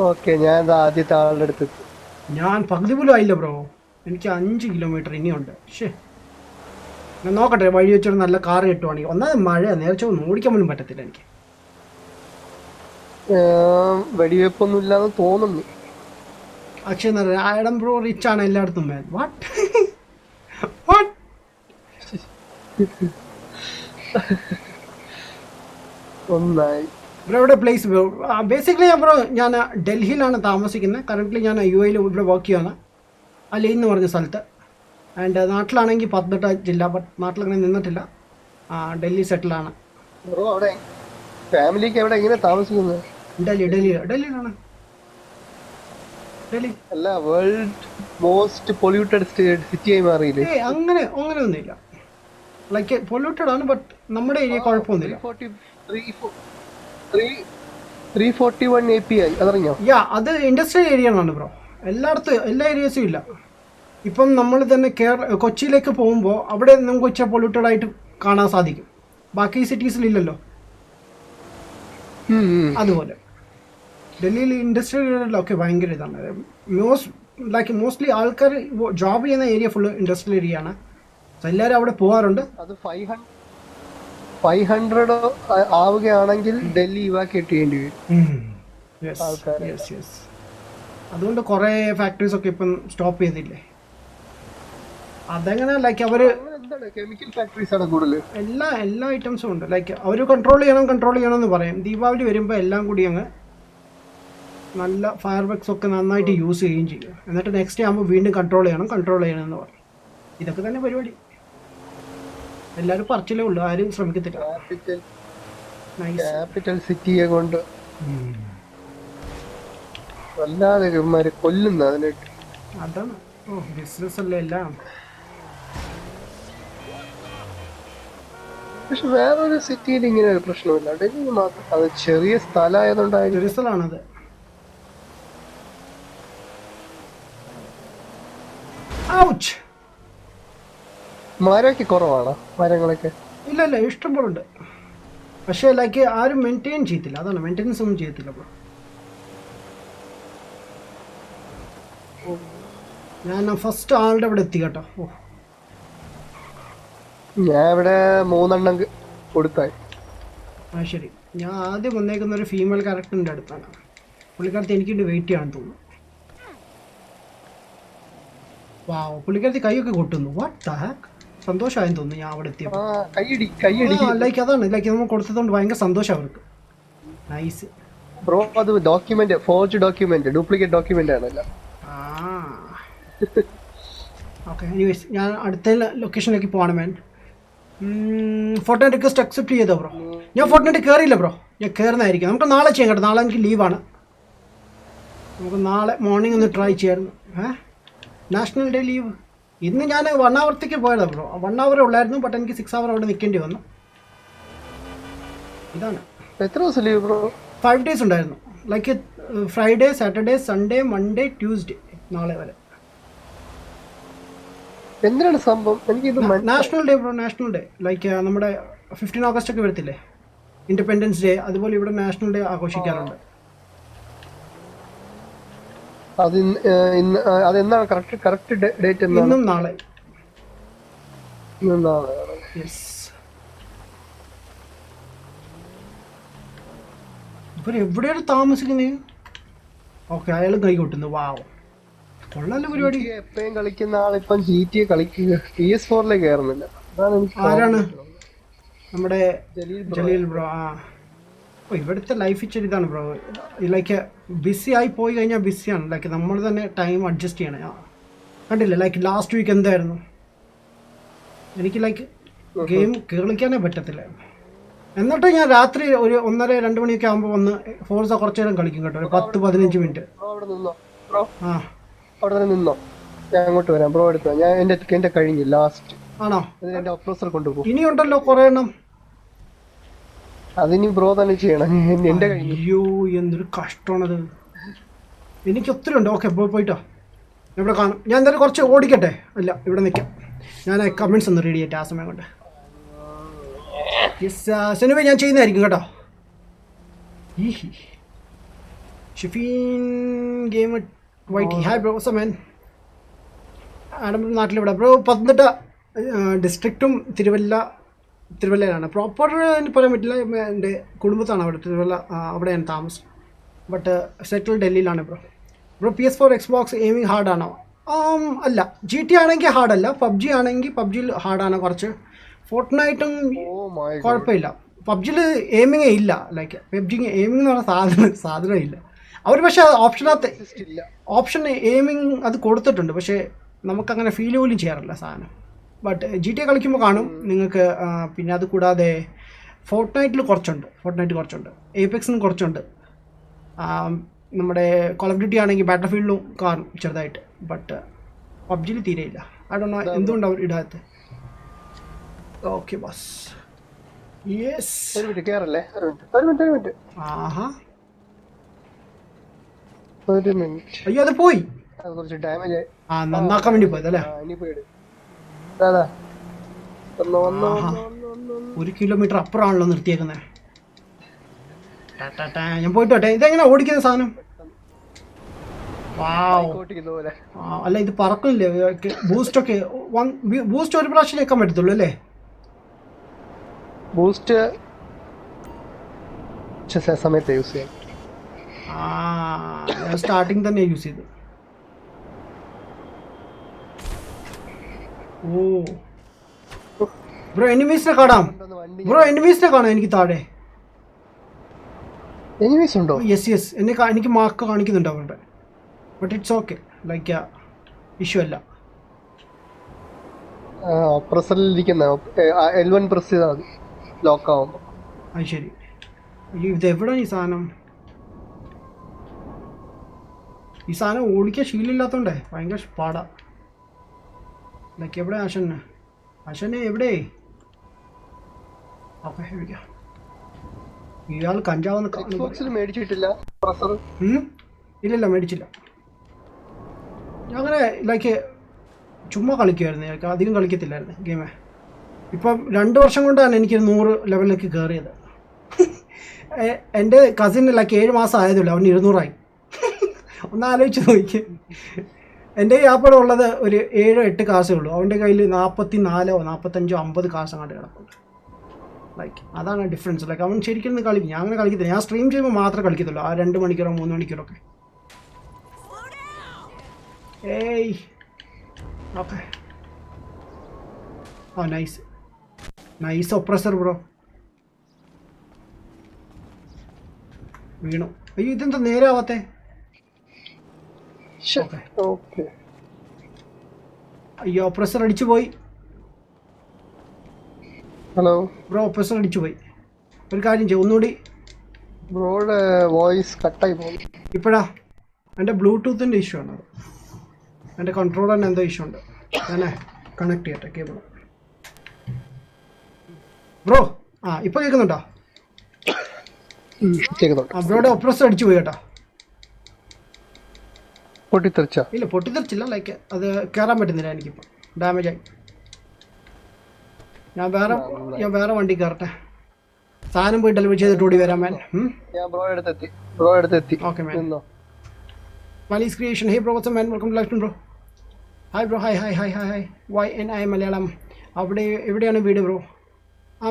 ഓക്കെ, ഞാൻ ആദ്യത്തെ ആളുടെ അടുത്ത് ഞാൻ പകുതി പോലും ആയില്ല ബ്രോ. എനിക്ക് 5 കിലോമീറ്റർ ഇനിയുണ്ട്. ശേ, ഞാൻ നോക്കട്ടെ, വഴി വെച്ചൊരു നല്ല കാർ കിട്ടുവാണെങ്കിൽ. ഒന്നാമത് മഴ, നേരത്തെ ഒന്നും ഓടിക്കാൻ പോലും പറ്റത്തില്ല എനിക്ക്. വെടിവെപ്പൊന്നും ഇല്ലാന്ന് തോന്നുന്നു. അക്ഷയ് എന്ന് പറഞ്ഞാൽ ആഡം ബ്രോ റിച്ച് ആണ് എല്ലായിടത്തും. മാൻ വാട്ട് വാട്ട് ഒന്നായി ബ്രോ ഇവിടെ പ്ലേസ് ബ്രോ? ബേസിക്കലി ഞാൻ ഡൽഹിയിലാണ് താമസിക്കുന്നത്. കറൻ്റ്ലി ഞാൻ UAE ഇവിടെ വർക്ക് ചെയ്യുകയാണ്, അലി എന്ന് പറഞ്ഞ സ്ഥലത്ത്. ആൻഡ് നാട്ടിലാണെങ്കിൽ പത്തനംതിട്ട ജില്ല, ബട്ട് നാട്ടിലങ്ങനെ നിന്നിട്ടില്ല. ഡൽഹി സെറ്റിലാണ്. ബ്രോ അവിടെ ഫാമിലിക്ക് എവിടെ എങ്ങനെ താമസിക്കുന്നത്? ഡൽഹിയിലാണ്. ഡൽഹി അല്ല, വേൾഡ് മോസ്റ്റ് പൊല്യൂട്ടഡ് സിറ്റി ആയി മാറിയില്ലേ? അങ്ങനെയൊന്നുമില്ല. ലൈക്ക് പൊല്യൂട്ടഡ് ആണ്, ബട്ട് നമ്മുടെ ഏരിയ കുഴപ്പമൊന്നുമില്ല. 341 API അതറിഞ്ഞോ? അത് ഇൻഡസ്ട്രിയൽ ഏരിയ ആണ് ബ്രോ. എല്ലായിടത്തും എല്ലാ ഏരിയസും ഇല്ല. ഇപ്പം നമ്മൾ തന്നെ കൊച്ചിയിലേക്ക് പോകുമ്പോൾ അവിടെ നമുക്ക് വെച്ചാൽ പൊല്യൂട്ടഡ് ആയിട്ട് കാണാൻ സാധിക്കും. ബാക്കി സിറ്റീസിലില്ലല്ലോ. അതുപോലെ ഡൽഹിയിൽ ഇൻഡസ്ട്രിയൽ ഏരിയയിലൊക്കെ ഭയങ്കര ഇതാണ്. മോസ്റ്റ്ലി ആൾക്കാർ ജോബ് ചെയ്യുന്ന ഏരിയ ഫുള്ള് ഇൻഡസ്ട്രിയൽ ഏരിയ ആണ്. സോ എല്ലാവരും അവിടെ പോകാറുണ്ട്. അത് 500 ആവുകയാണെങ്കിൽ ഡൽഹി ഇവാക്യുവേറ്റ് ചെയ്യേണ്ടി വരും. അതുകൊണ്ട് കുറേ ഫാക്ടറീസ് ഒക്കെ ഇപ്പം സ്റ്റോപ്പ് ചെയ്തില്ലേ. അതെങ്ങനെ ലൈക്ക് അവര് കെമിക്കൽ ഫാക്ടറീസ് ആണ് കൂടുതൽ. എല്ലാ ഐറ്റംസും ഉണ്ട്. ലൈക്ക് അവർ കൺട്രോൾ ചെയ്യണം എന്ന് പറയും. ദീപാവലി വരുമ്പോൾ എല്ലാം കൂടി അങ്ങ് നല്ല ഫയർ വർക്സ് ഒക്കെ നന്നായിട്ട് യൂസ് ചെയ്യുകയും ചെയ്യും. എന്നിട്ട് നെക്സ്റ്റ് ആകുമ്പോൾ വീണ്ടും കൺട്രോൾ ചെയ്യണം എന്ന് പറയും. ഇതൊക്കെ തന്നെ പരിപാടി. എല്ലാവരും പറച്ചിലേ ഉള്ളൂ, ആരും ശ്രമിക്കത്തില്ല. ക്യാപിറ്റൽ സിറ്റിയെ കൊണ്ട് വല്ലാതെ ഇവന്മാര് കൊല്ലുന്ന അതിനായിട്ട്. അതാണ് ബിസിനസ് അല്ലേ എല്ലാം. പക്ഷെ വേറൊരു സിറ്റിയിൽ ഇങ്ങനെ ഒരു പ്രശ്നമില്ല. ഡൽഹി മാത്രം. അത് ചെറിയ സ്ഥലമായതുകൊണ്ടായിരുന്നു. സ്ഥലമാണത്. മരമൊക്കെ കുറവാണ്. മരങ്ങളൊക്കെ ഇല്ല ഇഷ്ടംപോലെ ഉണ്ട്. പക്ഷേ ലൈക്ക് ആരും മെയിൻറ്റെയിൻ ചെയ്യത്തില്ല. അതാണ്, മെയിൻ്റെനൻസ് ഒന്നും ചെയ്യത്തില്ല ബ്രോ. ഞാൻ ഫസ്റ്റ് ആളുടെ അവിടെ എത്തി കേട്ടോ. ഞാൻ ഇവിടെ 3 എണ്ണം കൊടുത്തായി. ശരി. ഞാൻ ആദ്യം വന്നേക്കുന്ന ഒരു ഫീമെയിൽ ക്യാരക്ടറിൻ്റെ അടുത്താണ്. പുള്ളിക്കാരത്തി എനിക്കിട്ട് വെയിറ്റ് ചെയ്യാൻ തോന്നുന്നു. പുള്ളിക്കാരത്തി കൈയൊക്കെ കൊട്ടുന്നു. What the heck. സന്തോഷമായെന്ന് തോന്നുന്നു ഞാൻ അവിടെ എത്തിയപ്പോൾ. ലൈക്ക് അതാണ്, ലൈക്ക് നമ്മൾ കൊടുത്തതുകൊണ്ട് ഭയങ്കര സന്തോഷം അവർക്ക്. Nice bro. അത് document, forge document, duplicate document ആണല്ലോ. ഓക്കെ, എനിവേസ് ഞാൻ അടുത്ത ലൊക്കേഷനിലേക്ക് പോവാണ് മാൻ. ഫോർട്ട്നൈറ്റ് റിക്വസ്റ്റ് അക്സെപ്റ്റ് ചെയ്തോ ബ്രോ? ഞാൻ ഫോർട്ട്നൈറ്റ് കയറിയില്ല ബ്രോ. ഞാൻ കയറുന്നതായിരിക്കും. നമുക്ക് നാളെ ചെയ്യാം കേട്ടോ. നാളെ എനിക്ക് ലീവാണ്. നമുക്ക് നാളെ മോർണിംഗ് ഒന്ന് ട്രൈ ചെയ്യായിരുന്നു. National day leave. ഇന്ന് ഞാൻ 1 hourത്തേക്ക് പോയതാണ് ബ്രോ. 1 hour ഉള്ളായിരുന്നു, ബട്ട് എനിക്ക് 6 hour അവിടെ നിൽക്കേണ്ടി വന്നു. ഇതാണ്. എത്ര ദിവസം ലീവ് ബ്രോ? 5 days ഉണ്ടായിരുന്നു. Like Friday, Saturday, Sunday, Monday, Tuesday, നാളെ വരെ. എന്തിനാണ് സംഭവം? എനിക്കിത് national day bro. National day like നമ്മുടെ 15 August ഒക്കെ വരത്തില്ലേ, ഇൻഡിപെൻഡൻസ് ഡേ. അതുപോലെ ഇവിടെ നാഷണൽ ഡേ ആഘോഷിക്കാറുണ്ട്. അതെന്താണ് കറക്റ്റ് ഡേറ്റ്? ഇന്നും നാളെ. യെസ്. ഇവർ എവിടെയാണ് താമസിക്കുന്നത്? ഓക്കെ, അയാൾ കൈ കൊട്ടുന്നു. വാവ്, കൊള്ളാലോ പരിപാടി. എപ്പോഴും കളിക്കുന്ന ആളിപ്പം GTA കളിക്കുക. PS4 കയറുന്നില്ല. ആരാണ്? നമ്മുടെ ജലീൽ ബ്രോ. ഇവിടുത്തെ ലൈഫ് ഇച്ചിരി ഇതാണ് ബ്രോ. ലൈക്ക് ബിസി ആയി പോയി കഴിഞ്ഞാൽ ബിസിയാണ്. ലൈക്ക് നമ്മൾ തന്നെ ടൈം അഡ്ജസ്റ്റ് ചെയ്യണം. കണ്ടില്ലേ, ലൈക്ക് ലാസ്റ്റ് വീക്ക് എന്തായിരുന്നു? എനിക്ക് ലൈക്ക് ഗെയിം കളിക്കാനേ പറ്റത്തില്ല. എന്നിട്ട് ഞാൻ രാത്രി ഒരു 1:30-2 മണിയൊക്കെ ആകുമ്പോൾ വന്ന് ഫോർസ കുറച്ചു നേരം കളിക്കും കേട്ടോ, ഒരു 10-15 മിനിറ്റ്. അവിടെ നിന്നോ, ഞാൻ അങ്ങോട്ട് വരാം ബ്രോ. എടുത്തോ, ഞാൻ എന്റെ കഴിഞ്ഞു ലാസ്റ്റ്. ആണോ? എന്റെ ഒപ്ലോസർ കൊണ്ടുപോകും. ഇനിയുണ്ടല്ലോ കുറേ എണ്ണം. അതിനി ബ്രോ തന്നെ ചെയ്യണം. എന്റെ കഴിഞ്ഞു. അയ്യോ, എന്തൊരു കഷ്ടമാണത്. എനിക്ക് ഒത്തിരി ഉണ്ട്. ഓക്കെ, പോയിട്ടോ. ഇവിടെ കാണും. ഞാൻ എന്തായാലും കുറച്ച് ഓടിക്കട്ടെ. അല്ല, ഇവിടെ നിൽക്കാം. ഞാൻ കമൻസ് ഒന്ന് റെഡി ചെയ്യട്ടെ ആ സമയം കൊണ്ട്. യെസ് സെനുവേ, ഞാൻ ചെയ്യുന്നതായിരിക്കും കേട്ടോ. ഷിഫീൻ ഗെയിം വൈറ്റി ഹായ് ബ്രോ സമൻ ആഡംബരം നാട്ടിലിവിടെ ബ്രോ. പത്തനംതിട്ട ഡിസ്ട്രിക്റ്റും തിരുവല്ലയിലാണ്. പ്രോപ്പർ പറയാൻ പറ്റില്ല, എൻ്റെ കുടുംബത്താണ് അവിടെ തിരുവല്ല, അവിടെയാണ് താമസം. ബട്ട് സെറ്റിൽ ഡൽഹിയിലാണ് bro. Bro PS4 Xbox aiming ഹാർഡാണോ? അല്ല, GTA ആണെങ്കിൽ ഹാർഡല്ല, PUBG ആണെങ്കിൽ PUBGയിൽ ഹാർഡാണ് കുറച്ച്. ഫോർട്ട്നൈറ്റും കുഴപ്പമില്ല. PUBGയിൽ എയിമിങ്ങേ ഇല്ല. ലൈക്ക് PUBG എയിമിംഗ് എന്ന് പറഞ്ഞ സാധനം ഇല്ല. അവർ പക്ഷേ ഓപ്ഷൻ എയിമിങ് അത് കൊടുത്തിട്ടുണ്ട്, പക്ഷേ നമുക്കങ്ങനെ ഫീൽ പോലും ചെയ്യാറില്ല സാധനം. ബട്ട് GTA കളിക്കുമ്പോൾ കാണും നിങ്ങൾക്ക്. പിന്നെ അത് കൂടാതെ ഫോർട്ട്നൈറ്റിൽ കുറച്ചുണ്ട്, ഏപെക്സിനും കുറച്ചുണ്ട്. നമ്മുടെ കോൾ ഓഫ് ഡ്യൂട്ടി ആണെങ്കിൽ ബാറ്റിൽ ഫീൽഡിലും കാണും ചെറുതായിട്ട്. ബട്ട് PUBGയിൽ തീരെയില്ല. I don't know എന്തുകൊണ്ട് അവർ ഇടാത്ത. Okay bus. യെസ്. ആഹാ, അയ്യോ അത് പോയി. നന്നാക്കാൻ വേണ്ടി പോയതല്ലേ. 1 കിലോമീറ്റർ അപ്പുറമാണല്ലോ നിർത്തിയേക്കുന്നത്. ഞാൻ പോയിട്ട് വട്ടെ. ഇതെങ്ങനെ ഓടിക്കുന്ന സാധനം? അല്ല ഇത് പറക്കില്ലേ? ബൂസ്റ്റൊക്കെ ബൂസ്റ്റ് ഒരു പ്രാവശ്യം വെക്കാൻ പറ്റത്തുള്ളൂ അല്ലേ? ബൂസ്റ്റ് സമയത്ത് യൂസ് ചെയ്യാം. ഞാൻ സ്റ്റാർട്ടിങ് തന്നെ യൂസ് ചെയ്തു. ഓ ബ്രോ എനിമീസിനെ കാണാം. എനിക്ക് താഴെ എനിമീസ് ഉണ്ടോ? യെസ് എനിക്ക് മാർക്ക് കാണിക്കുന്നുണ്ട് അവരുടെ. But it's okay, like issue അല്ല. പ്രസറിലിരിക്കുന്ന L1 പ്രസ് ചെയ്താൽ മതി, ലോക്ക് ആവുമ്പോൾ. അത് ശരി. ഇത് എവിടെയാണ് ഈ സാധനം? ഈ സാധനം ഓടിക്കാൻ ശീലമില്ലാത്തതുകൊണ്ടേ ഭയങ്കര പാടാ. ലൈക്ക് എവിടെ ആശനെ എവിടെ? ഓക്കെ ഇയാൾ കഞ്ചാവെന്ന് മേടിച്ചിട്ടില്ല. ഇല്ല മേടിച്ചില്ല. ഞാൻ അങ്ങനെ ലൈക്ക് ചുമ്മാ കളിക്കുമായിരുന്നു, അധികം കളിക്കത്തില്ലായിരുന്നു ഗെയിമേ. ഇപ്പം 2 വർഷം കൊണ്ടാണ് എനിക്ക് 100 ലെവലിലേക്ക് കയറിയത്. എൻ്റെ കസിന് ലൈക്ക് 7 മാസം ആയതുള്ളൂ, അവന് 200 ആയി. ഒന്ന് ആലോചിച്ച് നോക്കി. എൻ്റെ ഈ ആപ്പടെ ഉള്ളത് ഒരു 7-8 കാസേ ഉള്ളൂ, അവൻ്റെ കയ്യിൽ 44, 45, 50 കാസ് അങ്ങോട്ട് കിടപ്പുണ്ട്. ലൈക്ക് അതാണ് ഡിഫറൻസ്. ലൈക്ക് അവൻ ശരിക്കും കളിക്കും, ഞാൻ അങ്ങനെ കളിക്കത്തില്ല. ഞാൻ സ്ട്രീം ചെയ്യുമ്പോൾ മാത്രമേ കളിക്കത്തുള്ളൂ, ആ 2 മണിക്കൂറോ 3 മണിക്കൂറൊക്കെ. ഏയ് ഓക്കെ. Nice oppressor bro. വീണു. അയ്യോ ഇതെന്താ നേരെ ആവാത്തെ? അയ്യോ ഒപ്രസർ അടിച്ചു പോയി. ഹലോ ബ്രോ, ഒപ്രസർ അടിച്ചു പോയി. ഒരു കാര്യം ചെയ്യും, ഒന്നുകൂടി. ബ്രോയുടെ വോയിസ് കട്ടായി പോകും ഇപ്പോഴാ? എൻ്റെ ബ്ലൂടൂത്തിൻ്റെ ഇഷ്യൂ ആണ്. എൻ്റെ കൺട്രോളറിന് എന്തോ ഇഷ്യൂ ഉണ്ട്. ഞാനേ കണക്ട് ചെയ്യട്ടെ കേബിൾ. ബ്രോ ഇപ്പോൾ കേൾക്കുന്നുണ്ടോ? ബ്രോയുടെ ഒപ്രസർ അടിച്ചു പോയി കേട്ടോ. ഇല്ല പൊട്ടിത്തെറിച്ചില്ല, ലൈക്ക് അത് കയറാൻ പറ്റുന്നില്ല എനിക്കിപ്പോൾ, ഡാമേജ് ആയി. ഞാൻ വേറെ വണ്ടി കയറട്ടെ. സാധനം പോയി ഡെലിവറി ചെയ്തിട്ട് ഓടി വരാൻ man. Okay man. Malice creation. Hey bro what's up man, welcome to life bro. Hi bro. Hi. YNI Malayalam. എവിടെയാണ് വീട് ബ്രോ?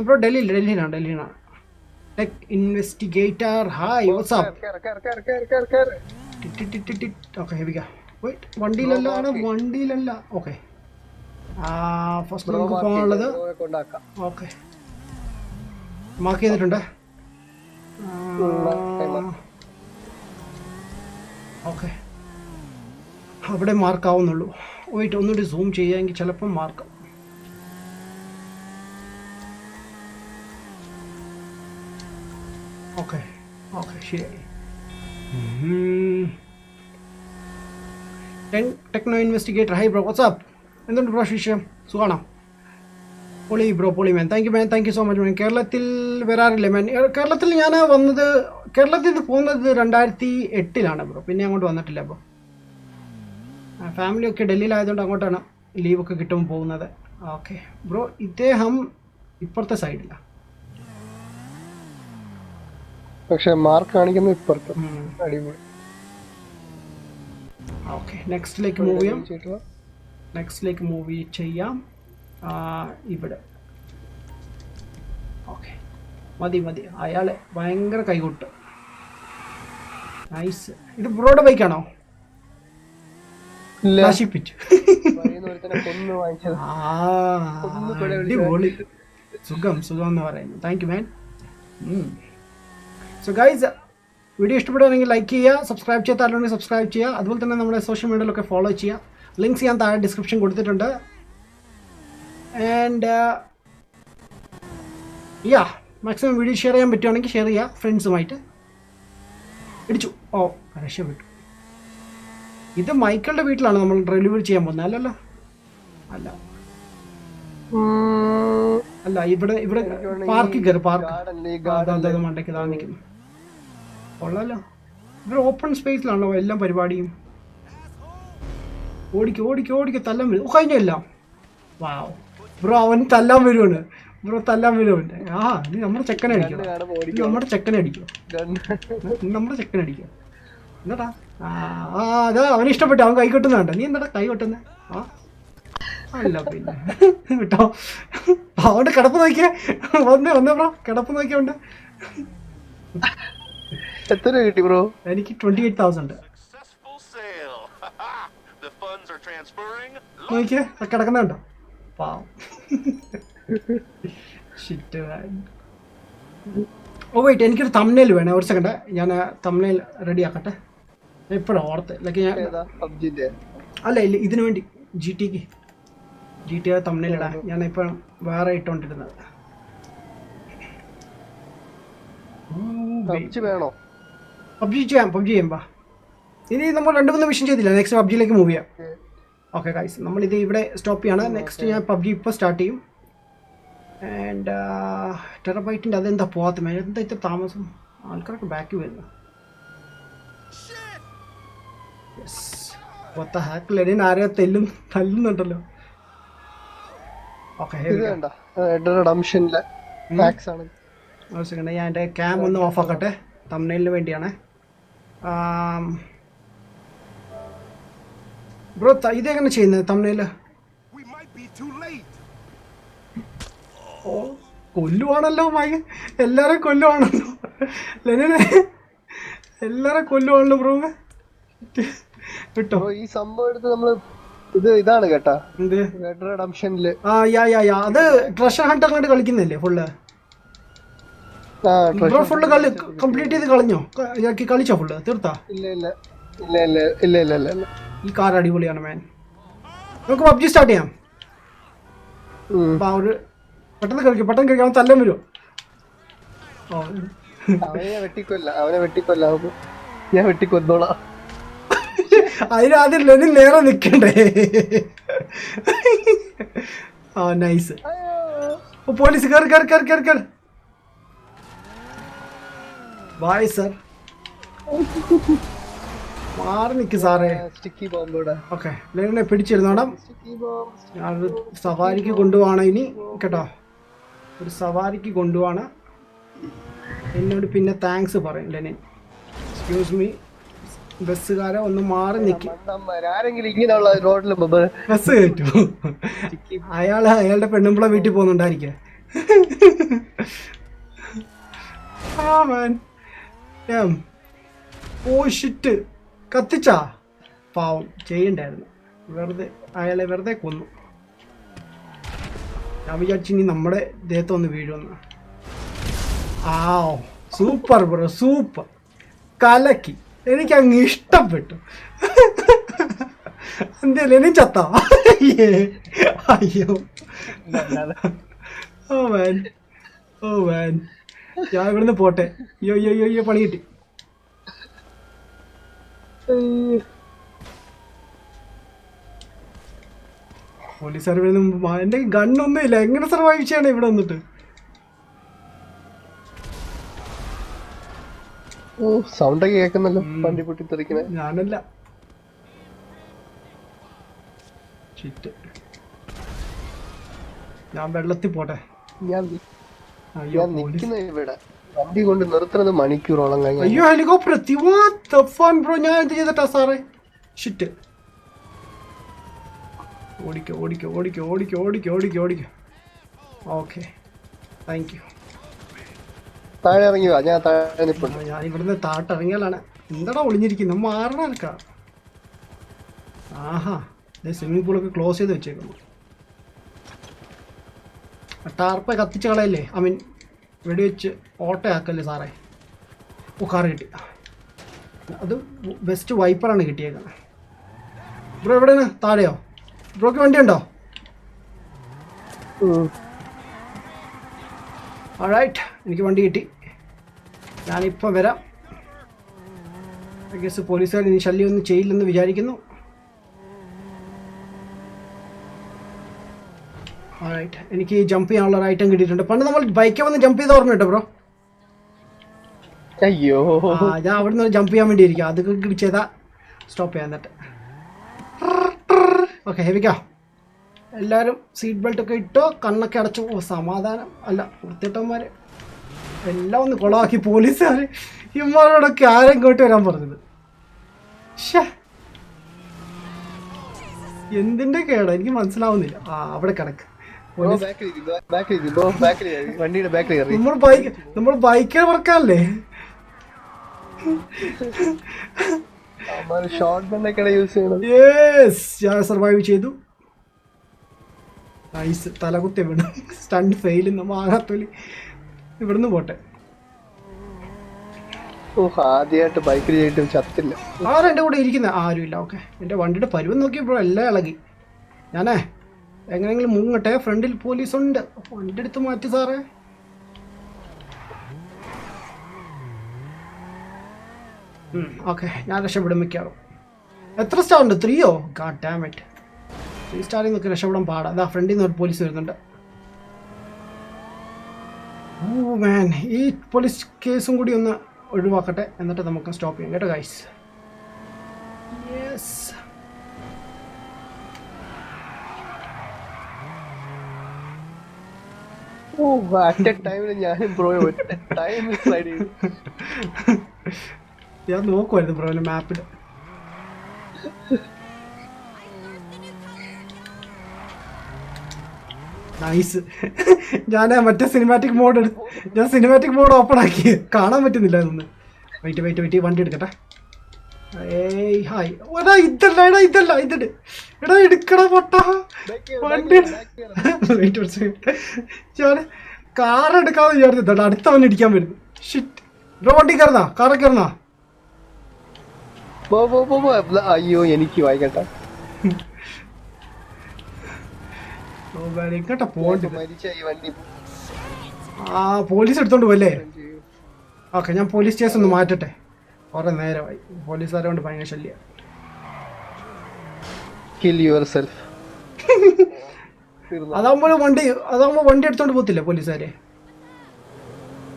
ബ്രോ ഡൽഹിയിലാണ്. Tech investigator. Hi what's up. Okay വണ്ടിയിലല്ല. ഓക്കെ ഫസ്റ്റ് നമുക്ക് പോകാനുള്ളത്. ഓക്കെ മാർക്ക് ചെയ്തിട്ടുണ്ട്. ഓക്കെ അവിടെ മാർക്ക് ആവുന്നുള്ളൂ. വെയിറ്റ് ഒന്നുകൂടി സൂം ചെയ്യാമെങ്കിൽ ചിലപ്പം മാർക്ക്. ഓക്കെ ശരിയായി. Techno investigator. Hi bro what's up. എന്തുണ്ട് ബ്രോ വിഷയം? സുഖാണോ? പൊളി man. Thank you so much മാൻ. കേരളത്തിൽ വരാറില്ലേ മാൻ? കേരളത്തിൽ ഞാൻ കേരളത്തിൽ നിന്ന് പോകുന്നത് 2008 ബ്രോ. പിന്നെ അങ്ങോട്ട് വന്നിട്ടില്ല ബ്രോ. ഫാമിലിയൊക്കെ ഡൽഹിയിലായതുകൊണ്ട് അങ്ങോട്ടാണ് ലീവൊക്കെ കിട്ടുമ്പോൾ പോകുന്നത്. ഓക്കെ ബ്രോ, ഇദ്ദേഹം ഇപ്പുറത്തെ സൈഡിലാണ്. പക്ഷെ മാർക്ക് കാണിക്കുന്ന ഇപ്പുറത്ത്. അടിപൊളി. ഓക്കെ, നെക്സ്റ്റിലേക്ക് മൂവ് ചെയ്യാം. നെക്സ്റ്റിലേക്ക് മൂവ് ചെയ്യാം. ഇവിടെ ഓക്കെ, മതി മതി. അയാളെ ഭയങ്കര കൈകൊട്ട്. നൈസ്. ഇത് ബ്രോയുടെ ബൈക്കാണോ? നശിപ്പിച്ചു. അടിപൊളി. സുഖം സുഖം എന്ന് പറയുന്നു. Thank you man. So guys, video ഇഷ്ടപ്പെടുകയാണെങ്കിൽ ലൈക്ക് ചെയ്യുക, സബ്സ്ക്രൈബ് ചെയ്യാത്തവരുണ്ടെങ്കിൽ സബ്സ്ക്രൈബ് ചെയ്യുക. അതുപോലെ തന്നെ നമ്മുടെ സോഷ്യൽ മീഡിയയിലൊക്കെ ഫോളോ ചെയ്യുക. ലിങ്ക്സ് ഞാൻ താഴെ ഡിസ്ക്രിപ്ഷൻ കൊടുത്തിട്ടുണ്ട്. ആൻഡ് മാക്സിമം വീഡിയോ ഷെയർ ചെയ്യാൻ പറ്റുവാണെങ്കിൽ ഷെയർ ചെയ്യുക ഫ്രണ്ട്സുമായിട്ട്. ഇടിച്ചു. ഓ, രക്ഷപ്പെട്ടു. ഇത് മൈക്കിളുടെ വീട്ടിലാണ് നമ്മൾ ഡെലിവറി ചെയ്യാൻ പോകുന്നത്. അല്ലല്ലോ, അല്ല അല്ല, ഇവിടെ ഇവിടെ പാർക്കിൽ കയറി. പാർക്ക് മണ്ടയ്ക്ക് താന്നിക്കുന്നു. കൊള്ളാലോ. ഇവിടെ ഓപ്പൺ സ്പേസിലാണല്ലോ എല്ലാം പരിപാടിയും. ഓടിക്കോ തല്ലാൻ വരും. കഴിഞ്ഞെല്ലാം. വാവ് ബ്രോ, അവൻ തല്ലാൻ വരുവാണ്. ബ്രോ തല്ലാൻ വരുവാണ്. നീ നമ്മുടെ ചെക്കനെ അടിക്കും. നമ്മുടെ ചെക്കനെ അടിക്കും. എന്താടാ? അതാ അവന് ഇഷ്ടപ്പെട്ടു. അവൻ കൈ കൊട്ടുന്നുണ്ട്. നീ എന്താടാ കൈ കൊട്ടുന്നത്? അല്ല പിന്നെ കേട്ടോ, അവന്റെ കിടപ്പ് നോക്കിയേ. വന്നേ ബ്രോ, കിടപ്പ് നോക്കിയോണ്ട്. എത്ര കിട്ടി ബ്രോ? എനിക്ക് 28,000. നോക്കിയേ കിടക്കുന്നുണ്ടോ? പാവം. ഓ വെയിറ്റ്, എനിക്കൊരു തംബ്നെയിൽ വേണേ. ഒരു സെക്കൻഡ്, ഞാൻ തംബ്നെയിൽ റെഡി ആക്കട്ടെ. എപ്പോഴാണ് ഓർത്ത് ലൈക്ക് ഞാൻ അല്ല ഇല്ല, ഇതിനു വേണ്ടി ജി ടി തംബ്നെയിൽ ഇടാൻ ഞാൻ ഇപ്പം വേറെ ഇട്ടോണ്ടിരുന്നത്. പബ്ജി ചെയ്യാം. ഇനി നമ്മൾ 2-3 മിഷൻ ചെയ്തില്ല. നെക്സ്റ്റ് പബ്ജിയിലേക്ക് മൂവ് ചെയ്യാം. ഓക്കെ ഗൈസ്, നമ്മളിത് ഇവിടെ സ്റ്റോപ്പ് ചെയ്യാണ്. നെക്സ്റ്റ് ഞാൻ പബ്ജി ഇപ്പോൾ സ്റ്റാർട്ട് ചെയ്യും. ആൻഡ് ടെറബൈറ്റിൻ്റെ അതെന്താ പോകാത്ത മേ? എന്താ ഇത്ര താമസം? ആൾക്കാരൊക്കെ ബാക്ക് വരുന്നു. ഹാക്കിൽ ആരെയോ തല്ലുന്നുണ്ടല്ലോ. ഓക്കെ, ഞാൻ എൻ്റെ ക്യാം ഒന്ന് ഓഫ് ആക്കട്ടെ. തംബ്നെയിലിന് വേണ്ടിയാണ്. ബ്രോ ഇതെങ്ങനെ ചെയ്യുന്നത് തംബ്നെയില്? ഓ, കൊല്ലുവാണല്ലോ മൈ. എല്ലാരും കൊല്ലുവാണല്ലോ ലെനിനെ. എല്ലാരും കൊല്ലുവാണല്ലോ ബ്രോ. കിട്ടോ ഈ സംഭവം എടുത്ത് നമ്മള് ഇതാണ് കേട്ടാ. അത് ട്രഷർ ഹണ്ട് അങ്ങോട്ട് കളിക്കുന്നില്ലേ ഫുള്ള്? ഫുള്ള് കംപ്ലീറ്റ് ചെയ്ത് കളിച്ചോ? ഫുള്ള് തീർത്താ? ഇല്ല. ഈ കാർ അടിപൊളിയാണ് മാൻ. നമുക്ക് പബ്ജി സ്റ്റാർട്ട് ചെയ്യാം. ഒരു പെട്ടെന്ന് കളിക്കാം. അവൻ തല്ലാൻ വരുമോ? അവനെ വെട്ടിക്കൊല്ല. ഞാൻ വെട്ടിക്കൊന്നോളാം. അതിനാദ്യം ലെനിൻ നേരെ നിൽക്കണ്ടേ? നൈസ്. പോലീസ് കയറി. Bye sir. മാറി നിൽക്ക് സാറേ. ഓക്കെ, ലെനിനെ പിടിച്ചിരുന്നോണം. ഞാനൊരു സവാരിക്ക് കൊണ്ടുപോവാണ് ഇനി കേട്ടോ. ഒരു സവാരിക്ക് കൊണ്ടുപോവാണ്. എന്നോട് പിന്നെ താങ്ക്സ് പറയും ലെനിൻ. എക്സ്ക്യൂസ് മീ ബസ്സുകാരെ ഒന്ന് മാറി നിൽക്കും. ബസ് കയറ്റു. അയാളുടെ പെണ്ണുമ്പള വീട്ടിൽ പോകുന്നുണ്ടായിരിക്കേ. Oh shit, കത്തിച്ചാ? പാവം, ചെയ്യണ്ടായിരുന്നു. അയാളെ വെറുതെ കൊന്നു. ഞാൻ വിചാരിച്ചു ഇനി നമ്മുടെ ദേഹത്തൊന്ന് വീഴുമെന്ന്. Super bro, super. കലക്കി. എനിക്കങ്ങ് ഇഷ്ടപ്പെട്ടു. എന്തേലും എനിക്ക് ചത്താ? അയ്യോ, ഓ മാൻ. ഞാൻ ഇവിടുന്ന് പോട്ടെ. അയ്യോ പണി കിട്ടി. പോലീസുകാർ വരുന്ന എന്റെ ഗണ്ണൊന്നും ഇല്ല. എങ്ങനെ സർവൈവ് ചെയ്യണം ഇവിടെ വന്നിട്ട്? സൗണ്ട് കേൾക്കുന്നല്ലോ. വണ്ടി പൊട്ടിത്തെറിക്കണേ ഞാനല്ല. ഞാൻ വെള്ളത്തിൽ പോട്ടെ. ഇവിടെ വണ്ടി കൊണ്ട് നിർത്തുന്നത് മണിക്കൂറോളം കഴിഞ്ഞ. അയ്യോ ഹെലികോപ്റ്റർ എത്തി. ബ്രോ ഞാൻ എന്ത് ചെയ്തിട്ടാ സാറേ? ഷിറ്റ്. ഓടിക്കോ ഓടിക്കോ ഓടിക്കോ ഓടിക്കോ ഓടിക്കോ ഓടിക്കോ ഓടിക്കോ. Okay thank you. താഴെ ഇറങ്ങി വാ, ഞാൻ താഴെ നിൽപ്പുണ്ട്. ഞാൻ ഇവിടുന്ന് താട്ടിറങ്ങിയാലാണ്. എന്താടാ ഒളിഞ്ഞിരിക്കുന്നത്? മാറണ ആൾക്കാ. ആഹാ സ്വിമ്മിംഗ് പൂളൊക്കെ ക്ലോസ് ചെയ്ത് വെച്ചേക്കുന്നു. ടാർപ്പ കത്തിച്ച് കളയല്ലേ, ഐ മീൻ വെടിവെച്ച് ഓട്ടയാക്കല്ലേ സാറേ. ഓ കാറ് കിട്ടി. അത് ബെസ്റ്റ് വൈപ്പറാണ് കിട്ടിയേക്കുന്നത്. ബ്രോ എവിടെയാണ്? താഴെയോ? ബ്രോക്ക് വണ്ടി ഉണ്ടോ? ഓൾറൈറ്റ് എനിക്ക് വണ്ടി കിട്ടി. ഞാനിപ്പോൾ വരാം. ഐ ഗെസ് പോലീസുകാർ ഇനി ശല്യമൊന്നും ചെയ്യില്ലെന്ന് വിചാരിക്കുന്നു. ഓൾറൈറ്റ് എനിക്ക് ജമ്പ് ചെയ്യാനുള്ള ഒരു ഐറ്റം കിട്ടിയിട്ടുണ്ട്. പണ്ട് നമ്മൾ ബൈക്കിൽ വന്ന് ജമ്പ് ചെയ്ത് ഓർമ്മ കേട്ടോ ബ്രോ? അയ്യോ ഞാൻ അവിടെ നിന്ന് ജമ്പ് ചെയ്യാൻ വേണ്ടി ഇരിക്കാം. അത് ക്ലിക്ക് ചെയ്താൽ സ്റ്റോപ്പ് ചെയ്യാൻ എന്നിട്ട്. ഓക്കെ ഹെവിക്കാ. എല്ലാവരും സീറ്റ് ബെൽറ്റ് ഒക്കെ ഇട്ടോ, കണ്ണൊക്കെ അടച്ചു. ഓ സമാധാനം. അല്ല വൃത്തിട്ടന്മാർ എല്ലാം ഒന്ന് കുളമാക്കി പോലീസുകാർ. ഇവന്മാരോടൊക്കെ ആരും ഇങ്ങോട്ട് വരാൻ പറഞ്ഞത്. എന്തിൻ്റെ കേടാ എനിക്ക് മനസ്സിലാവുന്നില്ല. അവിടെ കിടക്ക്. വണ്ടിയുടെ ബാക്കിൽ കയറി. നമ്മൾ ബൈക്കിൽ വർക്കാല്ലേ? ഷോർട്ട് ഗണ്ണൊക്കെ യൂസ് ചെയ്യണം. യെസ് ഞാൻ സർവൈവ് ചെയ്തു. നൈസ്. തലകുത്തി വീണ്. Stunt fail. മാങ്ങാത്തൊലി. ഇവിടുന്ന് പോട്ടെ. ആദ്യമായിട്ട് ബൈക്കിൽ ചെയ്തിട്ടും ചത്തില്ല. ആരും എൻ്റെ കൂടെ ഇരിക്കുന്ന ആരുമില്ല. ഓക്കെ എൻ്റെ വണ്ടിയുടെ പരുവം നോക്കിയപ്പോൾ എല്ലാം ഇളകി. ഞാനേ എങ്ങനെയെങ്കിലും മുങ്ങട്ടെ. ഫ്രണ്ടിൽ പോലീസുണ്ട്. വണ്ടി എടുത്ത് മാറ്റി സാറേ. ഓക്കെ ഞാൻ രക്ഷപ്പെടും മിക്കാറും. എത്ര സ്റ്റാർ ഉണ്ട്? 3യോ? God damn it. 3 സ്റ്റാറിൽ നിന്നൊക്കെ രക്ഷപ്പെടാൻ പാടാ. അതാ ഫ്രണ്ടിൽ നിന്ന് ഒരു പോലീസ് വരുന്നുണ്ട്. ഓ മാൻ ഈ പോലീസ് കേസും കൂടി ഒന്ന് ഒഴിവാക്കട്ടെ, എന്നിട്ട് നമുക്ക് സ്റ്റോപ്പ് ചെയ്യാം കേട്ടോ ഗൈസ്. യെസ് ഞാൻ നോക്കുമായിരുന്നു ബ്രോയിലെ മാപ്പിൽ. നൈസ്. ഞാൻ മറ്റേ സിനിമാറ്റിക് മോഡ് ഓപ്പൺ ആക്കി കാണാൻ പറ്റുന്നില്ല. അതൊന്ന് വെയിറ്റ് വണ്ടി എടുക്കട്ടെ. ഏയ് ഹായ്. എടാ ഇതല്ല എടാ എടുക്കടാ പൊട്ടാ വണ്ടി. ഞാൻ കാർ എടുക്കാന്ന് വിചാരിച്ചത്. അടുത്തവൻ ഇടിക്കാൻ വരുന്നു. ഷിറ്റ്. ബ്രോ വണ്ടി കയറുന്നാ? കാറൊക്കെ കയറുന്നാ? അയ്യോ എനിക്ക് വായിക്കട്ടെ. എങ്ങോട്ടാ പോകണ്ട? പോലീസ് എടുത്തോണ്ട് പോയല്ലേ? ഓക്കെ ഞാൻ പോലീസ് സ്റ്റേഷൻ ഒന്ന് മാറ്റട്ടെ. കുറെ നേരമായി പോലീസുകാരെ കൊണ്ട് ഭയങ്കര ശല്യം. അതാകുമ്പോ വണ്ടി എടുത്തോണ്ട് പോകത്തില്ലേ പോലീസുകാരെ?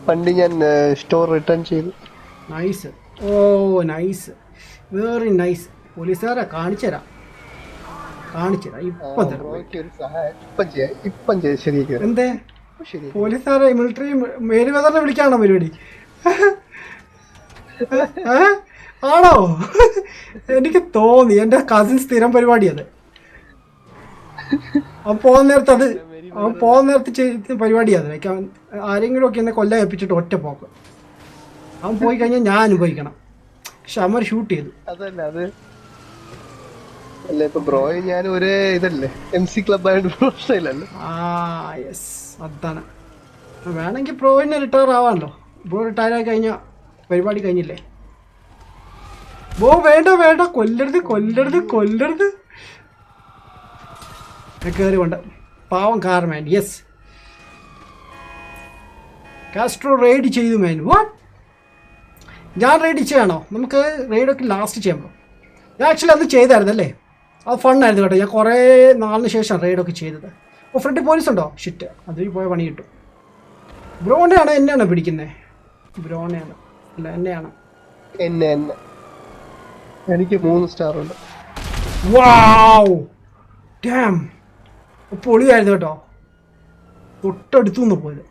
വണ്ടി ഞാൻ സ്റ്റോർ റിട്ടേൺ ചെയ്തു. നൈസ്. ഓ നൈസ്, വെരി നൈസ്. പോലീസുകാരെ കാണിച്ചു തരാം. എന്തേ പോലീസുകാരെ മിലിറ്ററി മേലുവേദന വിളിക്കാണോ പരിപാടി? ആണോ? എനിക്ക് തോന്നി. എൻ്റെ കസിൻ സ്ഥിരം പരിപാടി അത്. അവൻ പോകുന്ന നേരത്ത് ചെയ്യുന്ന പരിപാടി അത്. ആരെങ്കിലും ഒക്കെ എന്നെ കൊല്ലാൻ ഏൽപ്പിച്ചിട്ട് ഒറ്റ പോക്ക്. അവൻ പോയി കഴിഞ്ഞാൽ ഞാൻ അനുഭവിക്കണം. പക്ഷെ അവന്മാർ ഷൂട്ട് ചെയ്തു. അതല്ല അത് അല്ല ഇപ്പൊ ബ്രോയും ഞാൻ ഒരേ ഇതല്ലേ, MC ക്ലബ് ആയിട്ട് പ്രശ്നമില്ലല്ലോ. യെസ് അതാണ്. വേണമെങ്കിൽ പ്രോയിന് റിട്ടയർ ആവാമല്ലോ. ബ്രോ റിട്ടയർ ആയി കഴിഞ്ഞാൽ പരിപാടി കഴിഞ്ഞില്ലേ? വേണ്ട കൊല്ലരുത്. കയറി കൊണ്ട് പാവം കാർ മാൻ. യെസ് കാസ്ട്രോ റെയ്ഡ് ചെയ്തു മാൻ. വാട്ട്? ഞാൻ റെയ്ഡ് ചെയ്യാണോ? നമുക്ക് റെയ്ഡൊക്കെ ലാസ്റ്റ് ചെയ്യാൻ പറ്റും. ഞാൻ ആക്ച്വലി അത് ചെയ്തായിരുന്നല്ലേ? അത് ഫണ്ണായിരുന്നു കേട്ടോ. ഞാൻ കുറേ നാളിന് ശേഷം റെയ്ഡൊക്കെ ചെയ്തത്. ഓ ഫ്രണ്ടിൽ പോലീസ് ഉണ്ടോ? ഷിറ്റ്, അതിൽ പോയ പണി കിട്ടും. ബ്രോണെയാണോ എന്നെയാണോ പിടിക്കുന്നത്? ബ്രോണെയാണ്. അല്ല എന്നെയാണ്. എന്നെ എനിക്ക് 3 സ്റ്റാർ ഉണ്ട്. വാവ് ഡാം, പൊളിയായിരുന്നു കേട്ടോ. തൊട്ടടുത്തു നിന്ന് പോയത്.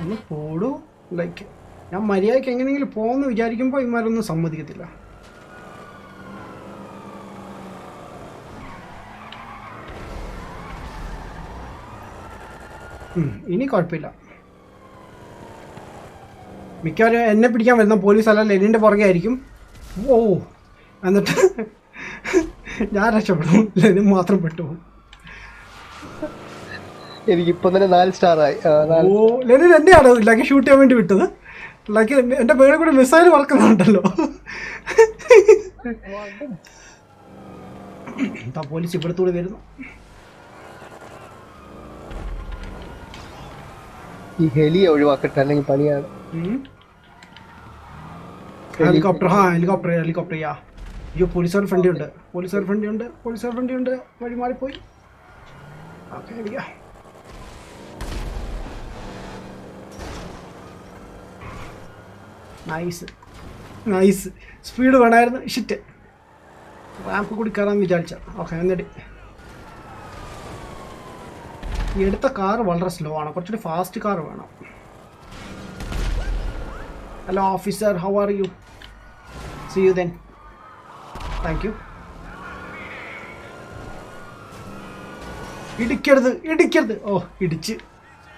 ഒന്ന് പോടൂ. ലൈക്ക് ഞാൻ മര്യാദയ്ക്ക് എങ്ങനെയെങ്കിലും പോകുമെന്ന് വിചാരിക്കുമ്പോൾ ഇമാരൊന്നും സമ്മതിക്കത്തില്ല. ഇനി കുഴപ്പമില്ല. മിക്കവാറും എന്നെ പിടിക്കാൻ വരുന്ന പോലീസ് അല്ല ലെനിൻ്റെ പുറകെ ആയിരിക്കും. ഓ എന്നിട്ട് ഞാൻ രക്ഷപ്പെടും, ലെനിൻ മാത്രം പെട്ടുപോകും. എനിക്കിപ്പം തന്നെ 4 സ്റ്റാറായി. ഓ ലെനിൻ എന്നെയാണ് ലക്കി ഷൂട്ട് ചെയ്യാൻ വേണ്ടി വിട്ടത്. ലക്കി എൻ്റെ പേരെ കൂടെ മിസൈൽ പറക്കുന്നുണ്ടല്ലോ. പോലീസ് ഇവിടത്തൂടെ വരുന്നു. ഈ ഹെലിയെ ഒഴിവാക്കട്ടെ, അല്ലെങ്കിൽ പണിയാണ്. ഹെലികോപ്റ്റർ ഹെലികോപ്റ്റർ യാ. അയ്യോ പോലീസുകാർ ഫ്രണ്ടി ഉണ്ട്. വഴി മാറിപ്പോയി. ഓക്കെ നൈസ് സ്പീഡ് വേണമായിരുന്നു. ഷിറ്റ് റാമ്പ് കൂടി കയറാമെന്ന് വിചാരിച്ച. ഓക്കെ എന്നിട്ട് ഈ എടുത്ത കാറ് വളരെ സ്ലോ ആണ്, കുറച്ചുകൂടി ഫാസ്റ്റ് കാർ വേണം. Hello officer, how are you? See you then. Thank you. ഇടിക്കരുത്. ഓ ഇടിച്ച്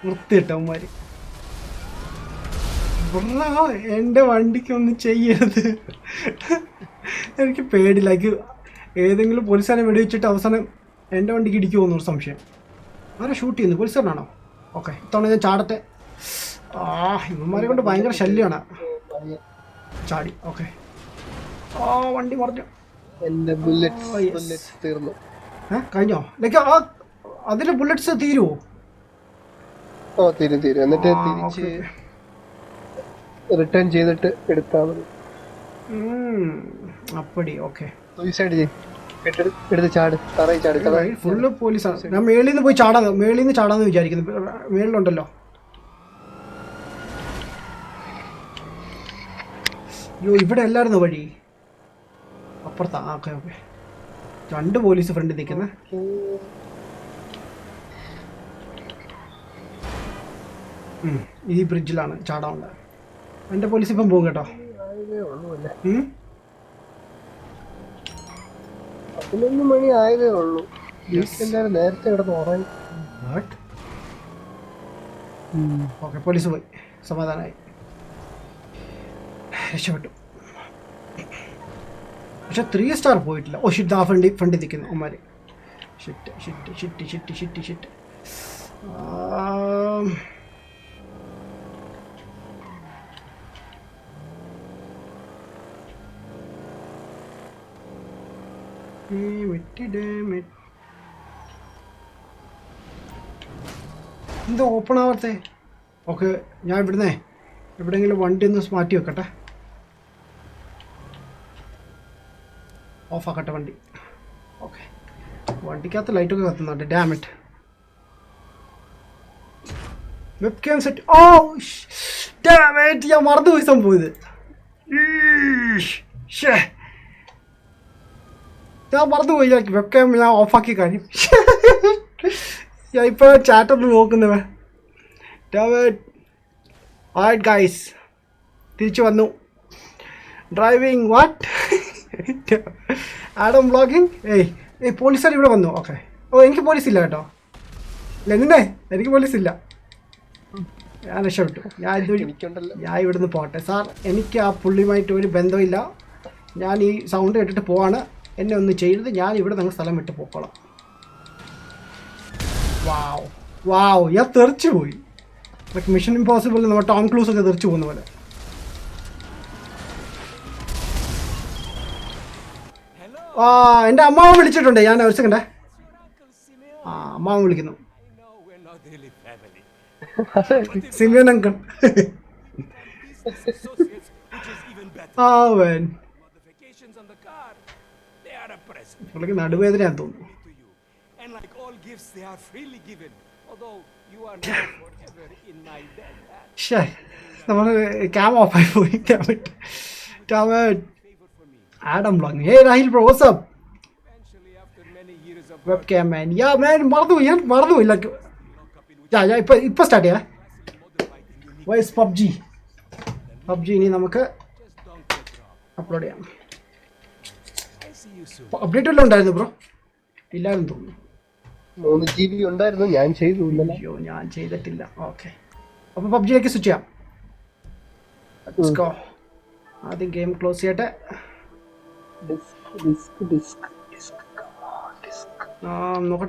വൃത്തിയിട്ടവന്മാര്. എൻ്റെ വണ്ടിക്കൊന്നും ചെയ്യരുത്. എനിക്ക് പേടിയിലേക്ക് ഏതെങ്കിലും പോലീസുകാരെ വെടിവെച്ചിട്ട് അവസാനം എൻ്റെ വണ്ടിക്ക് ഇടിക്കുമോ ഒരു സംശയം. ആരെ ഷൂട്ട് ചെയ്യുന്നു? പോലീസുകാരനാണോ? ഓക്കെ ഇത്തവണ ഞാൻ ചാടട്ടെ. ഇവന്മാരെ കൊണ്ട് ഭയങ്കര ശല്യമാണ്. ചാടി. ഓക്കെ വണ്ടി മറിഞ്ഞു. കഴിഞ്ഞോ? ലൈക്ക് അതിൽ ബുള്ളറ്റ്സ് തീരുമോ? തീരും. എന്നിട്ട് തിരിച്ച് റിട്ടേൺ ചെയ്തിട്ട് എടുത്താൽ മതി. അപ്പടി. ഓക്കെ ഫുള്ള് പോലീസാണ്. ഞാൻ മേളിൽ നിന്ന് പോയി ചാടാന്ന് വിചാരിക്കുന്നു. മേളിലുണ്ടല്ലോ. അയ്യോ ഇവിടെ അല്ലായിരുന്നു വഴി, അപ്പുറത്താ. ഓക്കെ 2 പോലീസ് ഫ്രണ്ടിൽ നിൽക്കുന്നത്. ഈ ബ്രിഡ്ജിലാണ് ചാടാനുള്ളത്. എൻ്റെ പോലീസ് ഇപ്പം പോകും കേട്ടോ. 11 മണി ആയതേ ഉള്ളൂ. നേരത്തെ കിടന്ന് ഉറങ്ങി. ഓക്കെ പോലീസ് പോയി, സമാധാനമായി, രക്ഷപ്പെട്ടു. പക്ഷെ 3 സ്റ്റാർ പോയിട്ടില്ല. ഓ ഷിറ്റ്, ആ ഫ്രണ്ടിൽ നിൽക്കുന്നു അമ്മമാര്. ഷിറ്റ്. എന്താ ഓപ്പൺ ആവാത്തെ? ഓക്കെ ഞാൻ ഇവിടുന്നേ എവിടെയെങ്കിലും വണ്ടി ഒന്ന് മാറ്റി വെക്കട്ടെ. ഓഫാക്കട്ടെ വണ്ടി. ഓക്കെ വണ്ടിക്കകത്ത് ലൈറ്റൊക്കെ കത്തുന്നുണ്ട്. Dammit. Web cam set. Oh dammit, ഞാൻ മറന്നുപോയി സംഭവം ഇത്. ഞാൻ മറന്നുപോയി. വെബ് ക്യാം ഞാൻ ഓഫാക്കി കാര്യം. ഞാൻ ഇപ്പോൾ ചാറ്റൊന്ന് നോക്കുന്നവ. ആൾറൈറ്റ് ഗൈസ്, തിരിച്ചു വന്നു. Driving what Adam vlogging. പോലീസുകാർ ഇവിടെ വന്നു. ഓക്കെ എനിക്ക് പോലീസ് ഇല്ല കേട്ടോ. ലെനിനെ എനിക്ക് പോലീസ് ഇല്ല. ഞാൻ രക്ഷപ്പെട്ടു. ഞാൻ ഇവിടുന്ന് പോട്ടെ സാർ. എനിക്ക് ആ പുള്ളിയുമായിട്ട് ഒരു ബന്ധമില്ല. ഞാൻ ഈ സൗണ്ട് കേട്ടിട്ട് പോവാണ്. എന്നെ ഒന്നും ചെയ്യരുത്. ഞാൻ ഇവിടെ നിങ്ങൾ സ്ഥലം വിട്ട് പോക്കോളാം. വാവ് ഞാൻ തെറിച്ചു പോയി. മിഷൻ ഇമ്പോസിബിൾ നമ്മൾ ടോം ക്രൂസ് ഒക്കെ തെറിച്ചു പോകുന്ന പോലെ. എൻ്റെ അമ്മാവൻ വിളിച്ചിട്ടുണ്ട്. ഞാൻ ഒരു സെക്കൻഡേ. അമ്മാവൻ വിളിക്കുന്നു. Simeon uncle. പുള്ളിക്ക് നടുവേദനയാന്ന് തോന്നുന്നു. നമ്മൾ ക്യാം ഓഫായി പോയി. Adam vlogging. Hey Rahil bro, what's up? Web cam man. Yeah man, മറന്നുപോയി. ഞാൻ ഇപ്പൊ സ്റ്റാർട്ട് ചെയ്യാം. വൈസ് പബ്ജി ഇനി നമുക്ക് അപ്ലോഡ് ചെയ്യാം. അപ്ഡേറ്റ് വല്ലതും ഉണ്ടായിരുന്നു ബ്രോ? ഇല്ലാന്ന് തോന്നുന്നു. 3 GB ഉണ്ടായിരുന്നു, ഞാൻ ചെയ്തു. അയ്യോ ഞാൻ ചെയ്തിട്ടില്ല. ഓക്കെ, അപ്പോൾ പബ്ജിയിലേക്ക് സ്വിച്ച് ചെയ്യാം. ആദ്യം ഗെയിം ക്ലോസ് ചെയ്യട്ടെ. നോക്കട്ടെ